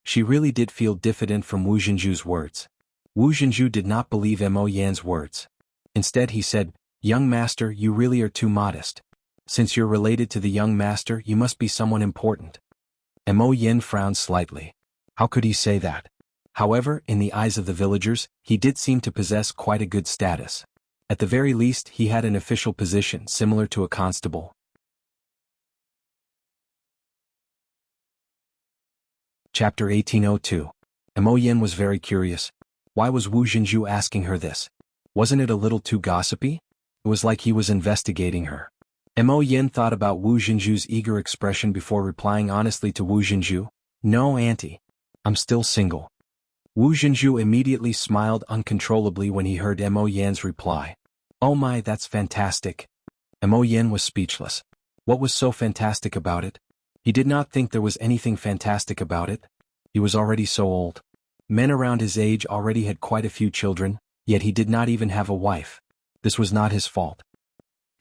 She really did feel diffident from Wu Jinju's words. Wu Jinju did not believe Mo Yan's words. Instead he said, "Young master, you really are too modest. Since you're related to the young master, you must be someone important." Mo Yen frowned slightly. How could he say that? However, in the eyes of the villagers, he did seem to possess quite a good status. At the very least, he had an official position similar to a constable. Chapter 1802. Mo Yen was very curious. Why was Wu Jinju asking her this? Wasn't it a little too gossipy? It was like he was investigating her. Mo Yen thought about Wu Jinju's eager expression before replying honestly to Wu Jinju, "No, auntie. I'm still single." Wu Jinju immediately smiled uncontrollably when he heard Mo Yan's reply. "Oh my, that's fantastic." Mo Yen was speechless. What was so fantastic about it? He did not think there was anything fantastic about it. He was already so old. Men around his age already had quite a few children, yet he did not even have a wife. This was not his fault.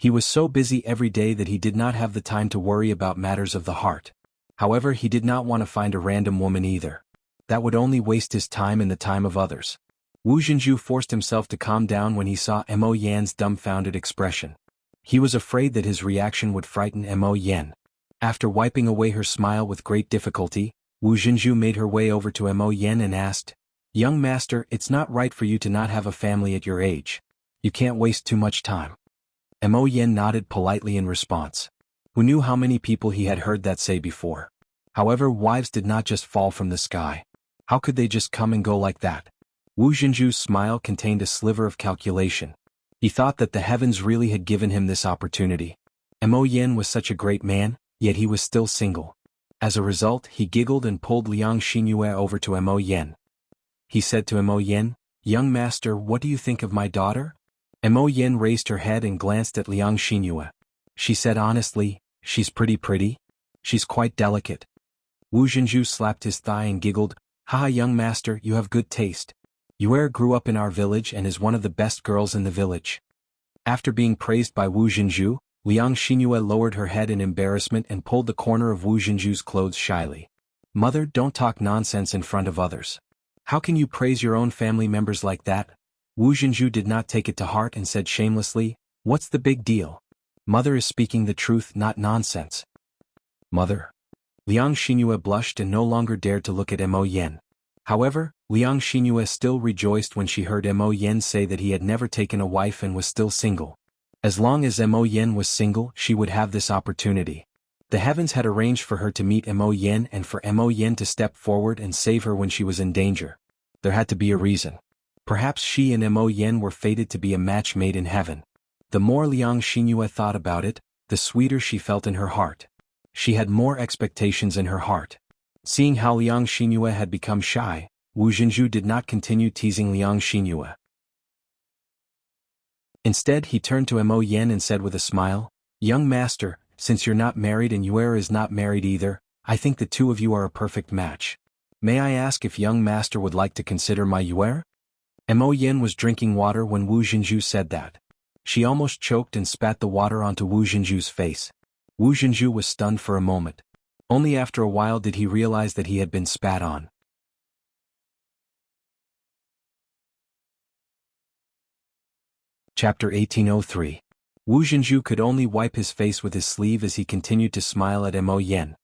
He was so busy every day that he did not have the time to worry about matters of the heart. However, he did not want to find a random woman either. That would only waste his time and the time of others. Wu Jinzhu forced himself to calm down when he saw Mo Yan's dumbfounded expression. He was afraid that his reaction would frighten Mo Yan. After wiping away her smile with great difficulty, Wu Jinzhu made her way over to Mo Yan and asked, "Young master, it's not right for you to not have a family at your age. You can't waste too much time." Mo Yan nodded politely in response. Who knew how many people he had heard that say before? However, wives did not just fall from the sky. How could they just come and go like that? Wu Jinzhu's smile contained a sliver of calculation. He thought that the heavens really had given him this opportunity. Mo Yan was such a great man, yet he was still single. As a result, he giggled and pulled Liang Xinyue over to Mo Yan. He said to Mo Yan, "Young master, what do you think of my daughter?" Mo Yan raised her head and glanced at Liang Xinyue. She said honestly, "She's pretty. She's quite delicate." Wu Jinzhu slapped his thigh and giggled, "Haha, young master, you have good taste. Yue grew up in our village and is one of the best girls in the village." After being praised by Wu Jinzhu, Liang Xinyue lowered her head in embarrassment and pulled the corner of Wu Jinzhu's clothes shyly. "Mother, don't talk nonsense in front of others. How can you praise your own family members like that?" Wu Jinzhu did not take it to heart and said shamelessly, "What's the big deal? Mother is speaking the truth, not nonsense." "Mother?" Liang Xinyue blushed and no longer dared to look at Mo Yan. However, Liang Xinyue still rejoiced when she heard Mo Yan say that he had never taken a wife and was still single. As long as Mo Yan was single, she would have this opportunity. The heavens had arranged for her to meet Mo Yan and for Mo Yan to step forward and save her when she was in danger. There had to be a reason. Perhaps she and Mo Yan were fated to be a match made in heaven. The more Liang Xinyue thought about it, the sweeter she felt in her heart. She had more expectations in her heart. Seeing how Liang Xinyue had become shy, Wu Jinzhu did not continue teasing Liang Xinyue. Instead, he turned to Mo Yan and said with a smile, "Young master, since you're not married and Yue is not married either, I think the two of you are a perfect match. May I ask if young master would like to consider my Yue?" Mo Yan was drinking water when Wu Jinzhu said that. She almost choked and spat the water onto Wu Jinzhu's face. Wu Jinzhu was stunned for a moment. Only after a while did he realize that he had been spat on. Chapter 1803. Wu Jinzhu could only wipe his face with his sleeve as he continued to smile at Mo Yan.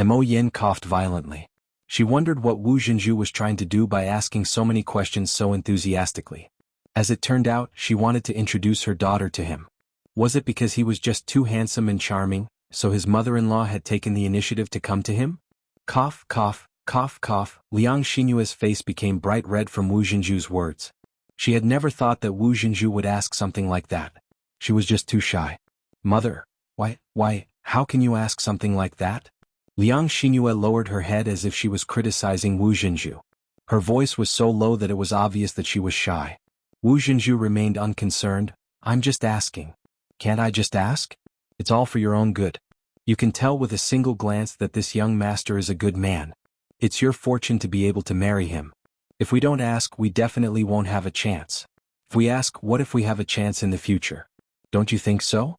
Mo Yan coughed violently. She wondered what Wu Jinzhu was trying to do by asking so many questions so enthusiastically. As it turned out, she wanted to introduce her daughter to him. Was it because he was just too handsome and charming, so his mother-in-law had taken the initiative to come to him? Cough, cough, cough, cough. Liang Xinyue's face became bright red from Wu Jinzhu's words. She had never thought that Wu Jinzhu would ask something like that. She was just too shy. "Mother, why, how can you ask something like that?" Liang Xinyue lowered her head as if she was criticizing Wu Jinzhu. Her voice was so low that it was obvious that she was shy. Wu Jinzhu remained unconcerned. "I'm just asking. Can't I just ask? It's all for your own good. You can tell with a single glance that this young master is a good man. It's your fortune to be able to marry him. If we don't ask, we definitely won't have a chance. If we ask, what if we have a chance in the future? Don't you think so?"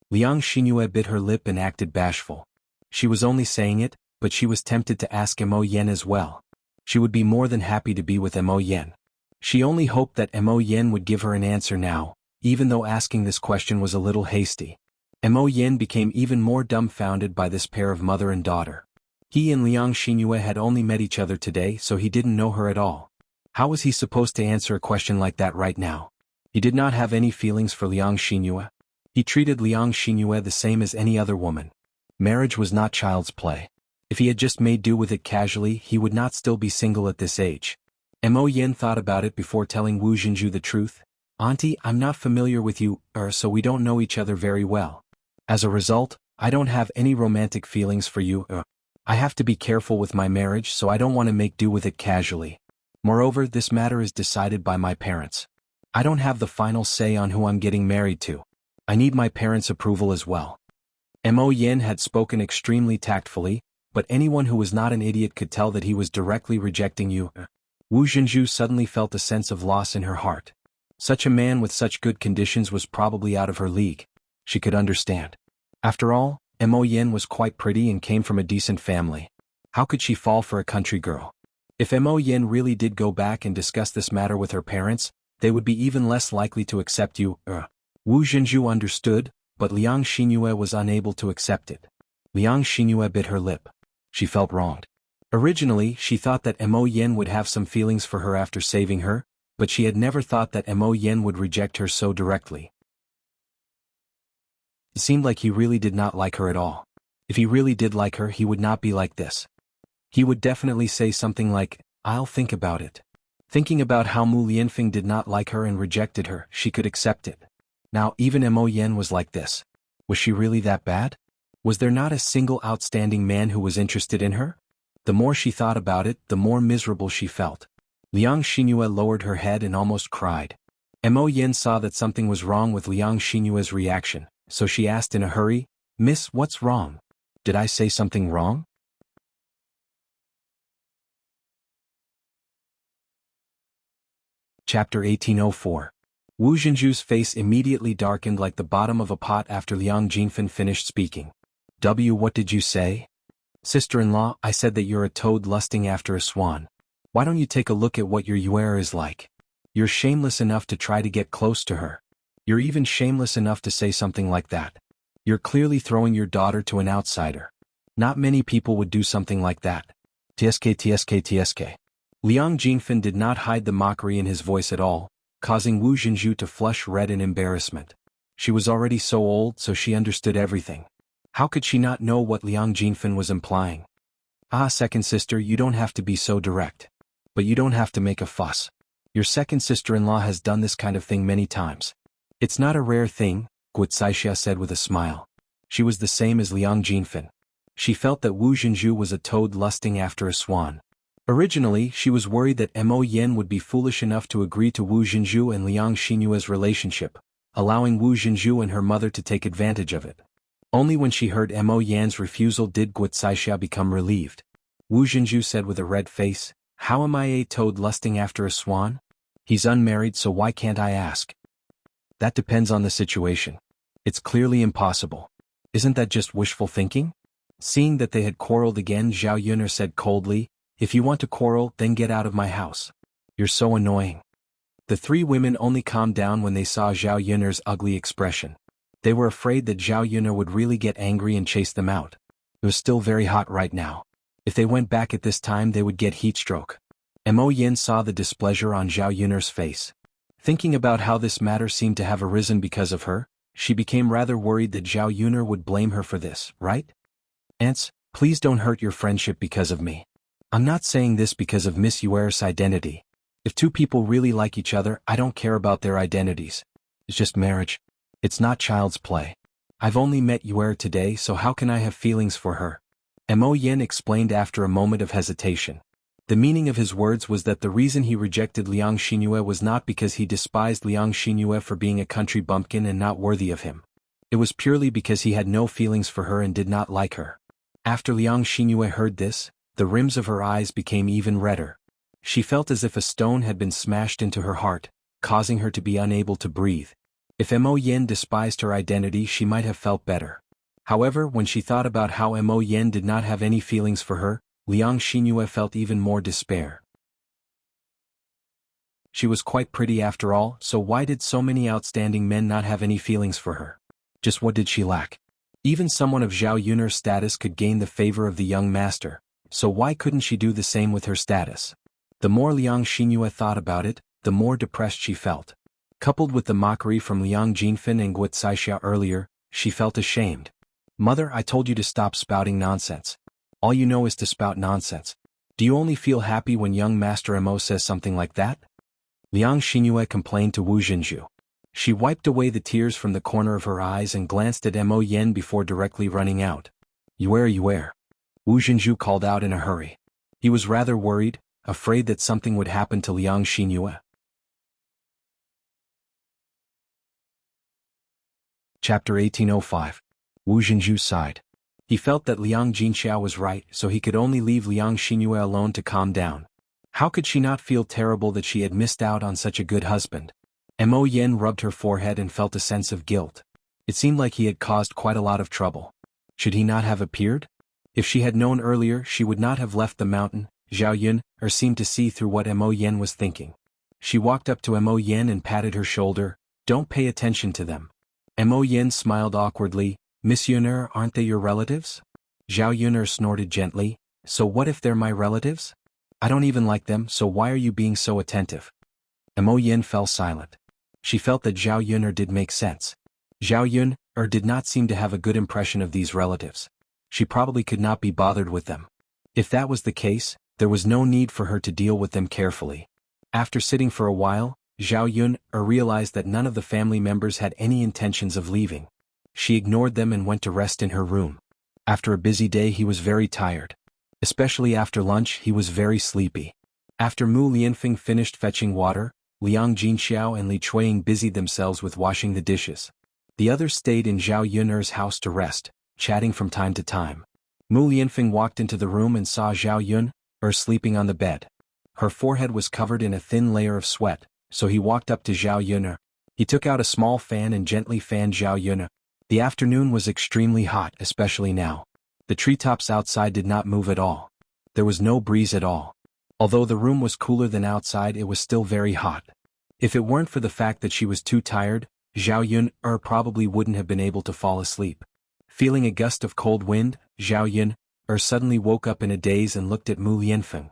Liang Xinyue bit her lip and acted bashful. She was only saying it, but she was tempted to ask Mo Yan as well. She would be more than happy to be with Mo Yan. She only hoped that Mo Yan would give her an answer now, even though asking this question was a little hasty. Mo Yan became even more dumbfounded by this pair of mother and daughter. He and Liang Xinyue had only met each other today, so he didn't know her at all. How was he supposed to answer a question like that right now? He did not have any feelings for Liang Xinyue. He treated Liang Xinyue the same as any other woman. Marriage was not child's play. If he had just made do with it casually, he would not still be single at this age. Mo Yan thought about it before telling Wu Jinzhu the truth. "Auntie, I'm not familiar with you, so we don't know each other very well. As a result, I don't have any romantic feelings for you. I have to be careful with my marriage, so I don't want to make do with it casually. Moreover, this matter is decided by my parents. I don't have the final say on who I'm getting married to. I need my parents' approval as well." Mo Yan had spoken extremely tactfully, but anyone who was not an idiot could tell that he was directly rejecting you. Wu Jinzhu suddenly felt a sense of loss in her heart. Such a man with such good conditions was probably out of her league. She could understand. After all, Mo Yin was quite pretty and came from a decent family. How could she fall for a country girl? If Mo Yin really did go back and discuss this matter with her parents, they would be even less likely to accept you. Wu Zhenju understood, but Liang Xinyue was unable to accept it. Liang Xinyue bit her lip. She felt wronged. Originally, she thought that Mo Yin would have some feelings for her after saving her, but she had never thought that Mo Yin would reject her so directly. It seemed like he really did not like her at all. If he really did like her, he would not be like this. He would definitely say something like, "I'll think about it." Thinking about how Mu Lianfeng did not like her and rejected her, she could accept it. Now even Mo Yin was like this. Was she really that bad? Was there not a single outstanding man who was interested in her? The more she thought about it, the more miserable she felt. Liang Xinyue lowered her head and almost cried. Mo Yin saw that something was wrong with Liang Xinyue's reaction, so she asked in a hurry, "Miss, what's wrong? Did I say something wrong?" Chapter 1804. Wu Zhenju's face immediately darkened like the bottom of a pot after Liang Jinfen finished speaking. What did you say? Sister-in-law, I said that you're a toad lusting after a swan. Why don't you take a look at what your Yuer is like? You're shameless enough to try to get close to her. You're even shameless enough to say something like that. You're clearly throwing your daughter to an outsider. Not many people would do something like that. Tsk. Liang Jinfen did not hide the mockery in his voice at all, causing Wu Zhenju to flush red in embarrassment. She was already so old, so she understood everything. How could she not know what Liang Jinfen was implying? Ah, second sister, you don't have to be so direct. But you don't have to make a fuss. Your second sister-in-law has done this kind of thing many times. It's not a rare thing, Guocaixia said with a smile. She was the same as Liang Jinfen. She felt that Wu Zhenju was a toad lusting after a swan. Originally, she was worried that Mo Yin would be foolish enough to agree to Wu Zhenju and Liang Xinyue's relationship, allowing Wu Zhenju and her mother to take advantage of it. Only when she heard Mo Yan's refusal did Guocaixia become relieved. Wu Zhenju said with a red face, "How am I a toad lusting after a swan? He's unmarried, so why can't I ask?" That depends on the situation. It's clearly impossible. Isn't that just wishful thinking? Seeing that they had quarreled again, Zhao Yuner said coldly, "If you want to quarrel, then get out of my house. You're so annoying." The three women only calmed down when they saw Zhao Yuner's ugly expression. They were afraid that Zhao Yuner would really get angry and chase them out. It was still very hot right now. If they went back at this time, they would get heat stroke. Mo Yin saw the displeasure on Zhao Yuner's face. Thinking about how this matter seemed to have arisen because of her, she became rather worried that Zhao Yuner would blame her for this, right? "Aunts, please don't hurt your friendship because of me. I'm not saying this because of Miss Yuer's identity. If two people really like each other, I don't care about their identities. It's just marriage. It's not child's play. I've only met Yuer today, so how can I have feelings for her?" Mo Yin explained after a moment of hesitation. The meaning of his words was that the reason he rejected Liang Xinyue was not because he despised Liang Xinyue for being a country bumpkin and not worthy of him. It was purely because he had no feelings for her and did not like her. After Liang Xinyue heard this, the rims of her eyes became even redder. She felt as if a stone had been smashed into her heart, causing her to be unable to breathe. If Mo Yin despised her identity, she might have felt better. However, when she thought about how Mo Yin did not have any feelings for her, Liang Xinyue felt even more despair. She was quite pretty after all, so why did so many outstanding men not have any feelings for her? Just what did she lack? Even someone of Zhao Yuner's status could gain the favor of the young master, so why couldn't she do the same with her status? The more Liang Xinyue thought about it, the more depressed she felt. Coupled with the mockery from Liang Jinfen and Guocaixia earlier, she felt ashamed. "Mother, I told you to stop spouting nonsense. All you know is to spout nonsense. Do you only feel happy when young Master Mo says something like that?" Liang Xinyue complained to Wu Zhenju. She wiped away the tears from the corner of her eyes and glanced at Mo Yin before directly running out. Yuer. Wu Zhenju called out in a hurry. He was rather worried, afraid that something would happen to Liang Xinyue. Chapter 1805. Wu Zhenju sighed. He felt that Liang Jinxiao was right, so he could only leave Liang Xinyue alone to calm down. How could she not feel terrible that she had missed out on such a good husband? Mo Yin rubbed her forehead and felt a sense of guilt. It seemed like he had caused quite a lot of trouble. Should he not have appeared? If she had known earlier, she would not have left the mountain. Zhao Yun seemed to see through what Mo Yen was thinking. She walked up to Mo Yen and patted her shoulder. Don't pay attention to them. Mo Yen smiled awkwardly. Miss Yuner, aren't they your relatives? Zhao Yuner snorted gently. So what if they're my relatives? I don't even like them, so why are you being so attentive? Mo Yen fell silent. She felt that Zhao Yuner did make sense. Zhao Yuner did not seem to have a good impression of these relatives. She probably could not be bothered with them. If that was the case, there was no need for her to deal with them carefully. After sitting for a while, Zhao Yuner realized that none of the family members had any intentions of leaving. She ignored them and went to rest in her room. After a busy day, he was very tired. Especially after lunch, he was very sleepy. After Mu Lianfeng finished fetching water, Liang Jinxiao and Li Chuiying busied themselves with washing the dishes. The others stayed in Zhao Yuner's house to rest, chatting from time to time. Mu Lianfeng walked into the room and saw Zhao Yuner sleeping on the bed. Her forehead was covered in a thin layer of sweat, so he walked up to Zhao Yuner. He took out a small fan and gently fanned Zhao Yuner. The afternoon was extremely hot, especially now. The treetops outside did not move at all. There was no breeze at all. Although the room was cooler than outside, it was still very hot. If it weren't for the fact that she was too tired, Zhao Yuner probably wouldn't have been able to fall asleep. Feeling a gust of cold wind, Zhao Yuner suddenly woke up in a daze and looked at Mu Lianfeng.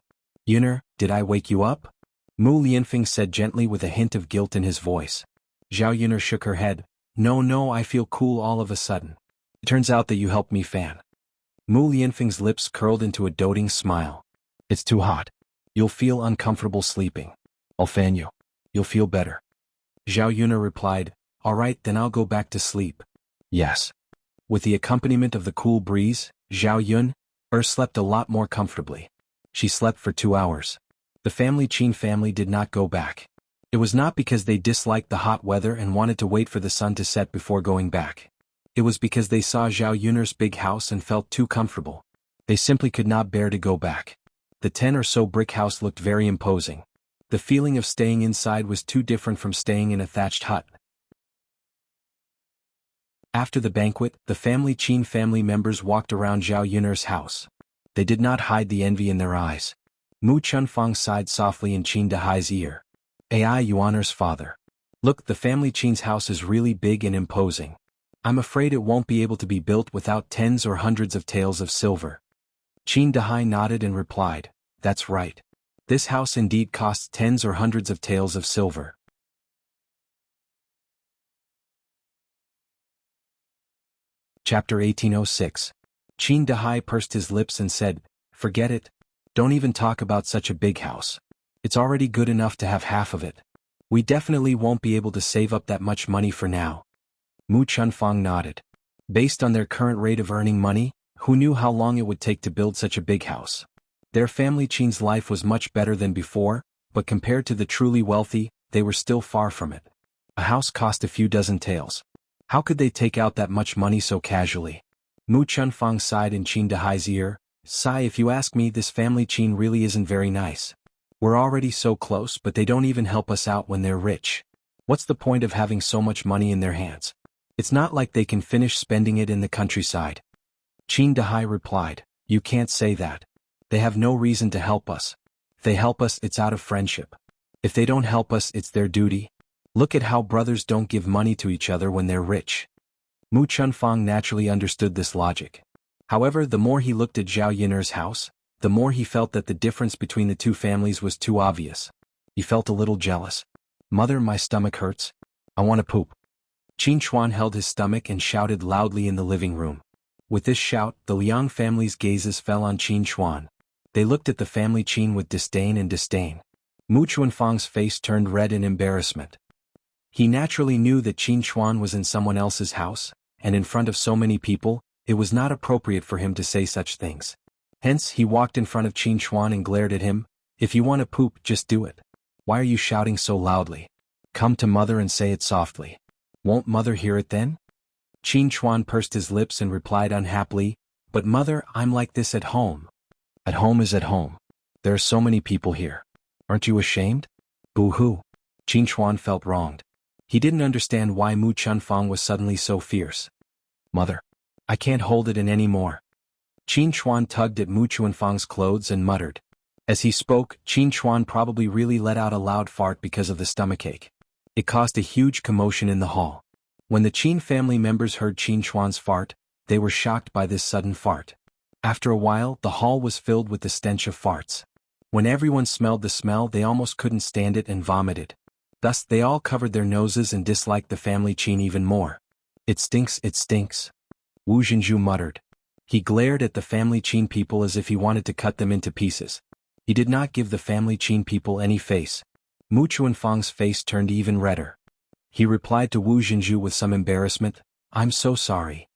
Yuner, did I wake you up? Mu Lianfeng said gently with a hint of guilt in his voice. Zhao Yuner shook her head. No, I feel cool all of a sudden. It turns out that you helped me fan. Mu Lianfeng's lips curled into a doting smile. It's too hot. You'll feel uncomfortable sleeping. I'll fan you. You'll feel better. Zhao Yuner replied, all right, then I'll go back to sleep. Yes. With the accompaniment of the cool breeze, Zhao Yuner slept a lot more comfortably. She slept for 2 hours. The Qin family did not go back. It was not because they disliked the hot weather and wanted to wait for the sun to set before going back. It was because they saw Zhao Yuner's big house and felt too comfortable. They simply could not bear to go back. The 10 or so brick house looked very imposing. The feeling of staying inside was too different from staying in a thatched hut. After the banquet, the Qin family members walked around Zhao Yuner's house. They did not hide the envy in their eyes. Mu Chunfang sighed softly in Qin Dahai's ear. Ai Yuaner's father. Look, the Qin's house is really big and imposing. I'm afraid it won't be able to be built without tens or hundreds of taels of silver. Qin Dahai nodded and replied, that's right. This house indeed costs tens or hundreds of taels of silver. Chapter 1806. Qin Dahai pursed his lips and said, forget it. Don't even talk about such a big house. It's already good enough to have half of it. We definitely won't be able to save up that much money for now. Mu Chunfang nodded. Based on their current rate of earning money, who knew how long it would take to build such a big house? Their family Qin's life was much better than before, but compared to the truly wealthy, they were still far from it. A house cost a few dozen taels. How could they take out that much money so casually? Mu Chunfang sighed in Qin Dahai's ear. Sigh, if you ask me, this family Qin really isn't very nice. We're already so close, but they don't even help us out when they're rich. What's the point of having so much money in their hands? It's not like they can finish spending it in the countryside. Qin Dahai replied, you can't say that. They have no reason to help us. If they help us, it's out of friendship. If they don't help us, it's their duty. Look at how brothers don't give money to each other when they're rich. Mu Chunfang naturally understood this logic. However, the more he looked at Zhao Yuner's house, the more he felt that the difference between the two families was too obvious. He felt a little jealous. Mother, my stomach hurts. I want to poop. Qin Chuan held his stomach and shouted loudly in the living room. With this shout, the Liang family's gazes fell on Qin Chuan. They looked at the family Qin with disdain and disdain. Mu Chunfang's face turned red in embarrassment. He naturally knew that Qin Chuan was in someone else's house, and in front of so many people, it was not appropriate for him to say such things. Hence, he walked in front of Qin Chuan and glared at him. If you want to poop, just do it. Why are you shouting so loudly? Come to mother and say it softly. Won't mother hear it then? Qin Chuan pursed his lips and replied unhappily, but mother, I'm like this at home. At home is at home. There are so many people here. Aren't you ashamed? Boo-hoo. Qin Chuan felt wronged. He didn't understand why Mu Chunfang was suddenly so fierce. Mother. I can't hold it in any more. Qin Chuan tugged at Mu Chunfang's clothes and muttered. As he spoke, Qin Chuan probably really let out a loud fart because of the stomachache. It caused a huge commotion in the hall. When the Qin family members heard Qin Chuan's fart, they were shocked by this sudden fart. After a while, the hall was filled with the stench of farts. When everyone smelled the smell, they almost couldn't stand it and vomited. Thus, they all covered their noses and disliked the family Qin even more. It stinks, it stinks. Wu Zhenju muttered. He glared at the family Qin people as if he wanted to cut them into pieces. He did not give the family Qin people any face. Mu Chunfang's face turned even redder. He replied to Wu Zhenju with some embarrassment, I'm so sorry.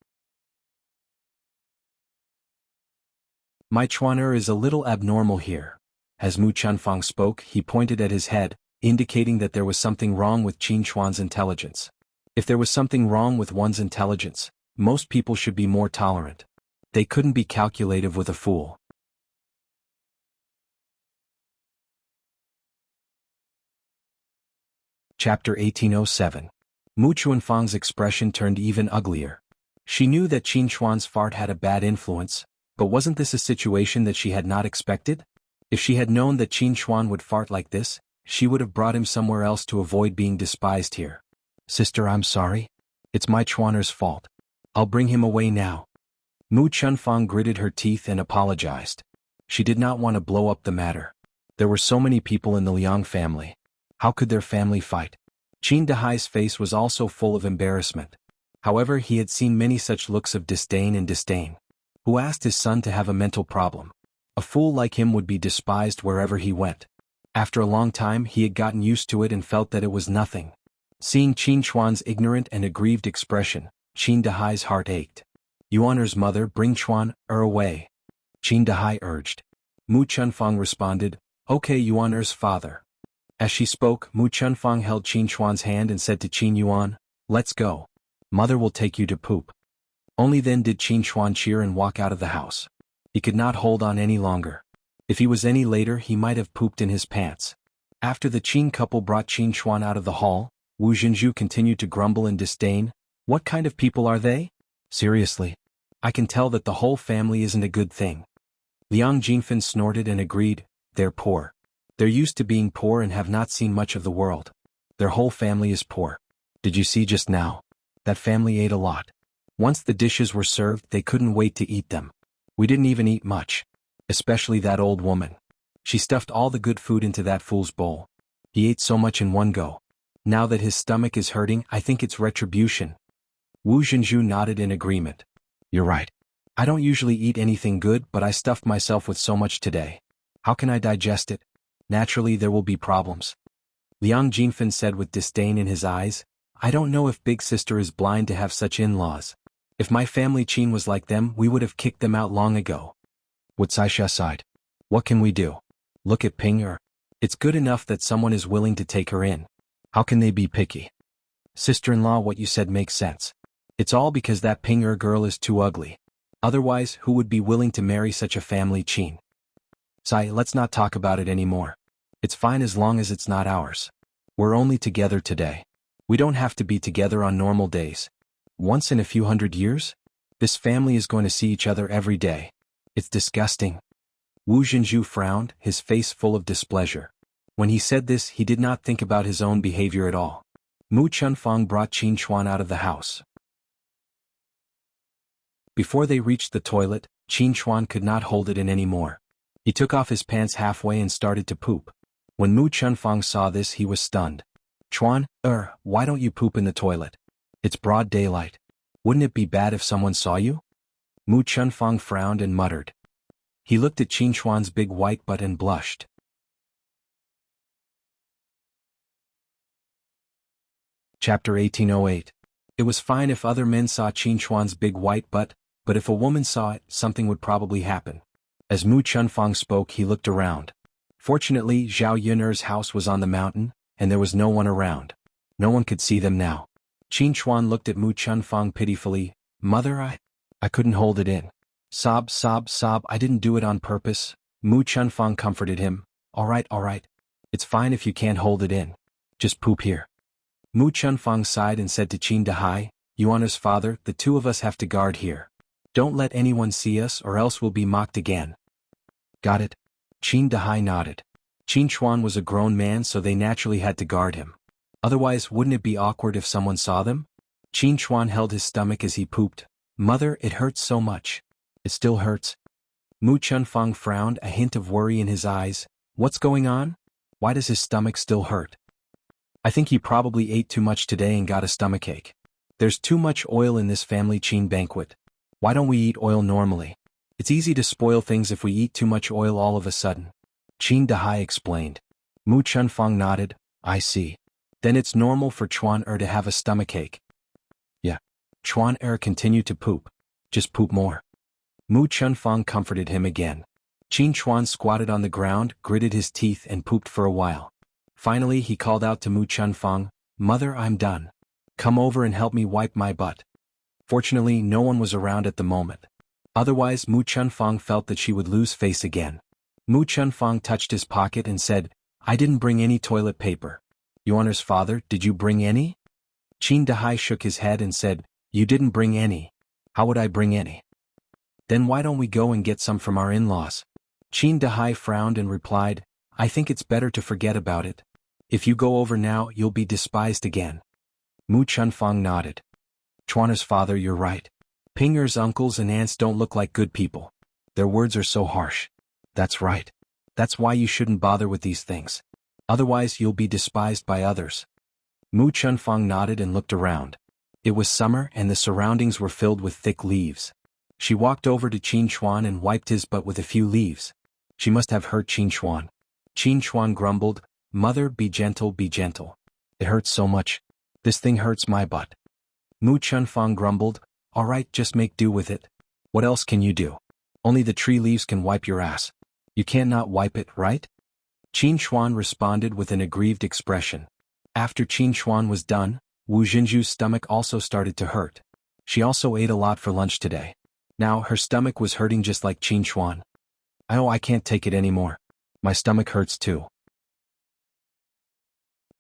My Chuaner is a little abnormal here. As Mu Chunfang spoke, he pointed at his head, indicating that there was something wrong with Qin Chuan's intelligence. If there was something wrong with one's intelligence, most people should be more tolerant. They couldn't be calculative with a fool. Chapter 1807. Mu Chunfang's expression turned even uglier. She knew that Qin Chuan's fart had a bad influence, but wasn't this a situation that she had not expected? If she had known that Qin Chuan would fart like this, she would have brought him somewhere else to avoid being despised here. Sister, I'm sorry. It's my Chuaner's fault. I'll bring him away now. Mu Chunfang gritted her teeth and apologized. She did not want to blow up the matter. There were so many people in the Liang family. How could their family fight? Qin Dahai's face was also full of embarrassment. However, he had seen many such looks of disdain and disdain. Who asked his son to have a mental problem? A fool like him would be despised wherever he went. After a long time, he had gotten used to it and felt that it was nothing. Seeing Qin Chuan's ignorant and aggrieved expression, Qin Dahai's heart ached. Yuaner's mother, bring Chuan away. Qin Dahai urged. Mu Chunfang responded, Okay, Yuaner's father. As she spoke, Mu Chunfang held Qin Chuan's hand and said to Qin Yuan, Let's go. Mother will take you to poop. Only then did Qin Chuan cheer and walk out of the house. He could not hold on any longer. If he was any later, he might have pooped in his pants. After the Qin couple brought Qin Chuan out of the hall, Wu Zhenju continued to grumble in disdain. What kind of people are they? Seriously. I can tell that the whole family isn't a good thing. Liang Jinfen snorted and agreed, They're poor. They're used to being poor and have not seen much of the world. Their whole family is poor. Did you see just now? That family ate a lot. Once the dishes were served, they couldn't wait to eat them. We didn't even eat much. Especially that old woman. She stuffed all the good food into that fool's bowl. He ate so much in one go. Now that his stomach is hurting, I think it's retribution. Wu Zhenju nodded in agreement. You're right. I don't usually eat anything good, but I stuffed myself with so much today. How can I digest it? Naturally, there will be problems. Liang Jinfen said with disdain in his eyes, I don't know if big sister is blind to have such in-laws. If my family Qin was like them, we would have kicked them out long ago. Wuxia sighed. What can we do? Look at Ping Er. It's good enough that someone is willing to take her in. How can they be picky? Sister-in-law, what you said makes sense. It's all because that Ping Er girl is too ugly. Otherwise, who would be willing to marry such a family Qin? Sai, let's not talk about it anymore. It's fine as long as it's not ours. We're only together today. We don't have to be together on normal days. Once in a few hundred years? This family is going to see each other every day. It's disgusting. Wu Zhenju frowned, his face full of displeasure. When he said this, he did not think about his own behavior at all. Mu Chunfang brought Qin Chuan out of the house. Before they reached the toilet, Qin Chuan could not hold it in anymore. He took off his pants halfway and started to poop. When Mu Chunfang saw this, he was stunned. Chuan, why don't you poop in the toilet? It's broad daylight. Wouldn't it be bad if someone saw you? Mu Chunfang frowned and muttered. He looked at Qin Chuan's big white butt and blushed. Chapter 1808. It was fine if other men saw Qin Chuan's big white butt, but if a woman saw it, something would probably happen. As Mu Chunfang spoke, he looked around. Fortunately, Zhao Yuner's house was on the mountain, and there was no one around. No one could see them now. Qin Chuan looked at Mu Chunfang pitifully. Mother, I couldn't hold it in. Sob, sob, sob, I didn't do it on purpose. Mu Chunfang comforted him. All right. It's fine if you can't hold it in. Just poop here. Mu Chunfang sighed and said to Qin Dahai, Yuana's father, the two of us have to guard here. Don't let anyone see us or else we'll be mocked again. Got it? Qin Dahai nodded. Qin Chuan was a grown man, so they naturally had to guard him. Otherwise, wouldn't it be awkward if someone saw them? Qin Chuan held his stomach as he pooped. Mother, it hurts so much. It still hurts. Mu Chunfang frowned, a hint of worry in his eyes. What's going on? Why does his stomach still hurt? I think he probably ate too much today and got a stomachache. There's too much oil in this family Qin banquet. Why don't we eat oil normally? It's easy to spoil things if we eat too much oil all of a sudden. Qin Dahai explained. Mu Chunfang nodded. I see. Then it's normal for Chuan to have a stomachache. Yeah. Chuan continued to poop. Just poop more. Mu Chunfang comforted him again. Qin Chuan squatted on the ground, gritted his teeth and pooped for a while. Finally he called out to Mu Chunfang, Mother, I'm done. Come over and help me wipe my butt. Fortunately no one was around at the moment. Otherwise Mu Chunfang felt that she would lose face again. Mu Chunfang touched his pocket and said, I didn't bring any toilet paper. Yuana's father, did you bring any? Qin Dahai shook his head and said, You didn't bring any. How would I bring any? Then why don't we go and get some from our in-laws? Qin Dahai frowned and replied, I think it's better to forget about it. If you go over now, you'll be despised again. Mu Chunfang nodded. Chuana's father, you're right. Pinger's uncles and aunts don't look like good people. Their words are so harsh. That's right. That's why you shouldn't bother with these things. Otherwise you'll be despised by others. Mu Chunfang nodded and looked around. It was summer and the surroundings were filled with thick leaves. She walked over to Qin Chuan and wiped his butt with a few leaves. She must have hurt Qin Chuan. Qin Chuan grumbled, Mother, be gentle, be gentle. It hurts so much. This thing hurts my butt. Mu Chunfang grumbled, All right, just make do with it. What else can you do? Only the tree leaves can wipe your ass. You can't not wipe it, right? Qin Chuan responded with an aggrieved expression. After Qin Chuan was done, Wu Jinju's stomach also started to hurt. She also ate a lot for lunch today. Now her stomach was hurting just like Qin Chuan. I can't take it anymore. My stomach hurts too.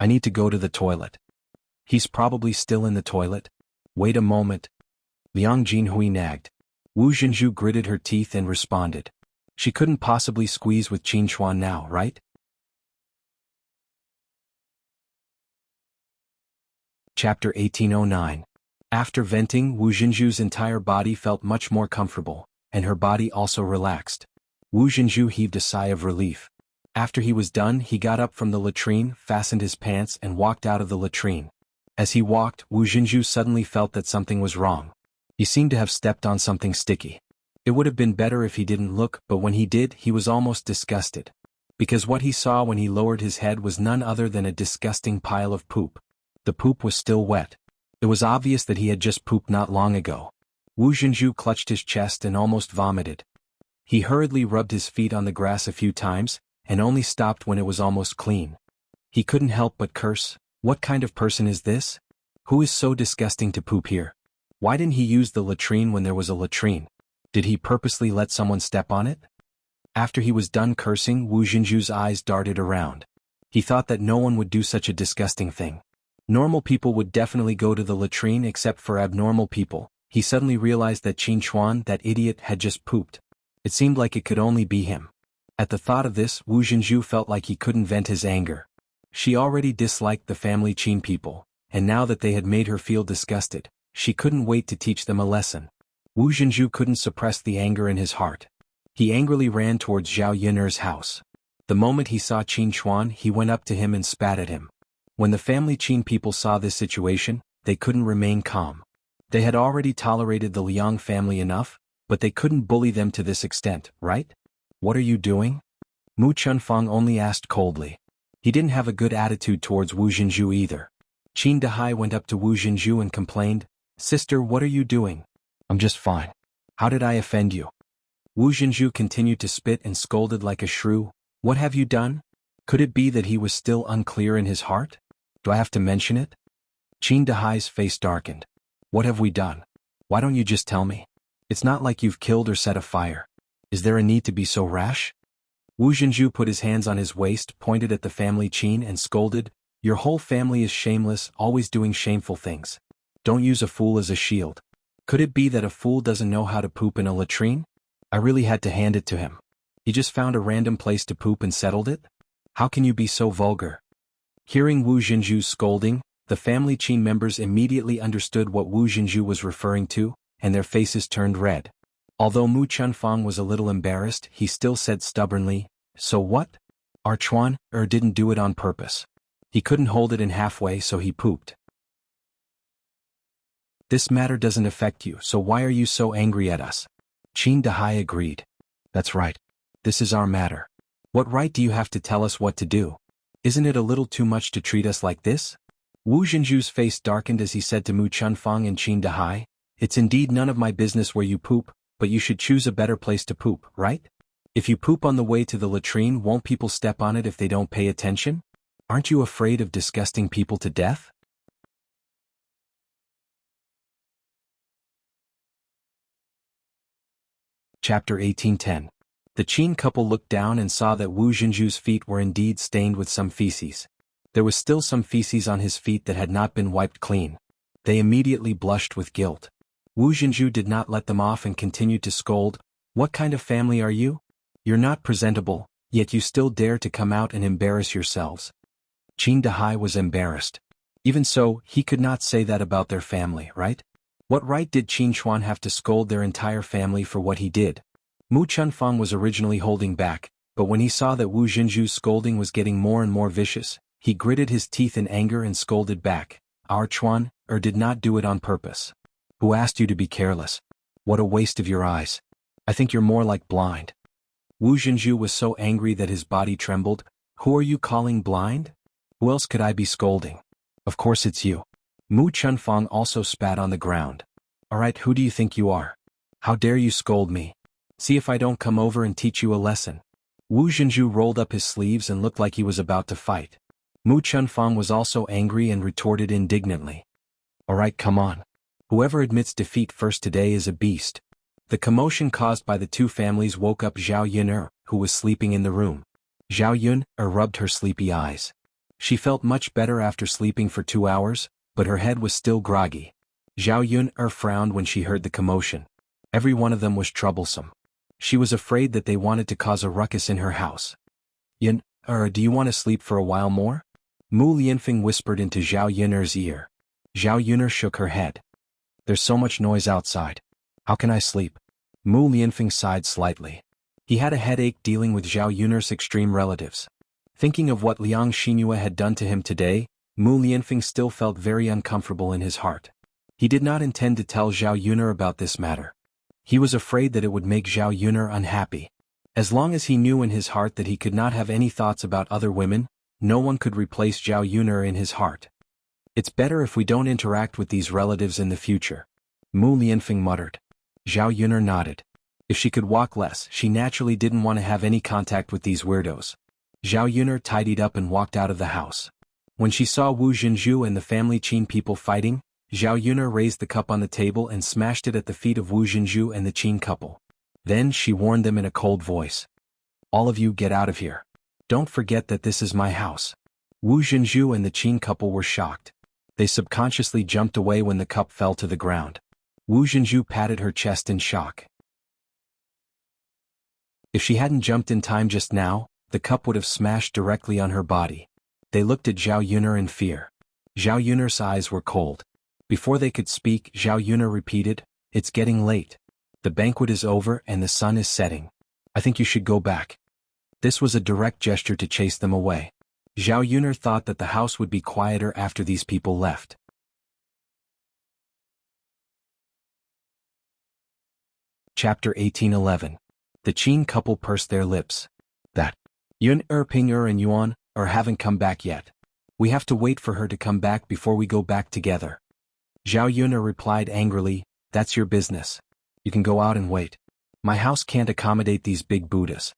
I need to go to the toilet. He's probably still in the toilet. Wait a moment. Liang Jinhui nagged. Wu Jinju gritted her teeth and responded. She couldn't possibly squeeze with Qin Chuan now, right? Chapter 1809. After venting, Wu Jinju's entire body felt much more comfortable, and her body also relaxed. Wu Jinju heaved a sigh of relief. After he was done, he got up from the latrine, fastened his pants and walked out of the latrine. As he walked, Wu Jinju suddenly felt that something was wrong. He seemed to have stepped on something sticky. It would have been better if he didn't look, but when he did, he was almost disgusted. Because what he saw when he lowered his head was none other than a disgusting pile of poop. The poop was still wet. It was obvious that he had just pooped not long ago. Wu Jinju clutched his chest and almost vomited. He hurriedly rubbed his feet on the grass a few times, and only stopped when it was almost clean. He couldn't help but curse. What kind of person is this? Who is so disgusting to poop here? Why didn't he use the latrine when there was a latrine? Did he purposely let someone step on it? After he was done cursing, Wu Jinju's eyes darted around. He thought that no one would do such a disgusting thing. Normal people would definitely go to the latrine except for abnormal people. He suddenly realized that Qin Chuan, that idiot, had just pooped. It seemed like it could only be him. At the thought of this, Wu Jinju felt like he couldn't vent his anger. She already disliked the family Qin people, and now that they had made her feel disgusted, she couldn't wait to teach them a lesson. Wu Jinju couldn't suppress the anger in his heart. He angrily ran towards Zhao Yiner's house. The moment he saw Qin Chuan, he went up to him and spat at him. When the family Qin people saw this situation, they couldn't remain calm. They had already tolerated the Liang family enough, but they couldn't bully them to this extent, right? What are you doing? Mu Chunfang only asked coldly. He didn't have a good attitude towards Wu Jinju either. Qin Dahai went up to Wu Jinju and complained, Sister, what are you doing? I'm just fine. How did I offend you? Wu Jinju continued to spit and scolded like a shrew. What have you done? Could it be that he was still unclear in his heart? Do I have to mention it? Qin Dahai's face darkened. What have we done? Why don't you just tell me? It's not like you've killed or set a fire. Is there a need to be so rash? Wu Jinju put his hands on his waist, pointed at the family Qin and scolded, Your whole family is shameless, always doing shameful things. Don't use a fool as a shield. Could it be that a fool doesn't know how to poop in a latrine? I really had to hand it to him. He just found a random place to poop and settled it? How can you be so vulgar? Hearing Wu Jinju's scolding, the family Qin members immediately understood what Wu Jinju was referring to, and their faces turned red. Although Mu Chunfang was a little embarrassed, he still said stubbornly, "So what? Our Chuan didn't do it on purpose. He couldn't hold it in halfway, so he pooped. This matter doesn't affect you, so why are you so angry at us?" Qin Dahai agreed. "That's right. This is our matter. What right do you have to tell us what to do? Isn't it a little too much to treat us like this?" Wu Jinju's face darkened as he said to Mu Chunfang and Qin Dahai, "It's indeed none of my business where you poop, but you should choose a better place to poop, right? If you poop on the way to the latrine, won't people step on it if they don't pay attention? Aren't you afraid of disgusting people to death?" Chapter 1810. The Qin couple looked down and saw that Wu Jinju's feet were indeed stained with some feces. There was still some feces on his feet that had not been wiped clean. They immediately blushed with guilt. Wu Jinju did not let them off and continued to scold, "What kind of family are you? You're not presentable, yet you still dare to come out and embarrass yourselves." Qin Dahai was embarrassed. Even so, he could not say that about their family, right? What right did Qin Chuan have to scold their entire family for what he did? Mu Chunfang was originally holding back, but when he saw that Wu Jinju's scolding was getting more and more vicious, he gritted his teeth in anger and scolded back, "Our Chuan did not do it on purpose. Who asked you to be careless? What a waste of your eyes. I think you're more like blind." Wu Jinju was so angry that his body trembled. "Who are you calling blind? Who else could I be scolding? Of course it's you." Mu Chunfang also spat on the ground. "All right, who do you think you are? How dare you scold me? See if I don't come over and teach you a lesson." Wu Jinju rolled up his sleeves and looked like he was about to fight. Mu Chunfang was also angry and retorted indignantly, "All right, come on. Whoever admits defeat first today is a beast." The commotion caused by the two families woke up Zhao Yun, who was sleeping in the room. Zhao Yun rubbed her sleepy eyes. She felt much better after sleeping for 2 hours, but her head was still groggy. Zhao Yun frowned when she heard the commotion. Every one of them was troublesome. She was afraid that they wanted to cause a ruckus in her house. "Yun, do you want to sleep for a while more?" Mu Lianfeng whispered into Zhao Yun's ear. Zhao Yun shook her head. "There's so much noise outside. How can I sleep?" Mu Lianfeng sighed slightly. He had a headache dealing with Zhao Yun's extreme relatives. Thinking of what Liang Xinhua had done to him today, Mu Lianfeng still felt very uncomfortable in his heart. He did not intend to tell Zhao Yun about this matter. He was afraid that it would make Zhao Yun unhappy. As long as he knew in his heart that he could not have any thoughts about other women, no one could replace Zhao Yun in his heart. "It's better if we don't interact with these relatives in the future," Mu Lianfeng muttered. Zhao Yun nodded. If she could walk less, she naturally didn't want to have any contact with these weirdos. Zhao Yun tidied up and walked out of the house. When she saw Wu Jinju and the family Qin people fighting, Zhao Yun raised the cup on the table and smashed it at the feet of Wu Jinju and the Qin couple. Then she warned them in a cold voice. "All of you get out of here. Don't forget that this is my house." Wu Jinju and the Qin couple were shocked. They subconsciously jumped away when the cup fell to the ground. Wu Jinju patted her chest in shock. If she hadn't jumped in time just now, the cup would have smashed directly on her body. They looked at Zhao Yun in fear. Zhao Yun's eyes were cold. Before they could speak, Zhao Yun repeated, "It's getting late. The banquet is over and the sun is setting. I think you should go back." This was a direct gesture to chase them away. Zhao Yun thought that the house would be quieter after these people left. Chapter 1811. The Qin couple pursed their lips. "That Yun Ping and Yuan haven't come back yet. We have to wait for her to come back before we go back together." Zhao Yun replied angrily, "That's your business. You can go out and wait. My house can't accommodate these big Buddhas."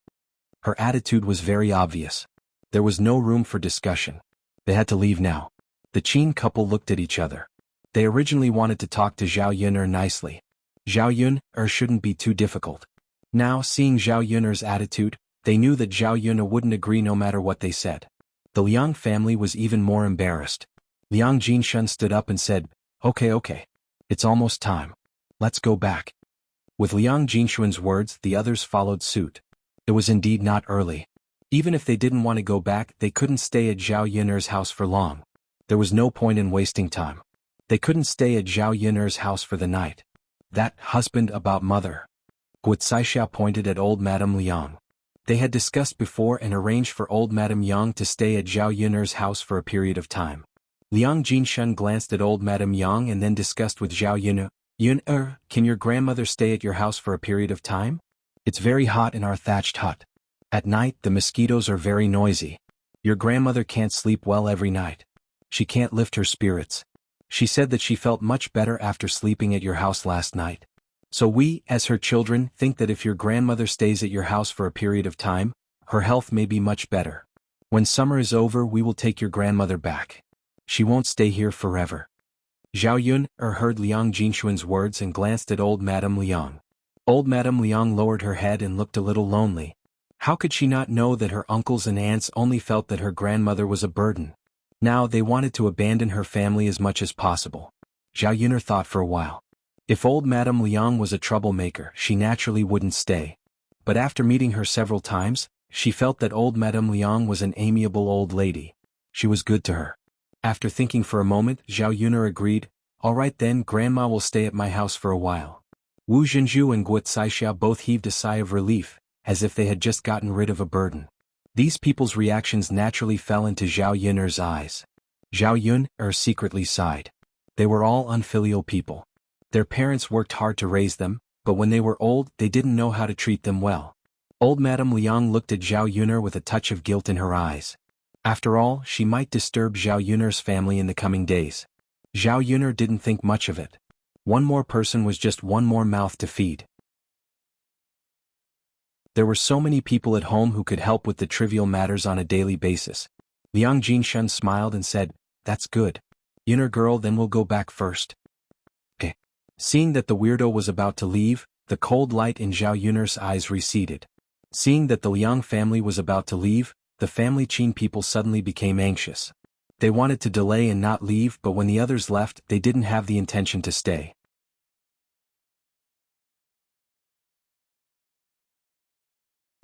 Her attitude was very obvious. There was no room for discussion. They had to leave now. The Qin couple looked at each other. They originally wanted to talk to Zhao Yun nicely. Zhao Yun shouldn't be too difficult. Now, seeing Zhao Yun's attitude, they knew that Zhao Yun wouldn't agree no matter what they said. The Liang family was even more embarrassed. Liang Jinshun stood up and said, Okay. It's almost time. Let's go back. With Liang Jinshun's words, the others followed suit. It was indeed not early. Even if they didn't want to go back, they couldn't stay at Zhao Yuner's house for long. There was no point in wasting time. They couldn't stay at Zhao Yuner's house for the night. That husband about mother. Guocaixia pointed at old Madame Liang. They had discussed before and arranged for old Madame Yang to stay at Zhao Yuner's house for a period of time. Liang Jinshun glanced at old Madame Yang and then discussed with Zhao Yuner, can your grandmother stay at your house for a period of time? It's very hot in our thatched hut. At night the mosquitoes are very noisy. Your grandmother can't sleep well every night. She can't lift her spirits. She said that she felt much better after sleeping at your house last night. So we, as her children, think that if your grandmother stays at your house for a period of time, her health may be much better. When summer is over we will take your grandmother back. She won't stay here forever. Zhao Yun heard Liang Jinshun's words and glanced at old Madame Liang. Old Madame Liang lowered her head and looked a little lonely. How could she not know that her uncles and aunts only felt that her grandmother was a burden? Now they wanted to abandon her family as much as possible. Zhao Yun thought for a while. If old Madame Liang was a troublemaker, she naturally wouldn't stay. But after meeting her several times, she felt that old Madame Liang was an amiable old lady. She was good to her. After thinking for a moment, Zhao Yun agreed, all right then, Grandma will stay at my house for a while. Wu Zhenju and Guocaixia both heaved a sigh of relief, as if they had just gotten rid of a burden. These people's reactions naturally fell into Zhao Yun's eyes. Zhao Yun secretly sighed. They were all unfilial people. Their parents worked hard to raise them, but when they were old they didn't know how to treat them well. Old Madame Liang looked at Zhao Yun with a touch of guilt in her eyes. After all, she might disturb Zhao Yun's family in the coming days. Zhao Yun didn't think much of it. One more person was just one more mouth to feed. There were so many people at home who could help with the trivial matters on a daily basis. Liang Jinshun smiled and said, that's good. Yunner girl, then we'll go back first. Seeing that the weirdo was about to leave, the cold light in Zhao Yun's eyes receded. Seeing that the Liang family was about to leave, the family Qin people suddenly became anxious. They wanted to delay and not leave, but when the others left, they didn't have the intention to stay.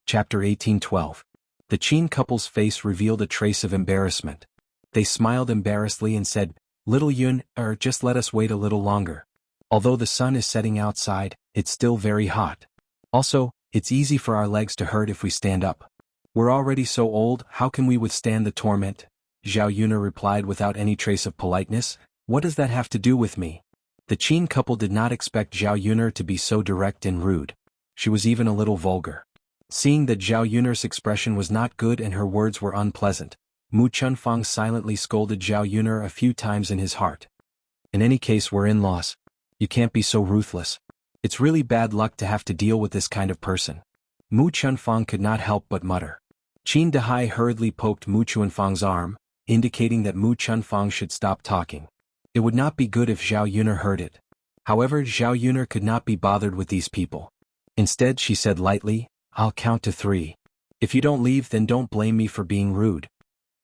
Chapter 18:12. The Qin couple's face revealed a trace of embarrassment. They smiled embarrassedly and said, Little Yun, just let us wait a little longer. Although the sun is setting outside, it's still very hot. Also, it's easy for our legs to hurt if we stand up. We're already so old, how can we withstand the torment? Zhao Yun replied without any trace of politeness, what does that have to do with me? The Qin couple did not expect Zhao Yun to be so direct and rude. She was even a little vulgar. Seeing that Zhao Yun's expression was not good and her words were unpleasant, Mu Chunfang silently scolded Zhao Yun a few times in his heart. In any case, we're in-laws. You can't be so ruthless. It's really bad luck to have to deal with this kind of person. Mu Chunfang could not help but mutter. Qin Dehai hurriedly poked Mu Chunfang's arm, indicating that Mu Chunfang should stop talking. It would not be good if Zhao Yun heard it. However, Zhao Yun could not be bothered with these people. Instead, she said lightly, I'll count to 3. If you don't leave, then don't blame me for being rude.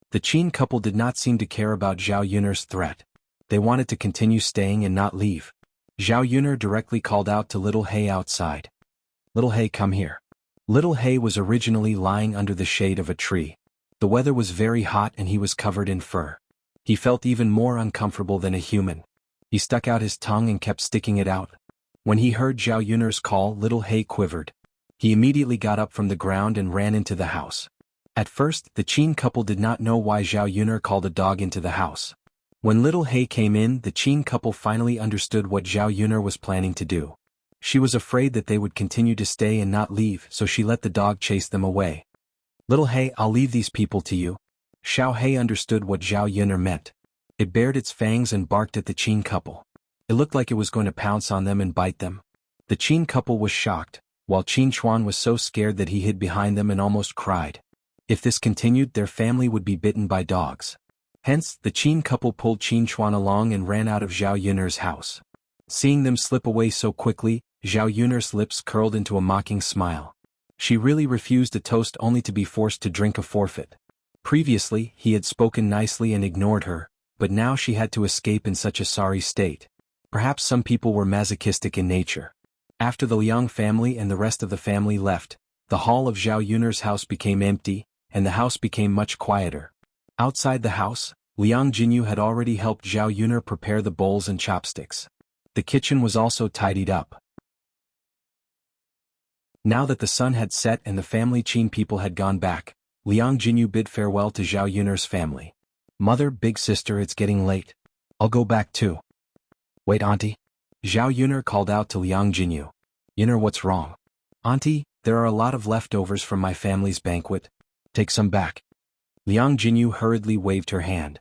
The Qin couple did not seem to care about Zhao Yun's threat. They wanted to continue staying and not leave. Zhao Yun directly called out to Little Hay outside. Little Hay, come here. Little Hay was originally lying under the shade of a tree. The weather was very hot and he was covered in fur. He felt even more uncomfortable than a human. He stuck out his tongue and kept sticking it out. When he heard Zhao Yun's call, Little Hay quivered. He immediately got up from the ground and ran into the house. At first, the Qin couple did not know why Zhao Yun called a dog into the house. When Little Hay came in, the Qin couple finally understood what Zhao Yun was planning to do. She was afraid that they would continue to stay and not leave, so she let the dog chase them away. Little Hay, I'll leave these people to you. Xiao Hay understood what Zhao Yun meant. It bared its fangs and barked at the Qin couple. It looked like it was going to pounce on them and bite them. The Qin couple was shocked, while Qin Chuan was so scared that he hid behind them and almost cried. If this continued, their family would be bitten by dogs. Hence, the Qin couple pulled Qin Chuan along and ran out of Zhao Yun's house. Seeing them slip away so quickly, Zhao Yun's lips curled into a mocking smile. She really refused a toast only to be forced to drink a forfeit. Previously, he had spoken nicely and ignored her, but now she had to escape in such a sorry state. Perhaps some people were masochistic in nature. After the Liang family and the rest of the family left, the hall of Zhao Yun'er's house became empty, and the house became much quieter. Outside the house, Liang Jinyu had already helped Zhao Yun'er prepare the bowls and chopsticks. The kitchen was also tidied up. Now that the sun had set and the family Qin people had gone back, Liang Jinyu bid farewell to Zhao Yun'er's family. "Mother, big sister, it's getting late. I'll go back too." "Wait, auntie." Zhao Yun'er called out to Liang Jinyu. "Yun'er, what's wrong?" "Auntie, there are a lot of leftovers from my family's banquet. Take some back." Liang Jinyu hurriedly waved her hand.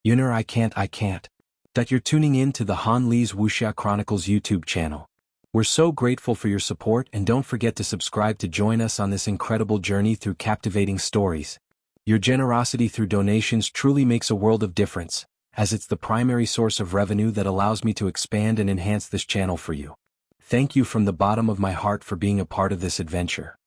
"Yun'er, I can't. That you're tuning in to the Han Li's Wuxia Chronicles YouTube channel. We're so grateful for your support, and don't forget to subscribe to join us on this incredible journey through captivating stories. Your generosity through donations truly makes a world of difference, as it's the primary source of revenue that allows me to expand and enhance this channel for you. Thank you from the bottom of my heart for being a part of this adventure.